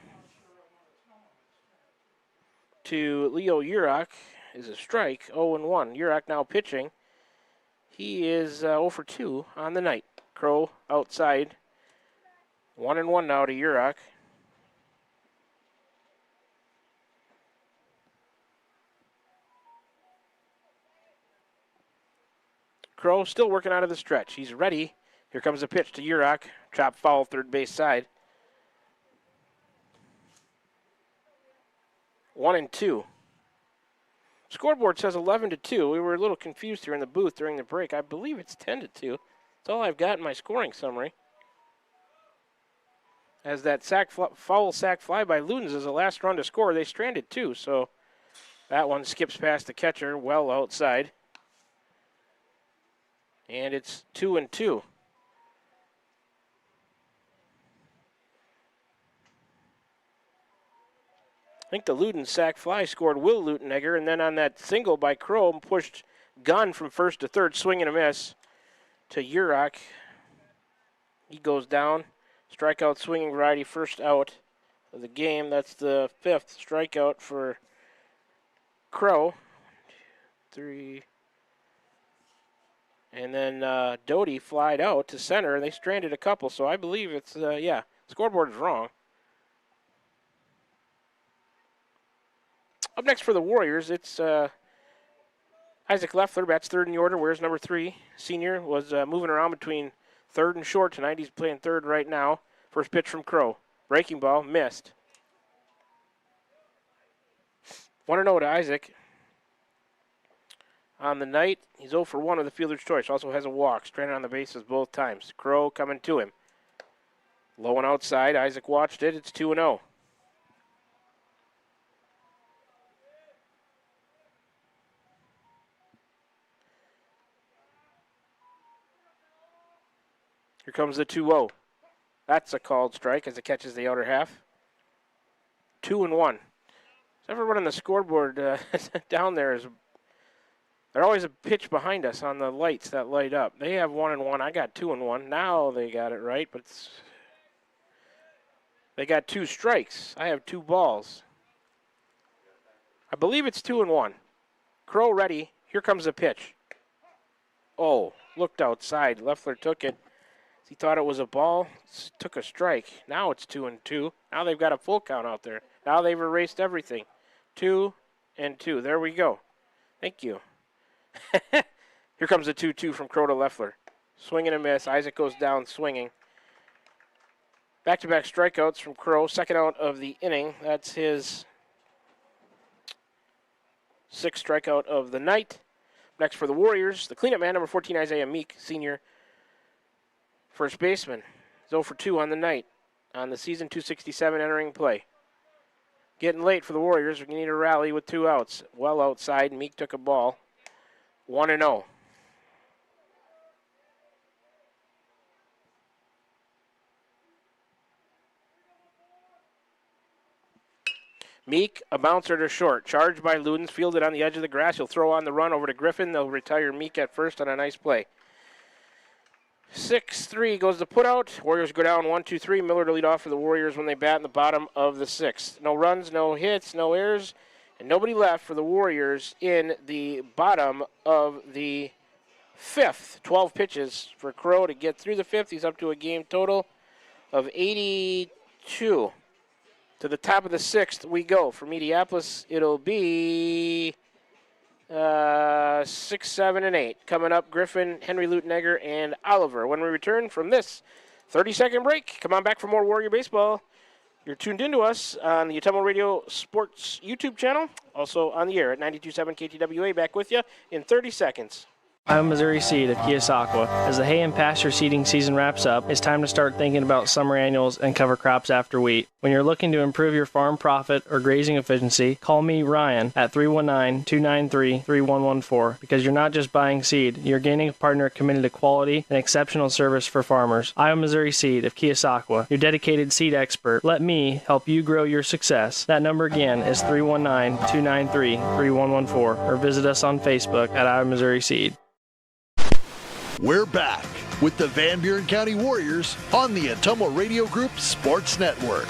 to Leo Urac is a strike, 0-1. Urac now pitching. He is 0 for 2 on the night. Crow outside. 1-1 now to Urac. Crow still working out of the stretch. He's ready. Here comes a pitch to Urac. Chop foul, third base side. 1-2. Scoreboard says 11-2. We were a little confused here in the booth during the break. I believe it's 10-2. That's all I've got in my scoring summary. as that foul sack fly by Ludens is the last run to score. They stranded 2, so that one skips past the catcher well outside. And it's 2-2. I think the Ludens sack fly scored Will Lutenegger, and then on that single by Crow, pushed Gunn from first to third, swing and a miss to Urach. He goes down. Strikeout swinging variety, first out of the game. That's the 5th strikeout for Crow. 3. And then Doty flied out to center, and they stranded a couple. So I believe it's, scoreboard is wrong. Up next for the Warriors, it's Isaac Leffler, bats third in the order, wears number 3. Senior was moving around between third and short tonight. He's playing third right now. First pitch from Crow. Breaking ball, missed. 1-0 to Isaac. On the night, he's 0 for 1 with the fielder's choice. Also has a walk, stranded on the bases both times. Crow coming to him. Low and outside. Isaac watched it. It's 2-0. Here comes the 2-0. That's a called strike as it catches the outer half. 2-1. So everyone on the scoreboard down there is, they're always a pitch behind us on the lights that light up. They have 1-1. I got 2-1. Now they got it right, but they got 2 strikes. I have 2 balls. I believe it's 2-1. Crow ready. Here comes the pitch. Oh, looked outside. Leffler took it. He thought it was a ball, took a strike. Now it's 2-2. Now they've got a full count out there. Now they've erased everything. 2-2. There we go. Thank you. Here comes the 2-2 from Crow to Leffler. Swing and a miss. Isaac goes down swinging. Back-to-back strikeouts from Crow. Second out of the inning. That's his 6th strikeout of the night. Next for the Warriors, the cleanup man, number 14, Isaiah Meek, senior. First baseman, 0 for 2 on the night. On the season, 267 entering play. Getting late for the Warriors. We need a rally with 2 outs. Well outside, Meek took a ball. 1-0. Meek, a bouncer to short. Charged by Ludens, fielded on the edge of the grass. He'll throw on the run over to Griffin. They'll retire Meek at first on a nice play. 6-3 goes the putout. Warriors go down 1-2-3. Miller to lead off for the Warriors when they bat in the bottom of the 6th. No runs, no hits, no errors, and nobody left for the Warriors in the bottom of the 5th. 12 pitches for Crow to get through the 5th. He's up to a game total of 82. To the top of the 6th we go. For Mediapolis, it'll be 6, 7, and 8. Coming up, Griffin, Henry Lutenegger, and Oliver. When we return from this 30-second break, come on back for more Warrior Baseball. You're tuned into us on the Utumwa Radio Sports YouTube channel, also on the air at 92.7 KTWA. Back with you in 30 seconds. I'm Missouri Seed of Keosauqua. As the hay and pasture seeding season wraps up, it's time to start thinking about summer annuals and cover crops after wheat. When you're looking to improve your farm profit or grazing efficiency, call me, Ryan, at 319-293-3114, because you're not just buying seed, you're gaining a partner committed to quality and exceptional service for farmers. I'm Missouri Seed of Keosauqua, your dedicated seed expert. Let me help you grow your success. That number again is 319-293-3114, or visit us on Facebook at I'm Missouri Seed. We're back with the Van Buren County Warriors on the Utumwa Radio Group Sports Network.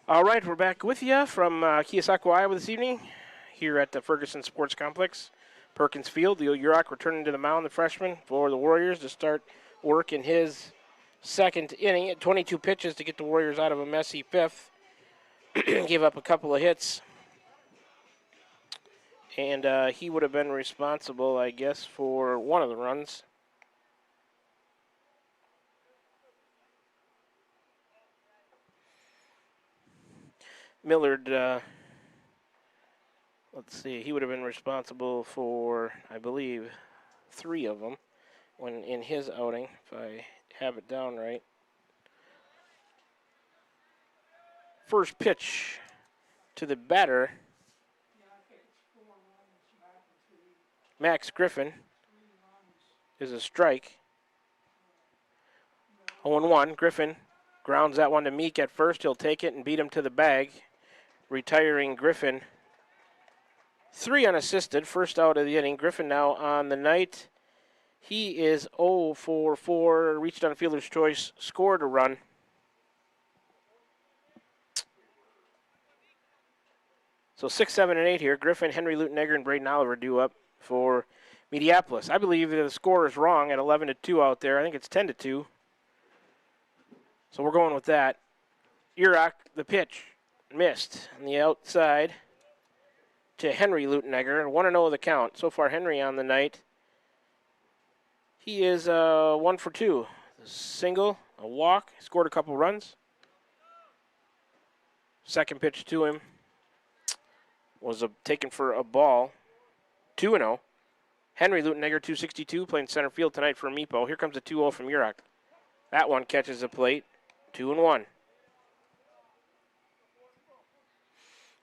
All right, we're back with you from Keosauqua, Iowa this evening here at the Ferguson Sports Complex, Perkins Field. Leo Urach returning to the mound, the freshman, for the Warriors to start work in his 2nd inning at 22 pitches to get the Warriors out of a messy 5th. Gave up a couple of hits. And he would have been responsible, I guess, for one of the runs. Millard let's see, he would have been responsible for, I believe, 3 of them when in his outing, if I have it down right. First pitch to the batter, Max Griffin, is a strike. 0-1. Griffin grounds that one to Meek at first. He'll take it and beat him to the bag, retiring Griffin. 3 unassisted, first out of the inning. Griffin now on the night. He is 0 for 4, reached on fielder's choice, scored a run. So 6, 7, and 8 here. Griffin, Henry Lutenegger, and Braden Oliver due up for Mediapolis. I believe the score is wrong at 11-2 out there. I think it's 10-2. So we're going with that. Urach, the pitch, missed on the outside to Henry Lutenegger. 1-0 the count. So far, Henry on the night. He is 1 for 2. A single, a walk, scored a couple runs. Second pitch to him was taken for a ball. 2-0. Henry Lutenegger, 262, playing center field tonight for Meepo. Here comes a 2-0 from Urach. That one catches the plate. 2-1.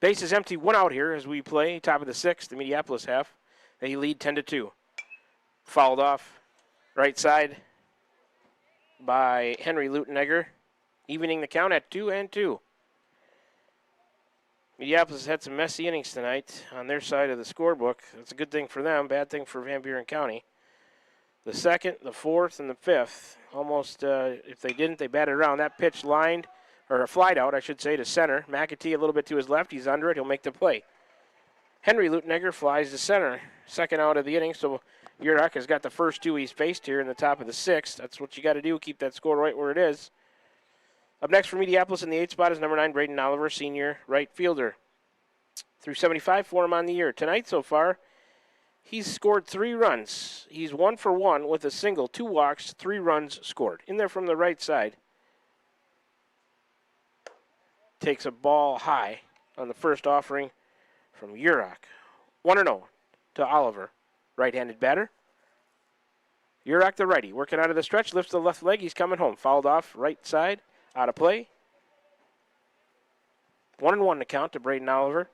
Base is empty, 1 out here as we play top of the 6th, the Mediapolis half. They lead 10-2. Fouled off right side by Henry Lutenegger, evening the count at 2-2. Mediapolis had some messy innings tonight on their side of the scorebook. That's a good thing for them, bad thing for Van Buren County. The 2nd, the 4th, and the 5th. Almost, if they didn't, they batted around. That pitch lined, or flied out, I should say, to center. McAtee a little bit to his left. He's under it. He'll make the play. Henry Lutenegger flies to center. 2nd out of the inning, so Urach has got the first 2 he's faced here in the top of the 6th. That's what you got to do, keep that score right where it is. Up next for Mediapolis in the 8th spot is number 9, Braden Oliver, senior right fielder. Through 75 for him on the year. Tonight so far, he's scored 3 runs. He's 1 for 1 with a single, 2 walks, 3 runs scored. In there from the right side. Takes a ball high on the first offering from Urach. 1-0 to Oliver, right-handed batter. Urach, the righty, working out of the stretch, lifts the left leg. He's coming home. Fouled off right side, out of play. 1-1 to count to Braden Oliver.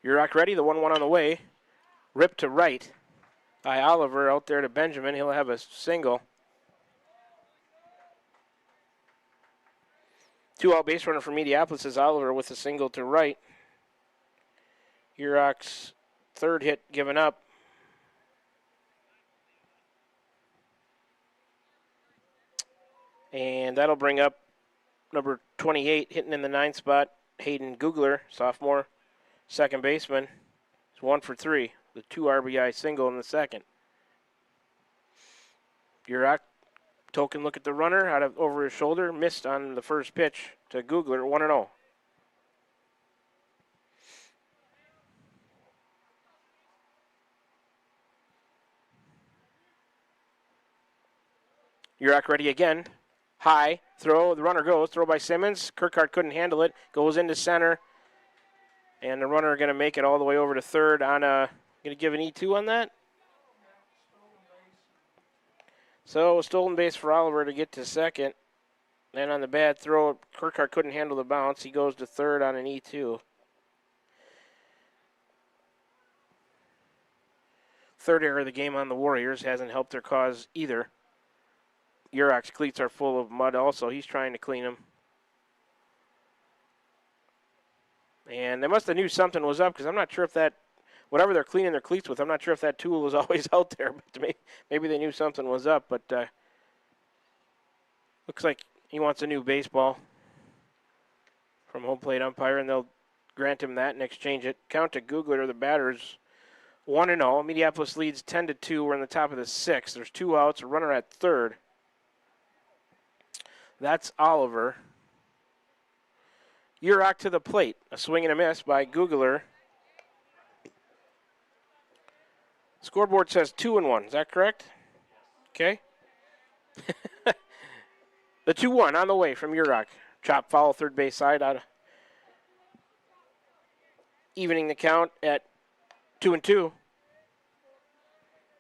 Urach ready, the 1-1 on the way. Ripped to right by Oliver out there to Benjamin. He'll have a single. 2-out base runner for Mediapolis is Oliver with a single to right. Urach's 3rd hit given up. And that'll bring up number 28, hitting in the 9th spot, Hayden Googler, sophomore. 2nd baseman. He's 1 for 3. The 2 RBI single in the 2nd. Urach, token look at the runner out of over his shoulder. Missed on the first pitch to Googler. 1-0. Urach ready again. High. Throw. The runner goes. Throw by Simmons. Kirkhart couldn't handle it. Goes into center. And the runner going to make it all the way over to 3rd on a, going to give an E2 on that? So stolen base for Oliver to get to 2nd. Then on the bad throw, Kirkhart couldn't handle the bounce. He goes to 3rd on an E2. 3rd error of the game on the Warriors hasn't helped their cause either. Urach's cleats are full of mud also. He's trying to clean them. And they must have knew something was up because I'm not sure if that, whatever they're cleaning their cleats with, I'm not sure if that tool is always out there. But maybe they knew something was up. But looks like he wants a new baseball from home plate umpire, and they'll grant him that and exchange it. Count to Googler, the batters, 1-0. Mediapolis leads 10-2. We're in the top of the 6th. There's 2 outs, a runner at 3rd. That's Oliver. Urach to the plate. A swing and a miss by Googler. Scoreboard says 2-1. Is that correct? Okay. The 2-1 on the way from Yurok. Chop foul, third base side, out of evening the count at 2-2.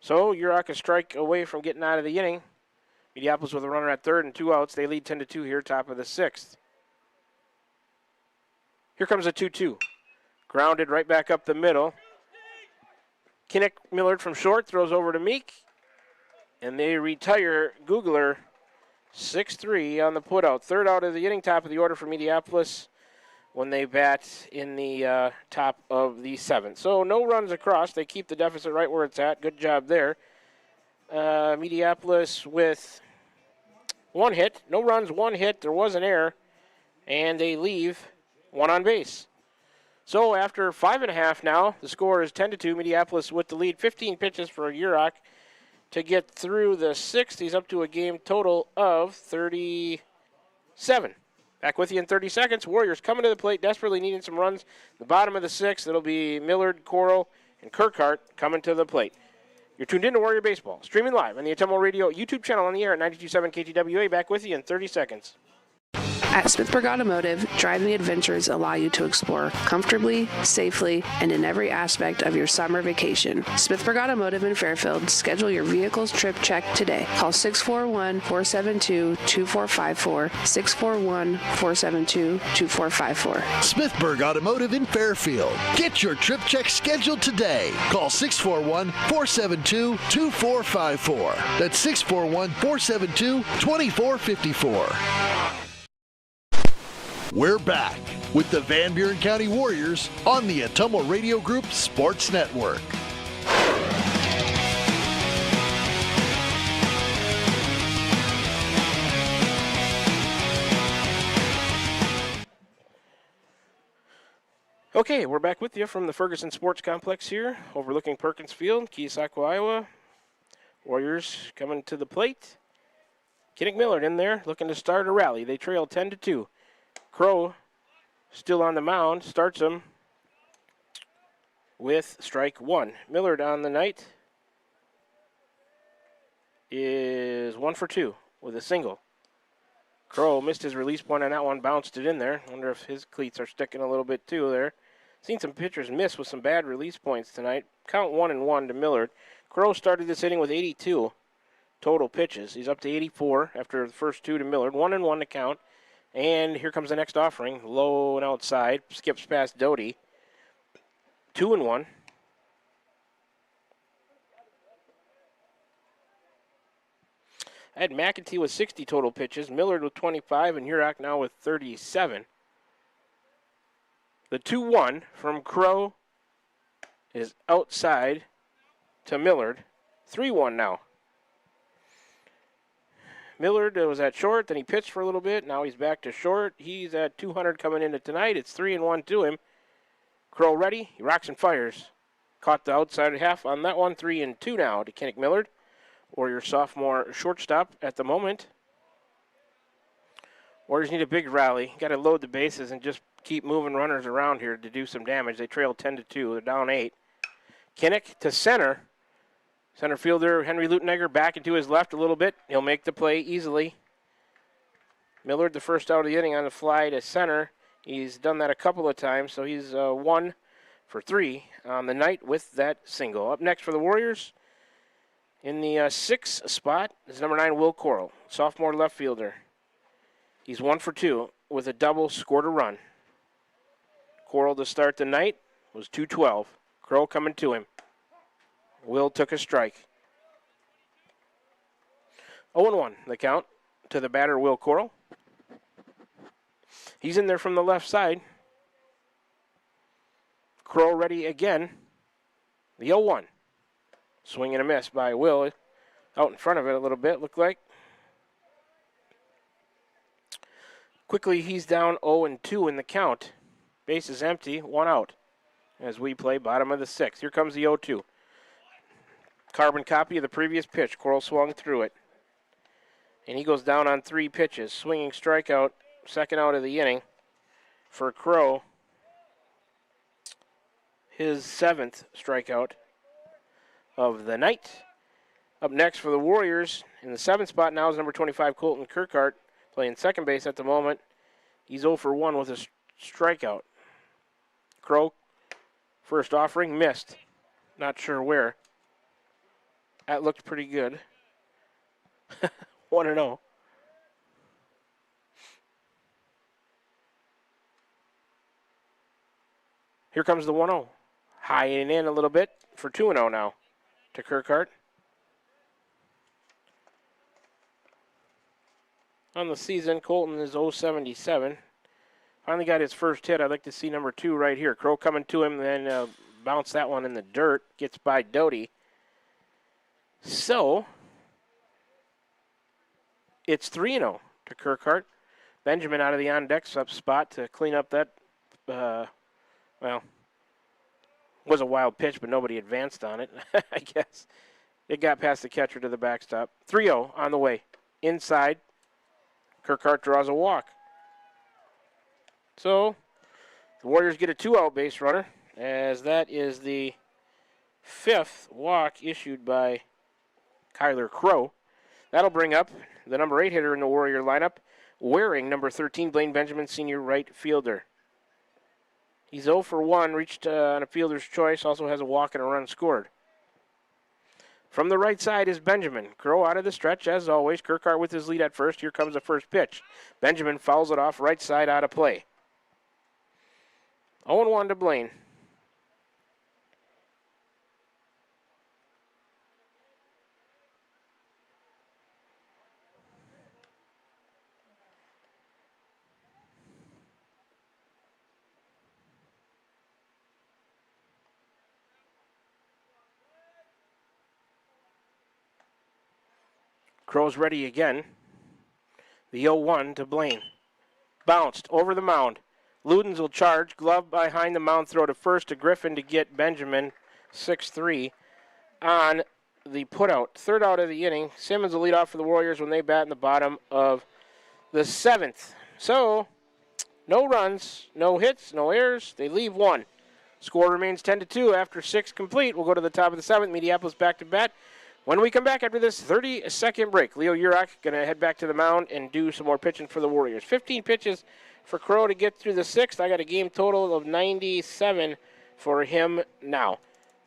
So Yurok a strike away from getting out of the inning. Mediapolis with a runner at third and 2 outs. They lead 10-2 here, top of the 6th. Here comes a 2-2. Grounded right back up the middle. Kinnick Millard from short throws over to Meek. And they retire Googler 6-3 on the putout. Third out of the inning, top of the order for Mediapolis when they bat in the top of the 7th. So no runs across. They keep the deficit right where it's at. Good job there. Mediapolis with 1 hit. No runs, 1 hit. There was an error. And they leave 1 on base. So after 5.5 now, the score is 10-2. Mediapolis with the lead. 15 pitches for Yurok to get through the 6th. He's up to a game total of 37. Back with you in 30 seconds. Warriors coming to the plate, desperately needing some runs. The bottom of the 6th, it'll be Millard, Coral, and Kirkhart coming to the plate. You're tuned in to Warrior Baseball, streaming live on the Atomo Radio YouTube channel on the air at 92.7 KTWA. Back with you in 30 seconds. At Smithburg Automotive, driving adventures allow you to explore comfortably, safely, and in every aspect of your summer vacation. Smithburg Automotive in Fairfield. Schedule your vehicle's trip check today. Call 641-472-2454, 641-472-2454. Smithburg Automotive in Fairfield. Get your trip check scheduled today. Call 641-472-2454. That's 641-472-2454. We're back with the Van Buren County Warriors on the Atomo Radio Group Sports Network. Okay, we're back with you from the Ferguson Sports Complex here, overlooking Perkins Field, Keosauqua, Iowa. Warriors coming to the plate. Kinnick Millard in there, looking to start a rally. They trail 10-2. Crow still on the mound, starts him with strike 1. Millard on the night is 1 for 2 with a single. Crow missed his release point on that one, bounced it in there. Wonder if his cleats are sticking a little bit too there. Seen some pitchers miss with some bad release points tonight. Count 1-1 to Millard. Crow started this inning with 82 total pitches. He's up to 84 after the first 2 to Millard. 1-1 to count. And here comes the next offering. Low and outside. Skips past Doty. 2-1. I had McEntee with 60 total pitches. Millard with 25. And Yurok now with 37. The 2-1 from Crow is outside to Millard. 3-1 now. Millard was at short, then he pitched for a little bit. Now he's back to short. He's at 200 coming into tonight. It's 3-1 to him. Crow ready. He rocks and fires. Caught the outside half on that one. 3-2 now to Kinnick Millard, or your sophomore shortstop at the moment. Warriors need a big rally. Got to load the bases and just keep moving runners around here to do some damage. They trail 10-2. They're down 8. Kinnick to center. Center fielder Henry Lutenegger back into his left a little bit. He'll make the play easily. Millard, the first out of the inning on the fly to center. He's done that a couple of times, so he's 1 for 3 on the night with that single. Up next for the Warriors, in the 6th spot, is number 9, Will Coral, sophomore left fielder. He's 1 for 2 with a double, scored a run. Coral to start the night was 2-12. Crow coming to him. Will took a strike. 0-1 the count to the batter, Will Coral. He's in there from the left side. Crow ready again. The 0-1. Swing and a miss by Will. Out in front of it a little bit, looked like. Quickly, he's down 0-2 in the count. Base is empty, 1 out. As we play bottom of the 6th. Here comes the 0-2. Carbon copy of the previous pitch. Coral swung through it. And he goes down on 3 pitches. Swinging strikeout, second out of the inning for Crow. His 7th strikeout of the night. Up next for the Warriors, in the 7th spot now is number 25, Colton Kirkhart. playing second base at the moment. He's 0 for 1 with a strikeout. Crow, first offering, missed. Not sure where. That looked pretty good. 1-0. Here comes the 1-0. High and in a little bit for 2-0 now to Kirkhart. On the season, Colton is 077. Finally got his first hit. I'd like to see number 2 right here. Crow coming to him, then bounce that one in the dirt. Gets by Doty. So, it's 3-0 to Kirkhart. Benjamin out of the on-deck spot to clean up that, was a wild pitch, but nobody advanced on it, I guess. It got past the catcher to the backstop. 3-0 on the way. Inside, Kirkhart draws a walk. So, the Warriors get a 2-out base runner, as that is the 5th walk issued by Kyler Crow. That'll bring up the number 8 hitter in the Warrior lineup, wearing number 13, Blaine Benjamin, senior right fielder. He's 0 for 1, reached on a fielder's choice, also has a walk and a run scored. From the right side is Benjamin. Crow out of the stretch, as always. Kirkhart with his lead at first. Here comes the first pitch. Benjamin fouls it off right side out of play. 0-1 to Blaine. Crow's ready again. The 0-1 to Blaine. Bounced over the mound. Ludens will charge. Glove behind the mound throw to first to Griffin to get Benjamin 6-3 on the putout. Third out of the inning. Simmons will lead off for the Warriors when they bat in the bottom of the 7th. So, no runs, no hits, no errors. They leave 1. Score remains 10-2 after 6 complete. We'll go to the top of the 7th. Mediapolis back to bat. When we come back after this 30-second break, Leo Urach going to head back to the mound and do some more pitching for the Warriors. 15 pitches for Crow to get through the 6th. I got a game total of 97 for him now.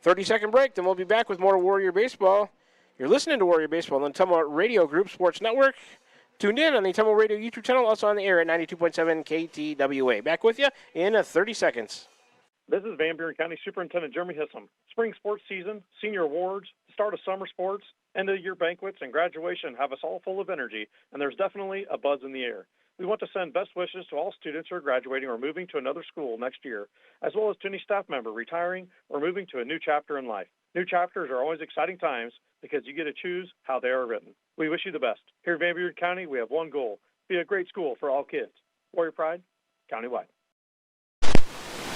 30-second break, then we'll be back with more Warrior Baseball. You're listening to Warrior Baseball on the Tumble Radio Group Sports Network. Tuned in on the Tumble Radio YouTube channel, also on the air at 92.7 KTWA. Back with you in 30 seconds. This is Van Buren County Superintendent Jeremy Hissom. Spring sports season, senior awards, start of summer sports, end of year banquets, and graduation have us all full of energy, and there's definitely a buzz in the air. We want to send best wishes to all students who are graduating or moving to another school next year, as well as to any staff member retiring or moving to a new chapter in life. New chapters are always exciting times because you get to choose how they are written. We wish you the best. Here in Van Buren County, we have one goal: be a great school for all kids. Warrior Pride, countywide.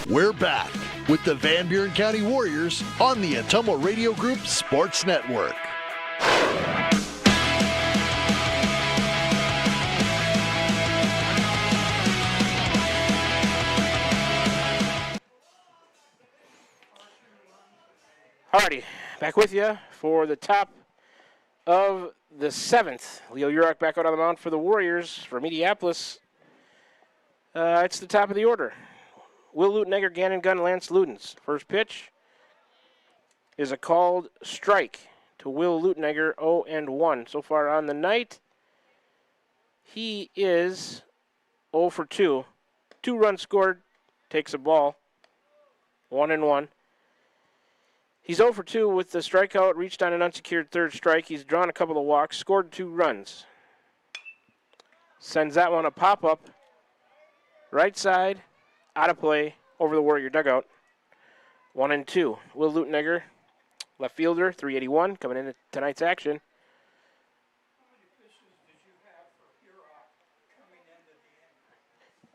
We're back with the Van Buren County Warriors on the Tumble Radio Group Sports Network. Alrighty, back with you for the top of the 7th. Leo Urach back out on the mound for the Warriors for Mediapolis. It's the top of the order. Will Lutenegger, Gannon Gunn, Lance Ludens. First pitch is a called strike to Will Lutenegger, 0-1 so far on the night. He is 0 for 2. 2 runs scored, takes a ball, 1-1. He's 0 for 2 with the strikeout, reached on an unsecured third strike. He's drawn a couple of walks, scored 2 runs. Sends that one a pop-up, right side, out of play, over the Warrior dugout. 1-2. Will Lutenegger, left fielder, 381, coming into tonight's action.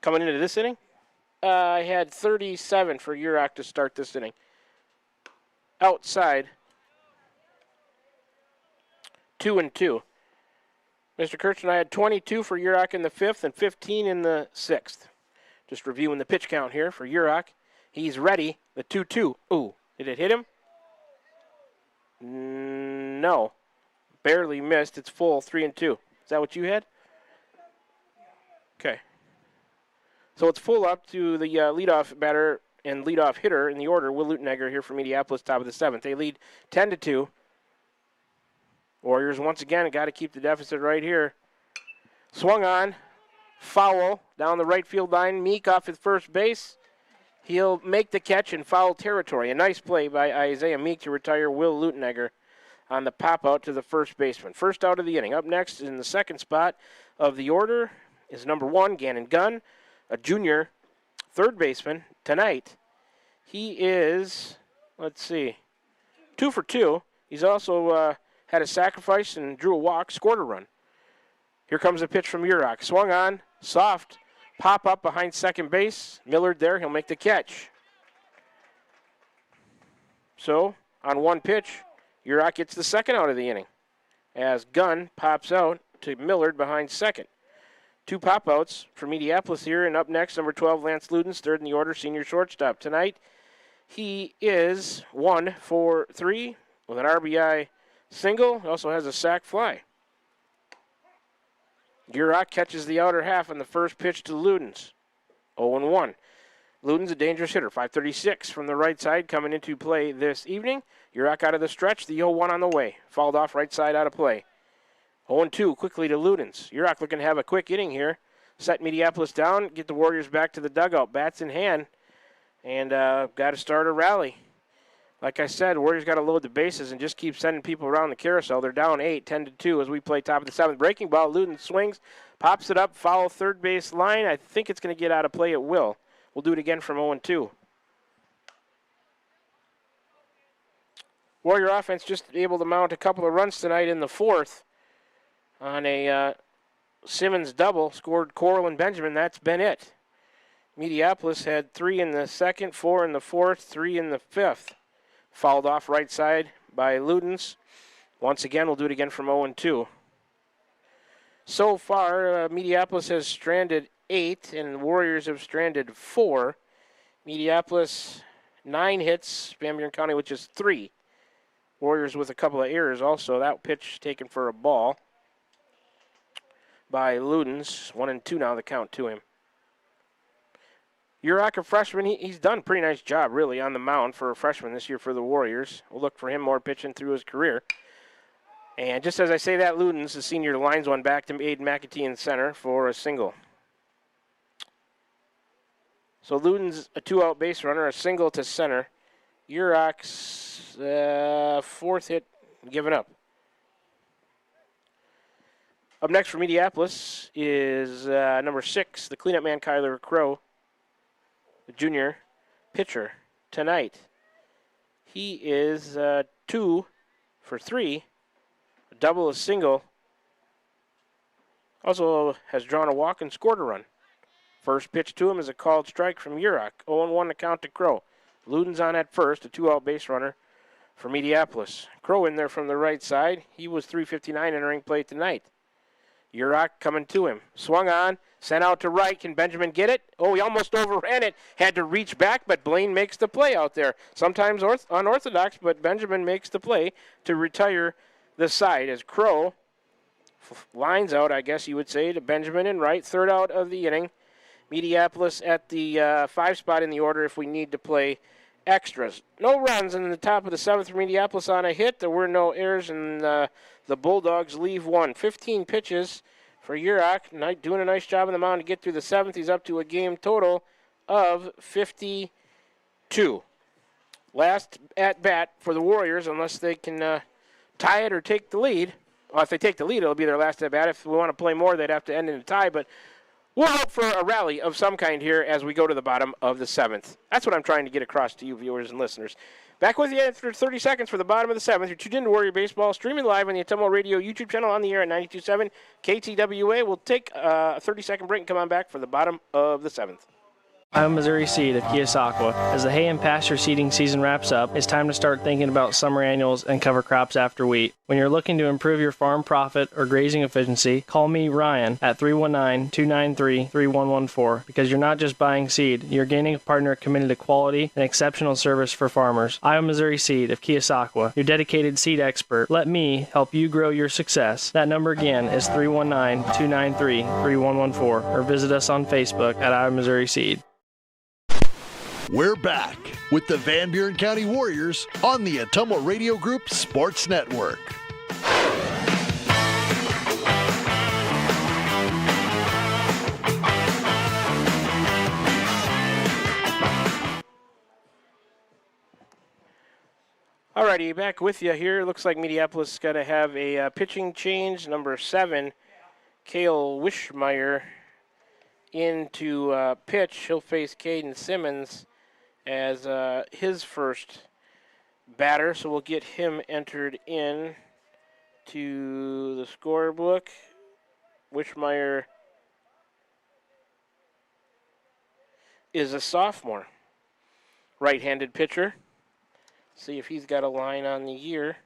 Coming into this inning? I had 37 for Urach to start this inning. Outside, 2-2. Mr. Kirchner, I had 22 for Urach in the 5th and 15 in the 6th. Just reviewing the pitch count here for Urach. He's ready. The 2-2. Ooh, did it hit him? No. Barely missed. It's full, 3-2. Is that what you had? Okay. So it's full up to the leadoff batter and leadoff hitter in the order, Will Luttenegger here for Mediapolis, top of the 7th. They lead 10-2. Warriors once again got to keep the deficit right here. Swung on, foul down the right field line. Meek off at first base. He'll make the catch in foul territory. A nice play by Isaiah Meek to retire Will Luttenegger on the pop out to the first baseman. First out of the inning. Up next in the second spot of the order is number 1, Gannon Gunn, a junior third baseman tonight. He is, 2 for 2. He's also had a sacrifice and drew a walk, scored a run. Here comes a pitch from Urach. Swung on, soft, pop up behind second base. Millard there, he'll make the catch. So, on one pitch, Urach gets the second out of the inning as Gunn pops out to Millard behind second. 2 pop-outs for Mediapolis here, and up next, number 12, Lance Ludens, third in the order, senior shortstop. Tonight, he is 1 for 3 with an RBI single. He also has a sac fly. Urach catches the outer half on the first pitch to Ludens. 0-1. Ludens, a dangerous hitter, 536 from the right side coming into play this evening. Urach out of the stretch, the 0-1 on the way. Fouled off right side out of play. 0-2 quickly to Ludens. Urach looking to have a quick inning here. Set Mediapolis down, get the Warriors back to the dugout. Bats in hand, and got to start a rally. Like I said, Warriors got to load the bases and just keep sending people around the carousel. They're down 8, 10-2 as we play top of the 7th. Breaking ball, Ludens swings, pops it up, foul third base line. I think it's going to get out of play. It will. We'll do it again from 0-2. Warrior offense just able to mount a couple of runs tonight in the 4th on a Simmons double. Scored Coral and Benjamin. That's been it. Mediapolis had 3 in the 2nd, 4 in the 4th, 3 in the 5th. Fouled off right side by Ludens. Once again, we'll do it again from 0-2. So far, Mediapolis has stranded 8, and Warriors have stranded 4. Mediapolis, 9 hits. Van Buren County, which is 3. Warriors with a couple of errors also. That pitch taken for a ball by Ludens. 1-2 now, the count to him. Urach, a freshman, he's done a pretty nice job, really, on the mound for a freshman this year for the Warriors. We'll look for him more pitching through his career. And just as I say that, Ludens, the senior, lines one back to Aiden McAtee in center for a single. So Ludens, a 2-out base runner, a single to center. Urach's 4th hit given up. Up next for Mediapolis is number 6, the cleanup man, Kyler Crow. The junior pitcher tonight. He is 2 for 3, a double, a single. Also has drawn a walk and scored a run. First pitch to him is a called strike from Urach. 0-1 to count to Crow. Ludens on at first, a 2-out base runner for Mediapolis. Crow in there from the right side. He was 359 entering play tonight. Urach coming to him. Swung on. Sent out to right. Can Benjamin get it? Oh, he almost overran it. Had to reach back, but Blaine makes the play out there. Sometimes unorthodox, but Benjamin makes the play to retire the side as Crow lines out, I guess you would say, to Benjamin in right. 3rd out of the inning. Mediapolis at the 5 spot in the order if we need to play extras. No runs in the top of the 7th for Mediapolis on a hit. There were no errors, and the Bulldogs leave 1. 15 pitches for Urach, doing a nice job on the mound to get through the 7th. He's up to a game total of 52. Last at bat for the Warriors, unless they can tie it or take the lead. Well, if they take the lead, it'll be their last at bat. If we want to play more, they'd have to end in a tie. But we'll hope for a rally of some kind here as we go to the bottom of the 7th. That's what I'm trying to get across to you viewers and listeners. Back with you after 30 seconds for the bottom of the 7th. You're tuned in to Warrior Baseball, streaming live on the Atomo Radio YouTube channel on the air at 92.7 KTWA. We'll take a 30-second break and come on back for the bottom of the 7th. Iowa Missouri Seed of Keosauqua. As the hay and pasture seeding season wraps up, it's time to start thinking about summer annuals and cover crops after wheat. When you're looking to improve your farm profit or grazing efficiency, call me, Ryan, at 319-293-3114, because you're not just buying seed, you're gaining a partner committed to quality and exceptional service for farmers. Iowa Missouri Seed of Keosauqua, your dedicated seed expert. Let me help you grow your success. That number again is 319-293-3114, or visit us on Facebook at Iowa Missouri Seed. We're back with the Van Buren County Warriors on the Atomo Radio Group Sports Network. Alrighty, back with you here. Looks like Mediapolis is going to have a pitching change. Number 7, Cale Wishmeyer into pitch. He'll face Caden Simmons as his first batter, so we'll get him entered in to the scorebook. Wishmeyer is a sophomore, right-handed pitcher. See if he's got a line on the year.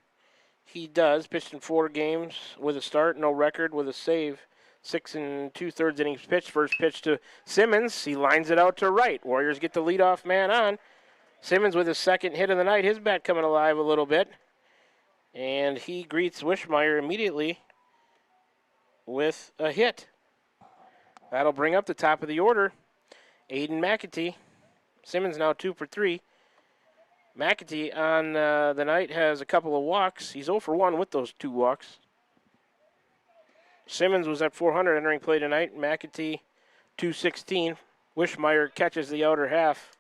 He does. Pitched in 4 games with a start, no record, with a save. 6 2/3 innings pitched. First pitch to Simmons. He lines it out to right. Warriors get the leadoff man on. Simmons with his second hit of the night. His bat coming alive a little bit. And he greets Wishmeyer immediately with a hit. That'll bring up the top of the order. Aiden McAtee. Simmons now 2 for 3. McAtee on the night has a couple of walks. He's 0 for 1 with those 2 walks. Simmons was at 400 entering play tonight. McAtee 216. Wishmeyer catches the outer half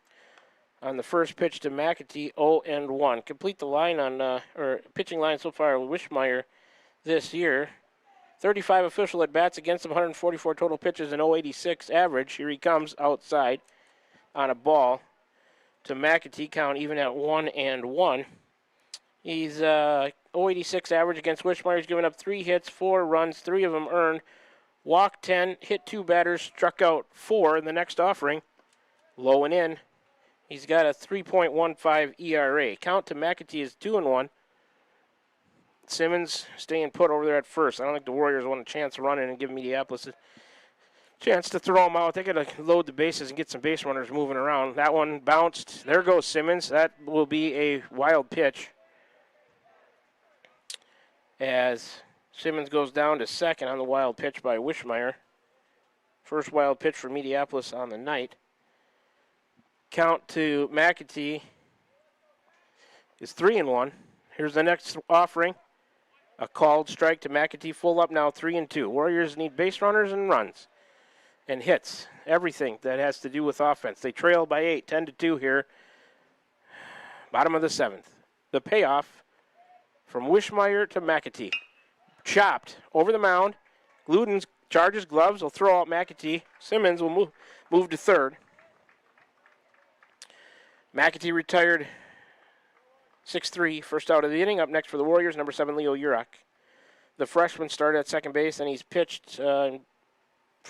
on the first pitch to McAtee, 0-1. Complete the line on or pitching line so far with Wishmeyer this year. 35 official at bats against him, 144 total pitches, and 0.86 average. Here he comes outside on a ball to McAtee, count even at 1-1. He's 0.86 average against Wishmeyer. He's given up 3 hits, 4 runs, 3 of them earned. Walked 10, hit 2 batters, struck out 4 in the next offering. Low and in. He's got a 3.15 ERA. Count to McAtee is 2-1. Simmons staying put over there at first. I don't think the Warriors want a chance to run in and give Mediapolis a chance to throw him out. They got to load the bases and get some base runners moving around. That one bounced. There goes Simmons. That will be a wild pitch, as Simmons goes down to second on the wild pitch by Wishmeyer. First wild pitch for Mediapolis on the night. Count to McAtee is 3-1. Here's the next offering. A called strike to McAtee. Full up now, 3-2. Warriors need base runners and runs and hits. Everything that has to do with offense. They trail by 8, 10-2 here. Bottom of the 7th. The payoff from Wishmeyer to McAtee. Chopped over the mound. Gluten charges gloves. Will throw out McAtee. Simmons will move to third. McAtee retired 6-3, first out of the inning. Up next for the Warriors, number 7, Leo Urach. The freshman started at second base, and he's pitched, for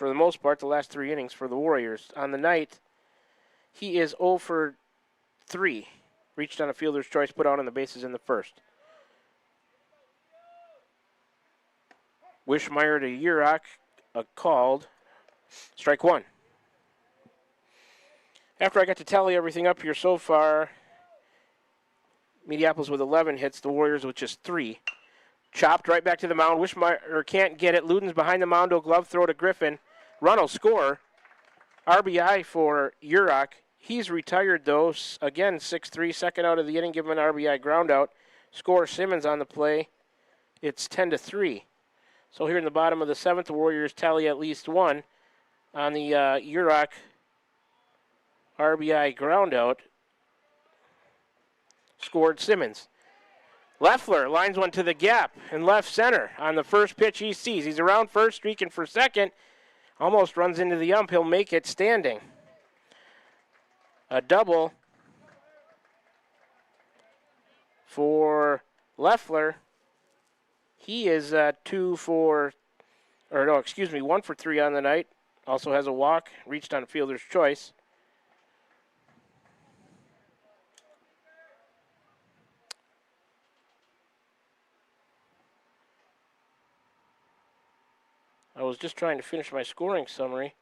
the most part, the last 3 innings for the Warriors. On the night, he is 0 for 3. Reached on a fielder's choice, put out on the bases in the first. Wishmeyer to Urach, a called. Strike 1. After I got to tally everything up here so far, Mediapolis with 11 hits, the Warriors with just 3. Chopped right back to the mound. Wishmeyer can't get it. Luden's behind the mound, a glove throw to Griffin. Run will score. RBI for Urach. He's retired, though. Again, 6-3, second out of the inning, give him an RBI ground out. Score Simmons on the play. It's 10-3. So here in the bottom of the 7th, the Warriors tally at least 1 on the Urach RBI ground out. Scored Simmons. Leffler lines one to the gap in left center on the first pitch he sees. He's around first, streaking for second. Almost runs into the ump. He'll make it standing. A double for Leffler. He is 1 for 3 on the night. Also has a walk. Reached on fielder's choice. I was just trying to finish my scoring summary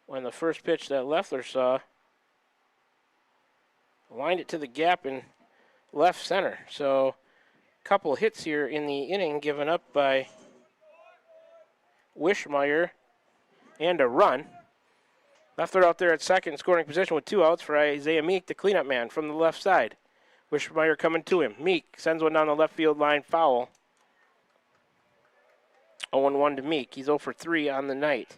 when the first pitch that Leffler saw lined it to the gap in left center. So a couple hits here in the inning given up by Wishmeyer and a run. Leffler out there at second, scoring position with 2 outs for Isaiah Meek, the cleanup man from the left side. Wishmeyer coming to him. Meek sends one down the left field line, foul. 0-1 to Meek. He's 0 for 3 on the night.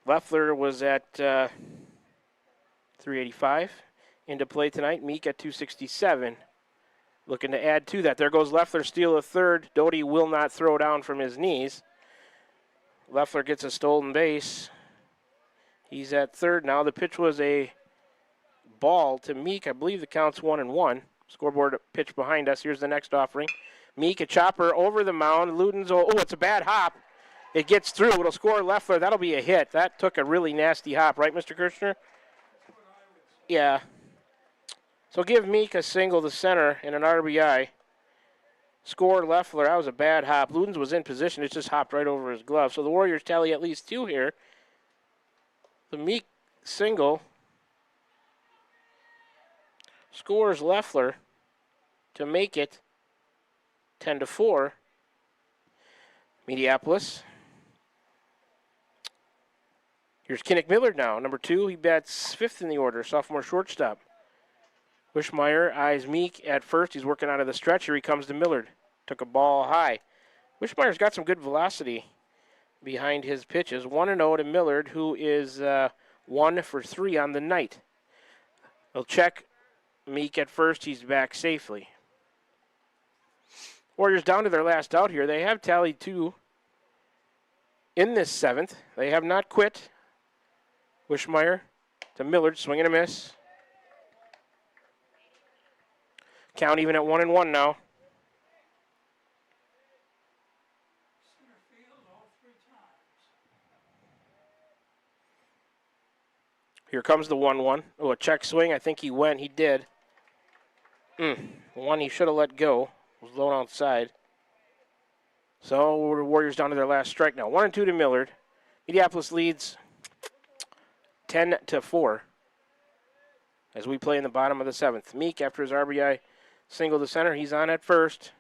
Leffler was at 385 into play tonight. Meek at 267. Looking to add to that. There goes Leffler, steal a third. Doty will not throw down from his knees. Leffler gets a stolen base. He's at third now. The pitch was a ball to Meek. I believe the count's 1-1. Scoreboard pitch behind us. Here's the next offering. Meek, a chopper over the mound. Luden's, it's a bad hop. It gets through. It'll score Leffler. That'll be a hit. That took a really nasty hop, right, Mr. Kirchner? Yeah. So give Meek a single to center and an RBI. Score Leffler. That was a bad hop. Ludens was in position. It just hopped right over his glove. So the Warriors tally at least 2 here. The Meek single scores Leffler to make it 10-4. Mediapolis. Here's Kinnick Millard now, number 2. He bats 5th in the order, sophomore shortstop. Wishmeyer eyes Meek at first. He's working out of the stretch. Here he comes to Millard. Took a ball high. Wishmeyer's got some good velocity behind his pitches. 1-0 to Millard, who is 1 for 3 on the night. They'll check Meek at first. He's back safely. Warriors down to their last out here. They have tallied 2 in this 7th. They have not quit. Wishmeyer to Millard, swing and a miss. Count even at 1-1 now. Here comes the 1-1. Oh, a check swing. I think he went. He did. One he should have let go. Was low outside. So the Warriors down to their last strike now. 1-2 to Millard. Mediapolis leads 10-4 as we play in the bottom of the 7th. Meek, after his RBI single to center, he's on at first.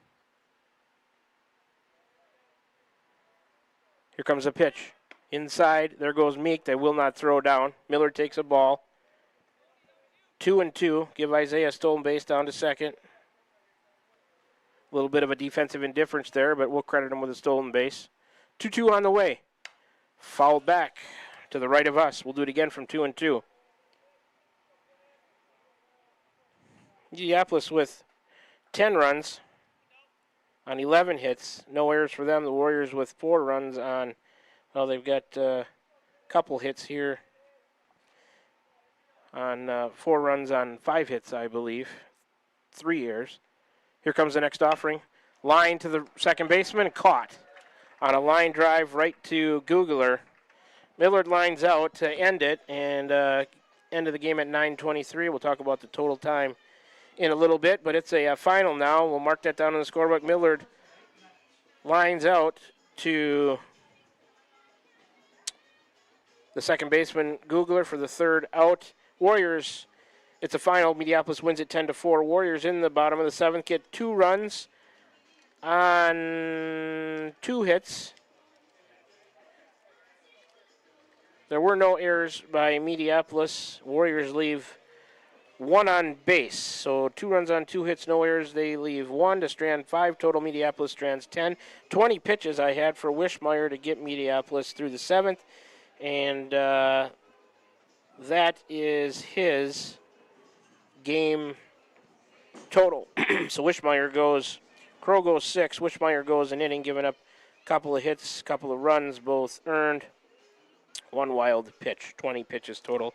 Here comes a pitch. Inside, there goes Meek. They will not throw down. Millard takes a ball. 2-2. Give Isaiah a stolen base down to second. A little bit of a defensive indifference there, but we'll credit him with a stolen base. 2-2 on the way. Fouled back to the right of us. We'll do it again from 2-2. Mediapolis with 10 runs on 11 hits. No errors for them. The Warriors with 4 runs on, well, they've got a couple hits here on 4 runs on 5 hits, I believe. 3 errors. Here comes the next offering. Line to the second baseman, caught on a line drive right to Googler. Millard lines out to end it, and end of the game at 9:23. We'll talk about the total time in a little bit, but it's a final now. We'll mark that down on the scorebook. Millard lines out to the second baseman, Googler, for the 3rd out. Warriors, it's a final. Mediapolis wins it 10-4. Warriors in the bottom of the 7th get 2 runs on 2 hits. There were no errors by Mediapolis. Warriors leave 1 on base. So 2 runs on 2 hits, no errors. They leave 1 to strand 5. Total Mediapolis strands 10. 20 pitches I had for Wishmeyer to get Mediapolis through the 7th. And that is his game total. So Wishmeyer goes, Crow goes 6. Wishmeyer goes an inning, giving up a couple of hits, a couple of runs, both earned. 1 wild pitch, 20 pitches total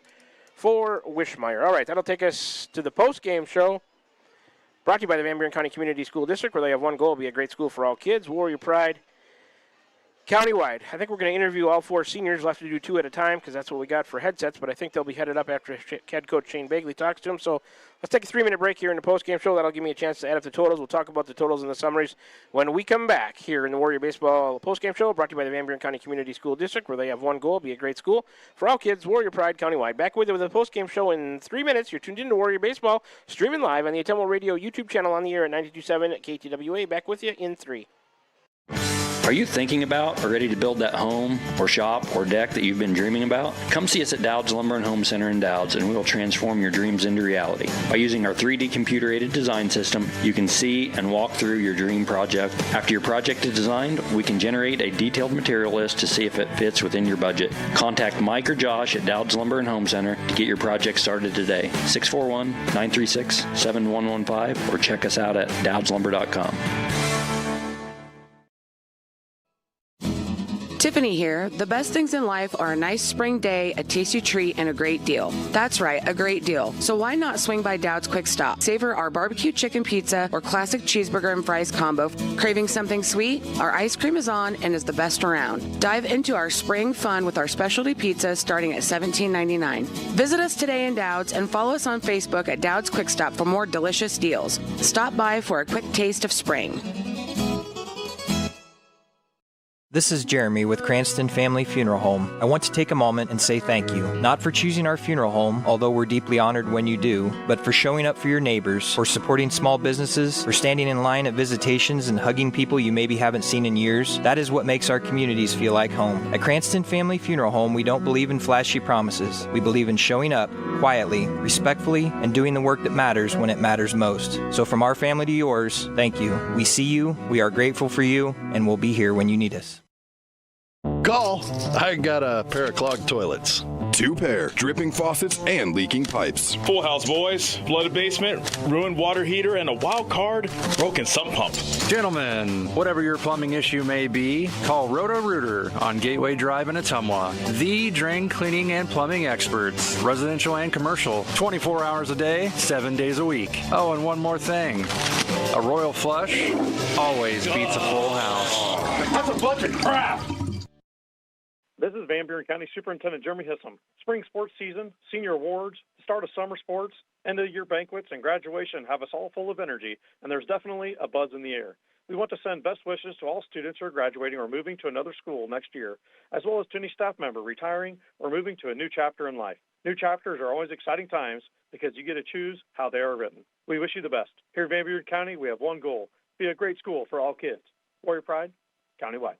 for Wishmeyer. All right, that'll take us to the post-game show. Brought to you by the Van Buren County Community School District, where they have one goal: be a great school for all kids. Warrior Pride Countywide. I think we're going to interview all four seniors. We'll have to do two at a time because that's what we got for headsets, but I think they'll be headed up after head coach Shane Bagley talks to them. So let's take a 3-minute break here in the postgame show. That'll give me a chance to add up the totals. We'll talk about the totals and the summaries when we come back here in the Warrior Baseball postgame show, brought to you by the Van Buren County Community School District, where they have one goal, be a great school for all kids, Warrior Pride Countywide. Back with you with the postgame show in 3 minutes. You're tuned in to Warrior Baseball, streaming live on the Atemo Radio YouTube channel on the air at 92.7 KTWA. Back with you in 3. Are you thinking about or ready to build that home or shop or deck that you've been dreaming about? Come see us at Dowd's Lumber and Home Center in Dowd's, and we will transform your dreams into reality. By using our 3D computer-aided design system, you can see and walk through your dream project. After your project is designed, we can generate a detailed material list to see if it fits within your budget. Contact Mike or Josh at Dowd's Lumber and Home Center to get your project started today. 641-936-7115 or check us out at dowdslumber.com. Tiffany here. The best things in life are a nice spring day, a tasty treat, and a great deal. That's right, a great deal. So why not swing by Dowd's Quick Stop? Savor our barbecue chicken pizza or classic cheeseburger and fries combo. Craving something sweet? Our ice cream is on and is the best around. Dive into our spring fun with our specialty pizza starting at $17.99. Visit us today in Dowd's and follow us on Facebook at Dowd's Quick Stop for more delicious deals. Stop by for a quick taste of spring. This is Jeremy with Cranston Family Funeral Home. I want to take a moment and say thank you, not for choosing our funeral home, although we're deeply honored when you do, but for showing up for your neighbors, for supporting small businesses, for standing in line at visitations and hugging people you maybe haven't seen in years. That is what makes our communities feel like home. At Cranston Family Funeral Home, we don't believe in flashy promises. We believe in showing up quietly, respectfully, and doing the work that matters when it matters most. So from our family to yours, thank you. We see you, we are grateful for you, and we'll be here when you need us. Call. I got a pair of clogged toilets. 2 pair, dripping faucets and leaking pipes. Full house, boys. Flooded basement, ruined water heater, and a wild card, broken sump pump. Gentlemen, whatever your plumbing issue may be, call Roto-Rooter on Gateway Drive in Ottumwa. The drain cleaning and plumbing experts, residential and commercial, 24 hours a day, 7 days a week. Oh, and one more thing. A royal flush always beats a full house. That's a bunch of crap. This is Van Buren County Superintendent Jeremy Hissom. Spring sports season, senior awards, the start of summer sports, end of year banquets, and graduation have us all full of energy, and there's definitely a buzz in the air. We want to send best wishes to all students who are graduating or moving to another school next year, as well as to any staff member retiring or moving to a new chapter in life. New chapters are always exciting times because you get to choose how they are written. We wish you the best. Here in Van Buren County, we have one goal: be a great school for all kids. Warrior Pride, countywide.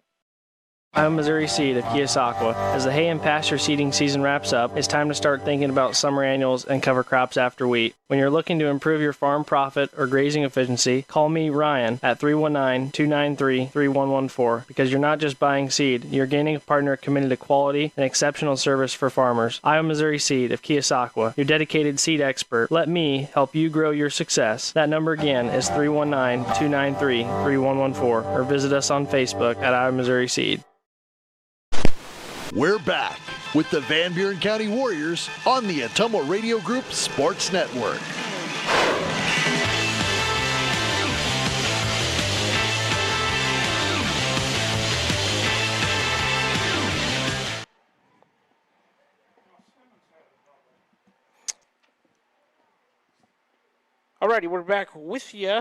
I'm Missouri Seed of Keosauqua. As the hay and pasture seeding season wraps up, it's time to start thinking about summer annuals and cover crops after wheat. When you're looking to improve your farm profit or grazing efficiency, call me, Ryan, at 319-293-3114, because you're not just buying seed, you're gaining a partner committed to quality and exceptional service for farmers. I'm Missouri Seed of Keosauqua, your dedicated seed expert. Let me help you grow your success. That number again is 319-293-3114, or visit us on Facebook at I'm Missouri Seed. We're back with the Van Buren County Warriors on the Atemo Radio Group Sports Network. Alrighty, we're back with you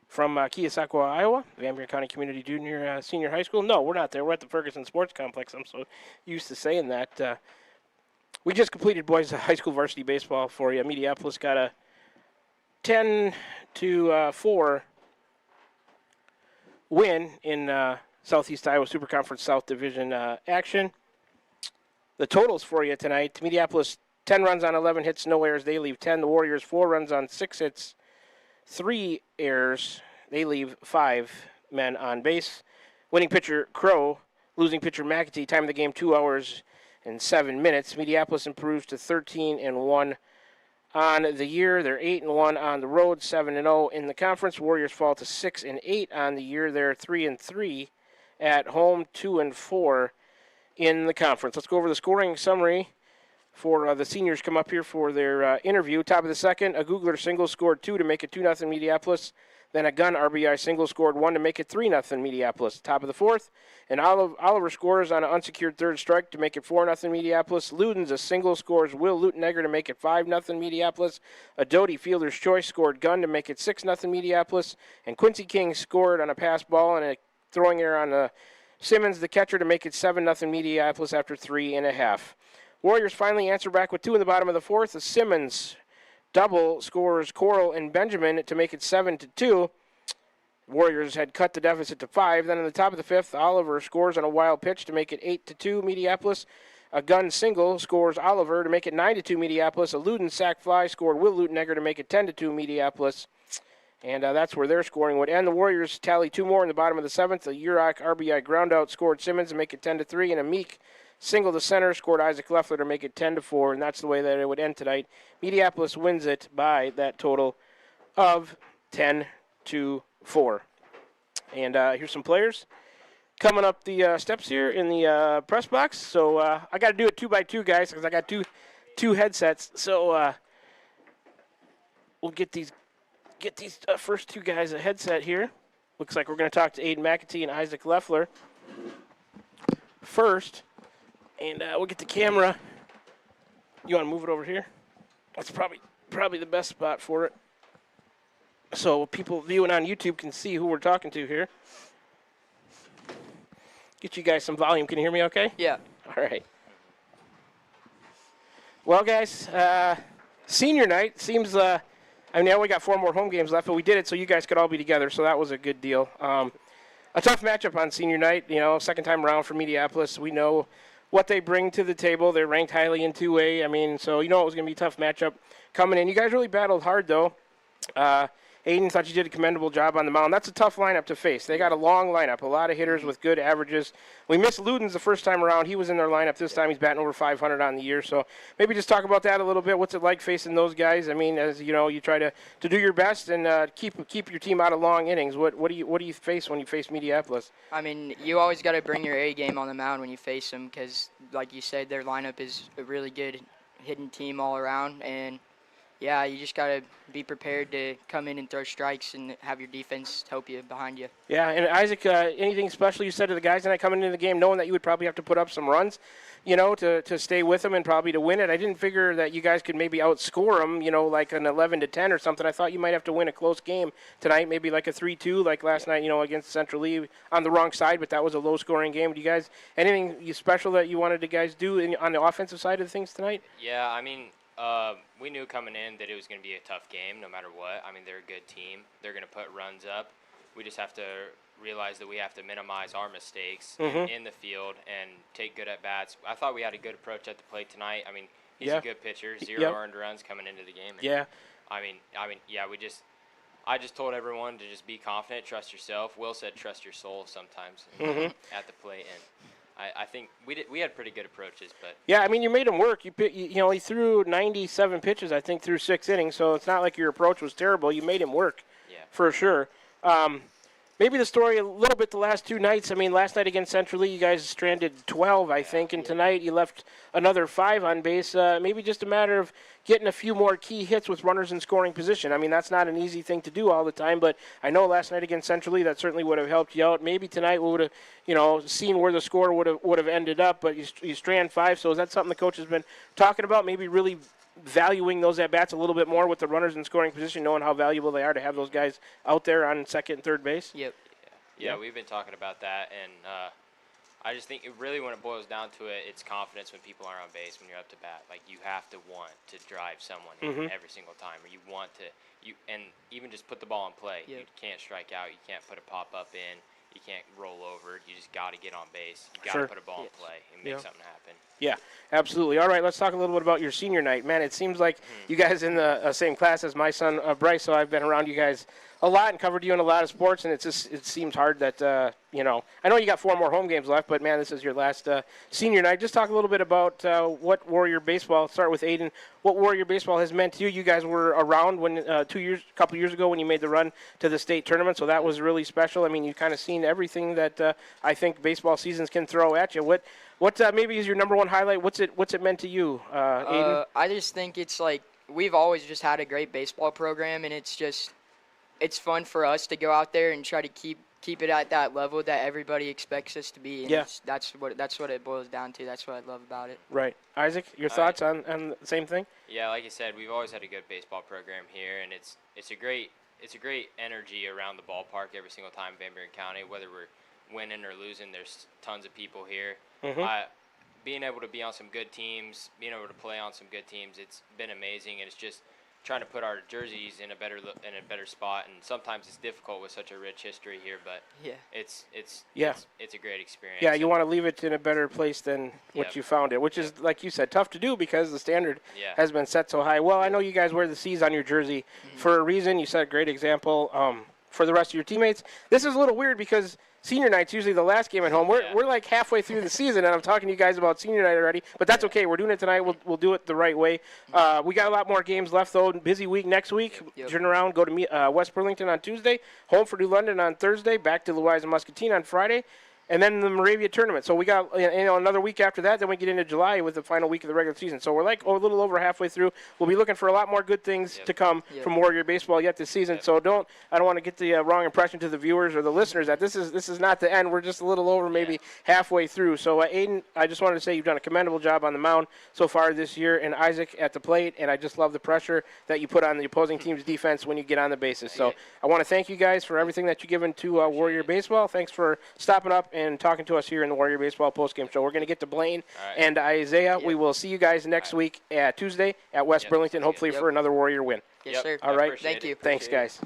from Keosauqua, Iowa, Van Buren County Community Junior Senior High School. No, we're not there. We're at the Ferguson Sports Complex. I'm so used to saying that. We just completed boys high school varsity baseball for you. Mediapolis got a 10-4 win in Southeast Iowa Super Conference South Division action. The totals for you tonight: Mediapolis 10 runs on 11 hits, no errors. They leave 10. The Warriors 4 runs on 6 hits, 3 errors. They leave 5 men on base. Winning pitcher Crow, losing pitcher McAtee. Time of the game 2 hours and 7 minutes. Mediapolis improves to 13-1 on the year. They're 8-1 on the road, 7-0 in the conference. Warriors fall to 6-8 on the year. They're 3-3 at home, 2-4 in the conference. Let's go over the scoring summary for the seniors come up here for their interview. Top of the second, a Googler single scored 2 to make it 2-0 Mediapolis. Then a Gunn RBI single scored 1 to make it 3-0 Mediapolis. Top of the fourth, and Oliver scores on an unsecured third strike to make it 4-0 Mediapolis. Ludens a single scores Will Lutenegger to make it 5-0 Mediapolis. A Doty fielder's choice scored Gunn to make it 6-0 Mediapolis. And Quincy King scored on a pass ball and a throwing error on Simmons, the catcher, to make it 7-0 Mediapolis after 3.5. Warriors finally answer back with 2 in the bottom of the fourth. A Simmons double scores Coral and Benjamin to make it 7-2. Warriors had cut the deficit to 5. Then in the top of the fifth, Oliver scores on a wild pitch to make it 8-2 Mediapolis. A Gunn single scores Oliver to make it 9-2 Mediapolis. A Luden sac fly scored Will Lutenegger to make it 10-2 Mediapolis. And that's where their scoring would end. The Warriors tally 2 more in the bottom of the seventh. A Urach RBI groundout scored Simmons to make it 10-3, and a Meek single to center scored Isaac Leffler to make it 10-4, and that's the way that it would end tonight. Mediapolis wins it by that total of 10-4. And here's some players coming up the steps here in the press box. So I got to do it 2 by 2, guys, because I got two headsets. So we'll get these first 2 guys a headset here. Looks like we're going to talk to Aiden McAtee and Isaac Leffler first. And we'll get the camera. You want to move it over here? That's probably the best spot for it. So people viewing on YouTube can see who we're talking to here. Get you guys some volume. Can you hear me okay? Yeah. All right. Well, guys, senior night seems, I know we got 4 more home games left, but we did it so you guys could all be together, so that was a good deal. A tough matchup on senior night, second time around for Mediapolis. We know what they bring to the table. They're ranked highly in 2A. So it was going to be a tough matchup coming in. You guys really battled hard, though. Aiden, thought you did a commendable job on the mound. That's a tough lineup to face. They got a long lineup, a lot of hitters with good averages. We missed Ludens the first time around. He was in their lineup this time. He's batting over 500 on the year. So maybe just talk about that a little bit. What's it like facing those guys? As you try to do your best and keep your team out of long innings. What do you face when you face Mediapolis? You always got to bring your A game on the mound when you face them because, like you said, their lineup is a really good hitting team all around. And yeah, you just got to be prepared to come in and throw strikes and have your defense help you behind you. Yeah, and Isaac, anything special you said to the guys tonight coming into the game, knowing that you would probably have to put up some runs, to stay with them and probably to win it? I didn't figure that you guys could maybe outscore them, like an 11-10 or something. I thought you might have to win a close game tonight, maybe like a 3-2 like last night, against Central Lee on the wrong side, but that was a low-scoring game. Do you guys, anything special that you wanted to guys do on the offensive side of things tonight? Yeah, we knew coming in that it was going to be a tough game no matter what. They're a good team. They're going to put runs up. We just have to realize that we have to minimize our mistakes in the field and take good at-bats. I thought we had a good approach at the plate tonight. He's a good pitcher, 0 earned runs coming into the game. And I just told everyone to just be confident, trust yourself. Will said trust your soul sometimes at the plate. And I think we had pretty good approaches, but yeah, you made him work. He threw 97 pitches, I think, through 6 innings. So it's not like your approach was terrible. You made him work, for sure. Maybe the story a little bit the last 2 nights. Last night against Central Lee, you guys stranded 12, I think, and tonight you left another 5 on base. Maybe just a matter of getting a few more key hits with runners in scoring position. That's not an easy thing to do all the time, but I know last night against Central Lee that certainly would have helped you out. Maybe tonight we would have, seen where the score would have ended up, but you strand 5. So is that something the coach has been talking about? Maybe really valuing those at-bats a little bit more with the runners in scoring position, knowing how valuable they are to have those guys out there on second and third base? Yep. Yeah, we've been talking about that, and I just think when it boils down to it, it's confidence when people are on base, when you're up to bat. You have to want to drive someone in every single time, or you want to, and even just put the ball in play. Yep. You can't strike out. You can't put a pop-up in. You can't roll over. You just got to get on base. You got to put a ball in play and make something happen. Yeah, absolutely. All right, let's talk a little bit about your senior night. Man, it seems like you guys in the same class as my son, Bryce, so I've been around you guys a lot and covered you in a lot of sports, and it seems hard that, I know you got 4 more home games left, but, man, this is your last senior night. Just talk a little bit about what Warrior Baseball, start with Aiden, what Warrior Baseball has meant to you. You guys were around when a couple years ago when you made the run to the state tournament, so that was really special. I mean, you've kind of seen everything that I think baseball seasons can throw at you. What maybe is your number one highlight? What's it meant to you, Aiden? I just think it's like we've always just had a great baseball program, and it's fun for us to go out there and try to keep it at that level that everybody expects us to be. And that's what it boils down to. That's what I love about it. Right. Isaac, your thoughts on the same thing? Yeah, like you said, we've always had a good baseball program here, and it's a great energy around the ballpark every single time in Van Buren County. Whether we're winning or losing, there's tons of people here. Being able to be on some good teams, being able to play on some good teams, it's been amazing, and it's just trying to put our jerseys in a better spot, and sometimes it's difficult with such a rich history here, but it's a great experience. Yeah, you want to leave it in a better place than what you found it, which is, like you said, tough to do because the standard has been set so high. Well, I know you guys wear the C's on your jersey for a reason. You set a great example for the rest of your teammates. This is a little weird because senior night's usually the last game at home. We're like halfway through the season, and I'm talking to you guys about senior night already, but that's okay. We're doing it tonight. We'll do it the right way. We got a lot more games left, though. Busy week next week. Turn around, go to West Burlington on Tuesday, home for New London on Thursday, back to Louisa Muscatine on Friday, and then the Moravia tournament. So we got another week after that. Then we get into July with the final week of the regular season. So we're like a little over halfway through. We'll be looking for a lot more good things to come from Warrior Baseball yet this season. So I don't want to get the wrong impression to the viewers or the listeners that this is not the end. We're just a little over maybe halfway through. So Aiden, I just wanted to say you've done a commendable job on the mound so far this year, and Isaac at the plate. And I just love the pressure that you put on the opposing team's defense when you get on the bases. So I want to thank you guys for everything that you've given to Warrior Baseball. Thanks for stopping up and talking to us here in the Warrior Baseball postgame show. We're going to get to Blaine and Isaiah. We will see you guys next week at Tuesday at West Burlington, hopefully for another Warrior win. Yes, sir. All right. Thank you. Thanks, guys.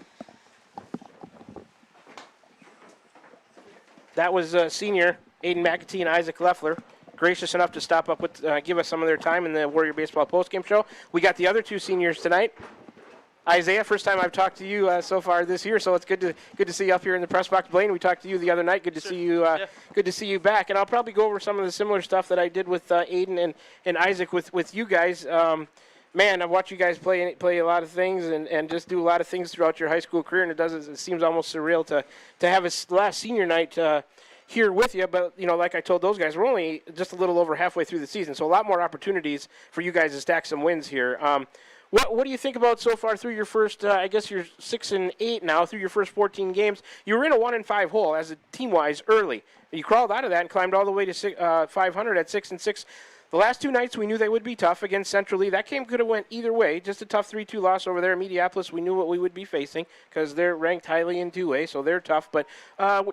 That was senior Aiden McAtee and Isaac Leffler, gracious enough to stop up with, give us some of their time in the Warrior Baseball postgame show. We got the other 2 seniors tonight. Isaiah, first time I've talked to you so far this year, so it's good to see you up here in the press box. Blaine, we talked to you the other night. Good to see you. Good to see you back. And I'll probably go over some of the similar stuff that I did with Aiden and Isaac with you guys. Man, I've watched you guys play a lot of things and just do a lot of things throughout your high school career, and it seems almost surreal to have a last senior night here with you. But like I told those guys, we're only just a little over halfway through the season, so a lot more opportunities for you guys to stack some wins here. What do you think about so far through your first, I guess you're 6-8 now, through your first 14 games? You were in a 1-5 hole as a team-wise early. You crawled out of that and climbed all the way to 500 at 6-6. The last 2 nights we knew they would be tough against Central Lee. That game could have went either way. Just a tough 3-2 loss over there in Mediapolis. We knew what we would be facing because they're ranked highly in 2A, so they're tough. But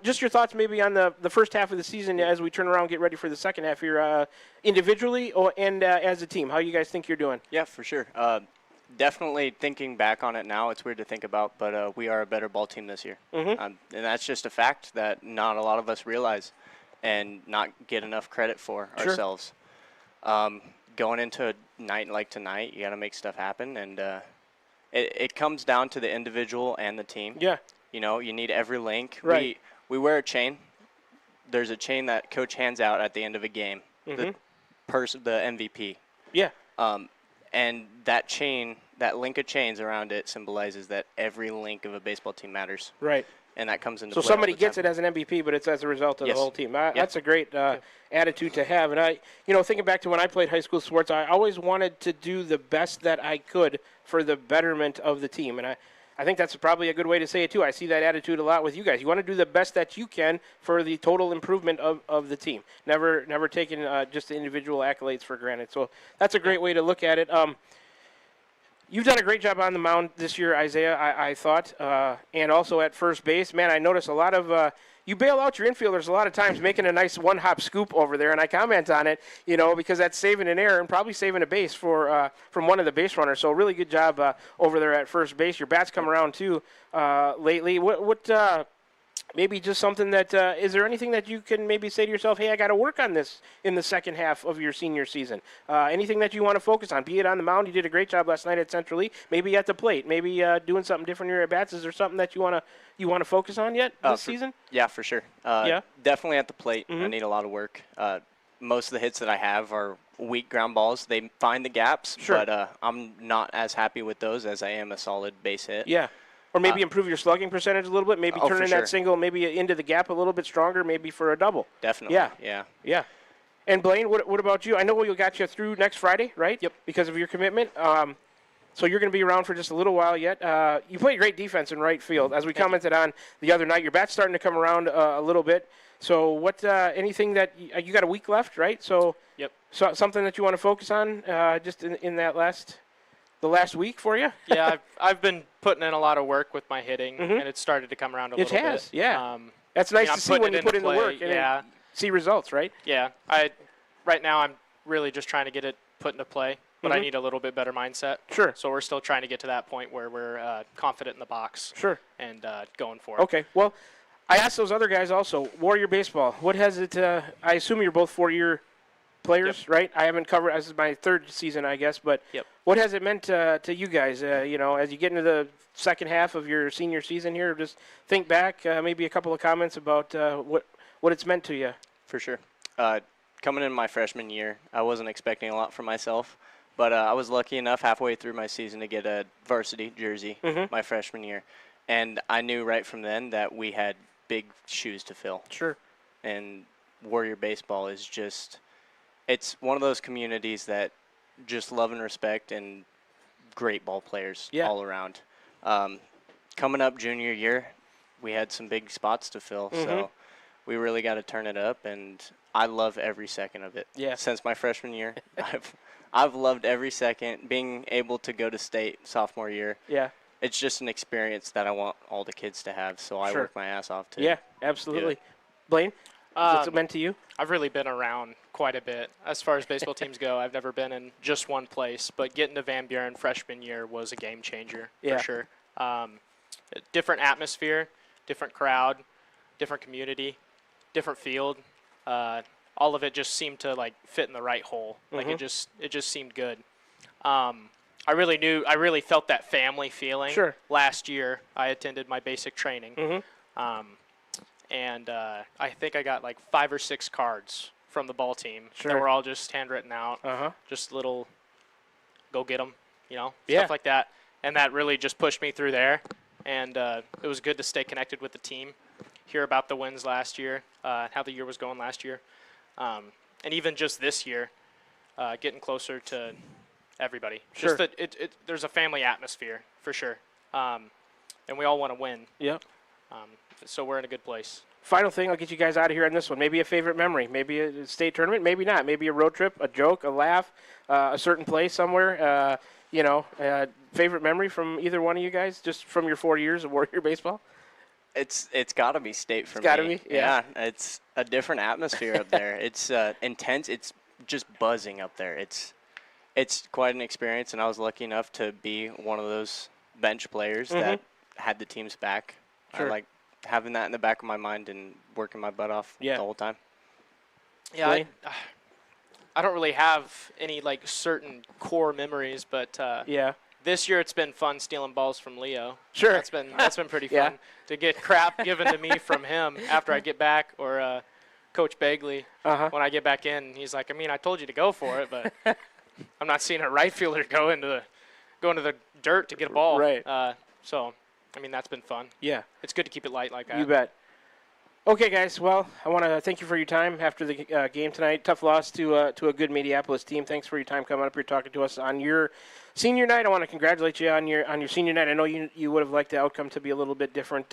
just your thoughts maybe on the first half of the season as we turn around and get ready for the second half here, individually and as a team. How you guys think you're doing? Yeah, for sure. Definitely thinking back on it now, it's weird to think about, but we are a better ball team this year. And that's just a fact that not a lot of us realize and not get enough credit for ourselves. Going into a night like tonight, you got to make stuff happen, and it comes down to the individual and the team. Yeah. You need every link. Right. We wear a chain. There's a chain that coach hands out at the end of a game, the MVP. Yeah. And that chain, that link of chains around it symbolizes that every link of a baseball team matters. Right. And that comes into so play. So somebody gets it as an MVP, but it's as a result of the whole team. That's a great attitude to have. And thinking back to when I played high school sports, I always wanted to do the best that I could for the betterment of the team. And I think that's probably a good way to say it, too. I see that attitude a lot with you guys. You want to do the best that you can for the total improvement of the team. Never taking just the individual accolades for granted. So that's a great way to look at it. You've done a great job on the mound this year, Isaiah, I thought, and also at first base. Man, I noticed a lot of you bail out your infielders a lot of times, making a nice one-hop scoop over there, and I comment on it, because that's saving an error and probably saving a base from one of the base runners. So really good job over there at first base. Your bats come around too lately. What maybe just something that is there anything that you can maybe say to yourself, hey, I got to work on this in the second half of your senior season? Anything that you want to focus on, be it on the mound, you did a great job last night at Central Lee, maybe at the plate, maybe doing something different in your at-bats. Is there something that you want to focus on yet this season? Yeah, for sure. Yeah? Definitely at the plate. I need a lot of work. Most of the hits that I have are weak ground balls. They find the gaps, but I'm not as happy with those as I am a solid base hit. Yeah. Or maybe improve your slugging percentage a little bit, maybe turn in that single, maybe into the gap a little bit stronger, maybe for a double. Definitely. Yeah. And Blaine, what about you? I know we got you through next Friday, right? Yep. Because of your commitment. So you're going to be around for just a little while yet. You play great defense in right field. As we commented on the other night, your bat's starting to come around a little bit. So what? Anything that you got a week left, right? So So something that you want to focus on just in that the last week for you? Yeah, I've been putting in a lot of work with my hitting, and it's started to come around a little bit. It has, yeah. That's nice to see when you put in the work and see results, right? Yeah. Right now I'm really just trying to get it put into play, but I need a little bit better mindset. Sure. So we're still trying to get to that point where we're confident in the box. Sure. And going for it. Okay. Well, I asked those other guys also, Warrior Baseball, what has it, I assume you're both 4-year players, right? I haven't covered, this is my third season, I guess, but what has it meant to you guys, as you get into the second half of your senior season here, just think back, maybe a couple of comments about what it's meant to you. For sure. Coming in my freshman year, I wasn't expecting a lot from myself, but I was lucky enough halfway through my season to get a varsity jersey my freshman year. And I knew right from then that we had big shoes to fill. Sure. And Warrior Baseball is just, it's one of those communities that just love and respect and great ball players all around. Coming up junior year, we had some big spots to fill, so we really got to turn it up, and I love every second of it. Yeah. Since my freshman year, I've loved every second. Being able to go to state sophomore year. Yeah. It's just an experience that I want all the kids to have, so I work my ass off to. Yeah, absolutely. Blaine, what's it meant to you? I've really been around quite a bit. As far as baseball teams go, I've never been in just one place, but getting to Van Buren freshman year was a game changer for sure. Different atmosphere, different crowd, different community, different field. All of it just seemed to fit in the right hole. Like it just seemed good. I really felt that family feeling. Sure. Last year, I attended my basic training. And I think I got 5 or 6 cards from the ball team. Sure. That were all just handwritten out. Just little, go get them, stuff like that. And that really just pushed me through there. And it was good to stay connected with the team, hear about the wins last year, how the year was going last year. And even just this year, getting closer to everybody. Sure. Just that there's a family atmosphere for sure. And we all want to win. Yep. So we're in a good place. Final thing, I'll get you guys out of here on this one. Maybe a favorite memory, maybe a state tournament, maybe not. Maybe a road trip, a joke, a laugh, a certain place somewhere. Favorite memory from either one of you guys, just from your 4 years of Warrior Baseball? It's got to be state for me. It's got to be, yeah. It's a different atmosphere up there. It's intense. It's just buzzing up there. It's quite an experience, and I was lucky enough to be one of those bench players that had the team's back. Sure. I like having that in the back of my mind and working my butt off the whole time. Yeah, I don't really have any certain core memories, but this year it's been fun stealing balls from Leo. Sure. That's been pretty fun to get crap given to me from him after I get back, or Coach Bagley when I get back in. He's like, I told you to go for it, but I'm not seeing a right fielder go into the dirt to get a ball. Right. So, that's been fun. Yeah. It's good to keep it light like that. You bet. Okay, guys. Well, I want to thank you for your time after the game tonight. Tough loss to a good Mediapolis team. Thanks for your time coming up here talking to us on your senior night. I want to congratulate you on your senior night. I know you would have liked the outcome to be a little bit different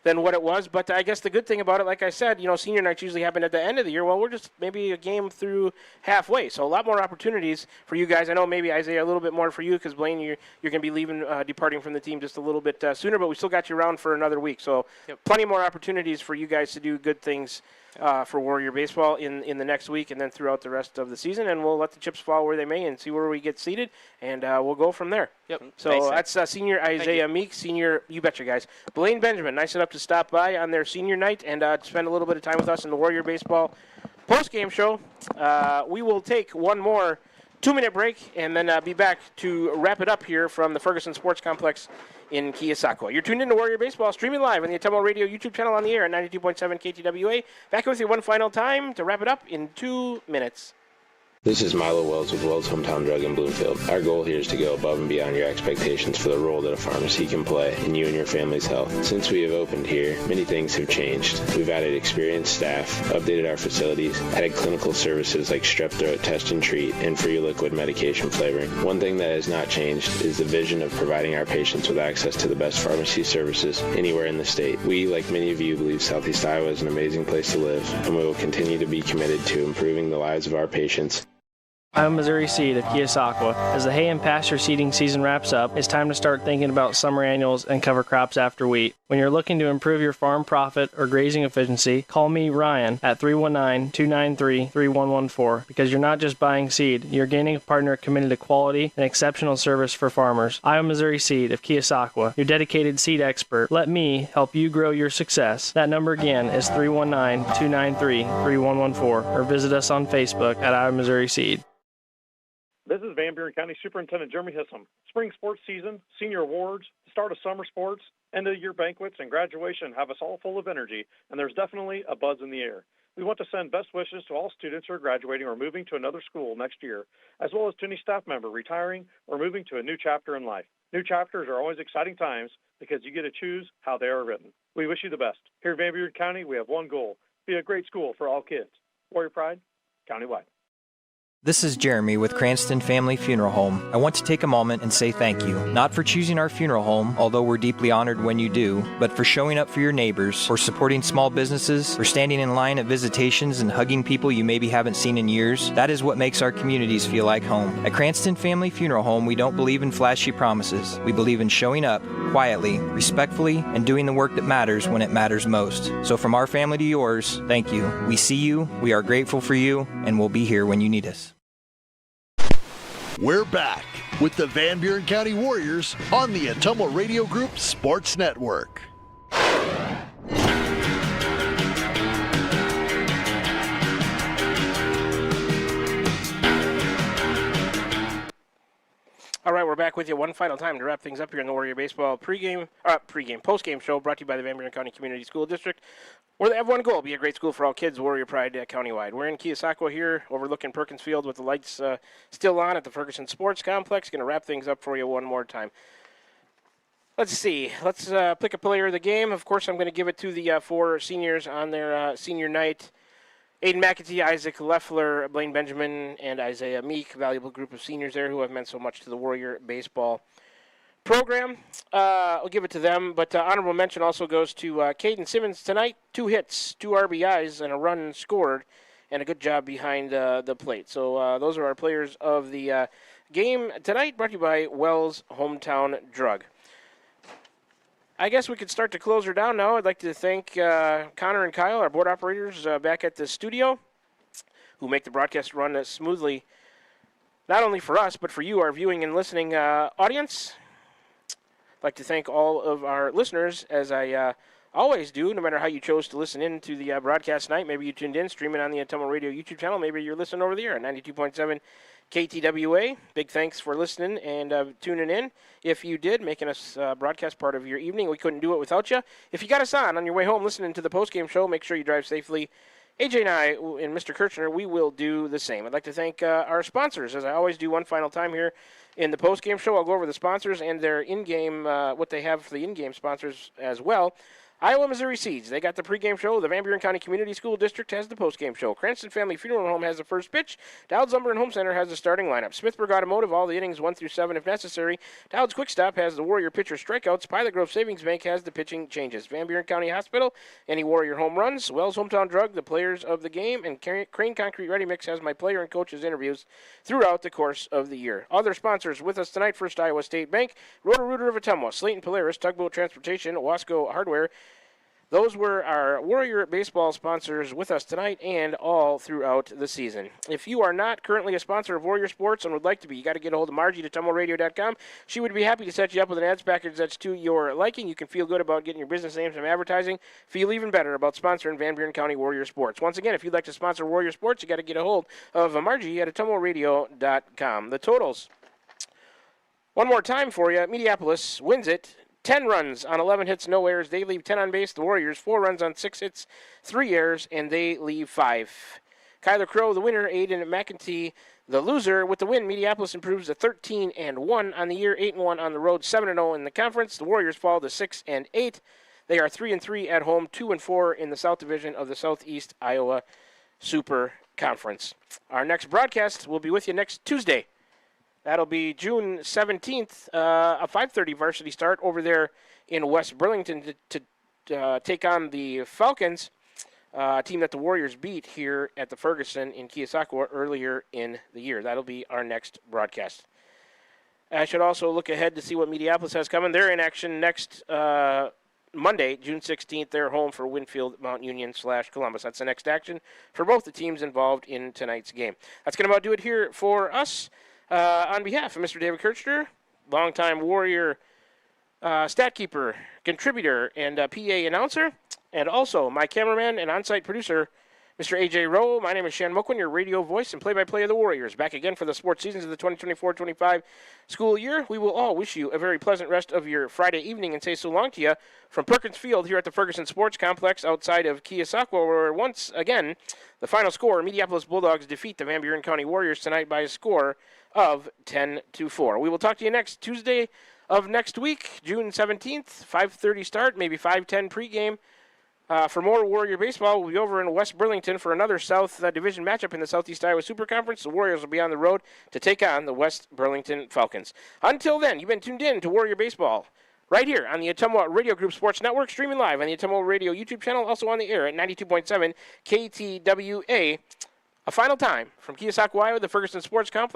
than what it was, but I guess the good thing about it, like I said, senior nights usually happen at the end of the year. Well, we're just maybe a game through halfway, so a lot more opportunities for you guys. I know maybe, Isaiah, a little bit more for you because, Blaine, you're going to be leaving, departing from the team just a little bit sooner, but we still got you around for another week, so plenty more opportunities for you guys to do good things for Warrior Baseball in the next week and then throughout the rest of the season, and we'll let the chips fall where they may and see where we get seated, and we'll go from there. Yep. So that's senior Isaiah Meek, senior, you betcha, guys. Blaine Benjamin, nice enough to stop by on their senior night and spend a little bit of time with us in the Warrior Baseball post-game show. We will take one more 2-minute break and then be back to wrap it up here from the Ferguson Sports Complex in Keosauqua. You're tuned in to Warrior Baseball, streaming live on the Ottumwa Radio YouTube channel on the air at 92.7 KTWA. Back with you one final time to wrap it up in 2 minutes. This is Milo Wells with Wells Hometown Drug in Bloomfield. Our goal here is to go above and beyond your expectations for the role that a pharmacy can play in you and your family's health. Since we have opened here, many things have changed. We've added experienced staff, updated our facilities, added clinical services like strep throat test and treat, and free liquid medication flavoring. One thing that has not changed is the vision of providing our patients with access to the best pharmacy services anywhere in the state. We, like many of you, believe Southeast Iowa is an amazing place to live, and we will continue to be committed to improving the lives of our patients. I'm Missouri Seed of Keosauqua. As the hay and pasture seeding season wraps up, it's time to start thinking about summer annuals and cover crops after wheat. When you're looking to improve your farm profit or grazing efficiency, call me, Ryan, at 319-293-3114, because you're not just buying seed, you're gaining a partner committed to quality and exceptional service for farmers. I'm Missouri Seed of Keosauqua, your dedicated seed expert. Let me help you grow your success. That number again is 319-293-3114, or visit us on Facebook at I'm Missouri Seed. This is Van Buren County Superintendent Jeremy Hissom. Spring sports season, senior awards, the start of summer sports, end of year banquets, and graduation have us all full of energy, and there's definitely a buzz in the air. We want to send best wishes to all students who are graduating or moving to another school next year, as well as to any staff member retiring or moving to a new chapter in life. New chapters are always exciting times because you get to choose how they are written. We wish you the best. Here in Van Buren County, we have one goal: be a great school for all kids. Warrior Pride, countywide. This is Jeremy with Cranston Family Funeral Home. I want to take a moment and say thank you, not for choosing our funeral home, although we're deeply honored when you do, but for showing up for your neighbors, for supporting small businesses, for standing in line at visitations and hugging people you maybe haven't seen in years. That is what makes our communities feel like home. At Cranston Family Funeral Home, we don't believe in flashy promises. We believe in showing up quietly, respectfully, and doing the work that matters when it matters most. So from our family to yours, thank you. We see you, we are grateful for you, and we'll be here when you need us. We're back with the Van Buren County Warriors on the Ottumwa Radio Group Sports Network. All right, we're back with you one final time to wrap things up here in the Warrior Baseball post-game show brought to you by the Van Buren County Community School District, where they have one goal: be a great school for all kids, Warrior Pride countywide. We're in Keosauqua here, overlooking Perkins Field with the lights still on at the Ferguson Sports Complex. Going to wrap things up for you one more time. Let's see. Let's pick a player of the game. Of course, I'm going to give it to the four seniors on their senior night. Aiden McAtee, Isaac Leffler, Blaine Benjamin, and Isaiah Meek, valuable group of seniors there who have meant so much to the Warrior Baseball program. I'll give it to them, but honorable mention also goes to Caden Simmons tonight. 2 hits, 2 RBIs, and a run scored, and a good job behind the plate. So those are our players of the game tonight, brought to you by Wells Hometown Drug. I guess we could start to close her down now. I'd like to thank Connor and Kyle, our board operators back at the studio, who make the broadcast run smoothly, not only for us, but for you, our viewing and listening audience. I'd like to thank all of our listeners, as I always do, no matter how you chose to listen in to the broadcast tonight. Maybe you tuned in, streaming on the Ottumwa Radio YouTube channel. Maybe you're listening over the air at 92.7 KTWA. Big thanks for listening and tuning in. If you did, making us broadcast part of your evening, we couldn't do it without you. If you got us on your way home listening to the postgame show, make sure you drive safely. AJ and I and Mr. Kirchner, we will do the same. I'd like to thank our sponsors, as I always do one final time here in the postgame show. I'll go over the sponsors and their in-game, what they have for the in-game sponsors as well. Iowa, Missouri Seeds, they got the pregame show. The Van Buren County Community School District has the postgame show. Cranston Family Funeral Home has the first pitch. Dowd's Lumber and Home Center has the starting lineup. Smithburg Automotive, all the innings 1 through 7 if necessary. Dowd's Quick Stop has the Warrior pitcher strikeouts. Pilot Grove Savings Bank has the pitching changes. Van Buren County Hospital, any Warrior home runs. Wells Hometown Drug, the players of the game. And Crane Concrete Ready Mix has my player and coaches interviews throughout the course of the year. Other sponsors with us tonight: First Iowa State Bank, Roto-Rooter of Ottumwa, Slayton Polaris, Tugboat Transportation, Wasco Hardware, Those were our Warrior Baseball sponsors with us tonight and all throughout the season. If you are not currently a sponsor of Warrior Sports and would like to be, you got to get a hold of Margie at TummelRadio.com. She would be happy to set you up with an ads package that's to your liking. You can feel good about getting your business names from advertising. Feel even better about sponsoring Van Buren County Warrior Sports. Once again, if you'd like to sponsor Warrior Sports, you got to get a hold of Margie at TummelRadio.com. The totals, one more time for you. Mediapolis wins it. 10 runs on 11 hits, no errors. They leave 10 on base. The Warriors, 4 runs on 6 hits, 3 errors, and they leave 5. Kyler Crow, the winner. Aiden McEntee, the loser. With the win, Mediapolis improves to 13-1 on the year, 8-1 on the road, 7-0 in the conference. The Warriors fall to 6-8. They are 3-3 at home, 2-4 in the South Division of the Southeast Iowa Super Conference. Our next broadcast will be with you next Tuesday. That'll be June 17th, a 5:30 varsity start over there in West Burlington to take on the Falcons, a team that the Warriors beat here at the Ferguson in Keosauqua earlier in the year. That'll be our next broadcast. I should also look ahead to see what Mediapolis has coming. They're in action next Monday, June 16th. They're home for Winfield Mount Union / Columbus. That's the next action for both the teams involved in tonight's game. That's going to about do it here for us. On behalf of Mr. David Kirchner, longtime Warrior stat keeper, contributor, and PA announcer, and also my cameraman and on-site producer, Mr. A.J. Rowe. My name is Shan Mokwen, your radio voice and play-by-play of the Warriors. Back again for the sports seasons of the 2024-25 school year. We will all wish you a very pleasant rest of your Friday evening and say so long to you from Perkins Field here at the Ferguson Sports Complex outside of Keosauqua, where once again, the final score, Mediapolis Bulldogs defeat the Van Buren County Warriors tonight by a score of 10-4. We will talk to you next Tuesday of next week, June 17th, 5:30 start, maybe 5:10 pregame. For more Warrior Baseball, we'll be over in West Burlington for another South Division matchup in the Southeast Iowa Super Conference. The Warriors will be on the road to take on the West Burlington Falcons. Until then, you've been tuned in to Warrior Baseball right here on the Ottumwa Radio Group Sports Network, streaming live on the Ottumwa Radio YouTube channel, also on the air at 92.7 KTWA. A final time from Keosauqua, Iowa, the Ferguson Sports Complex.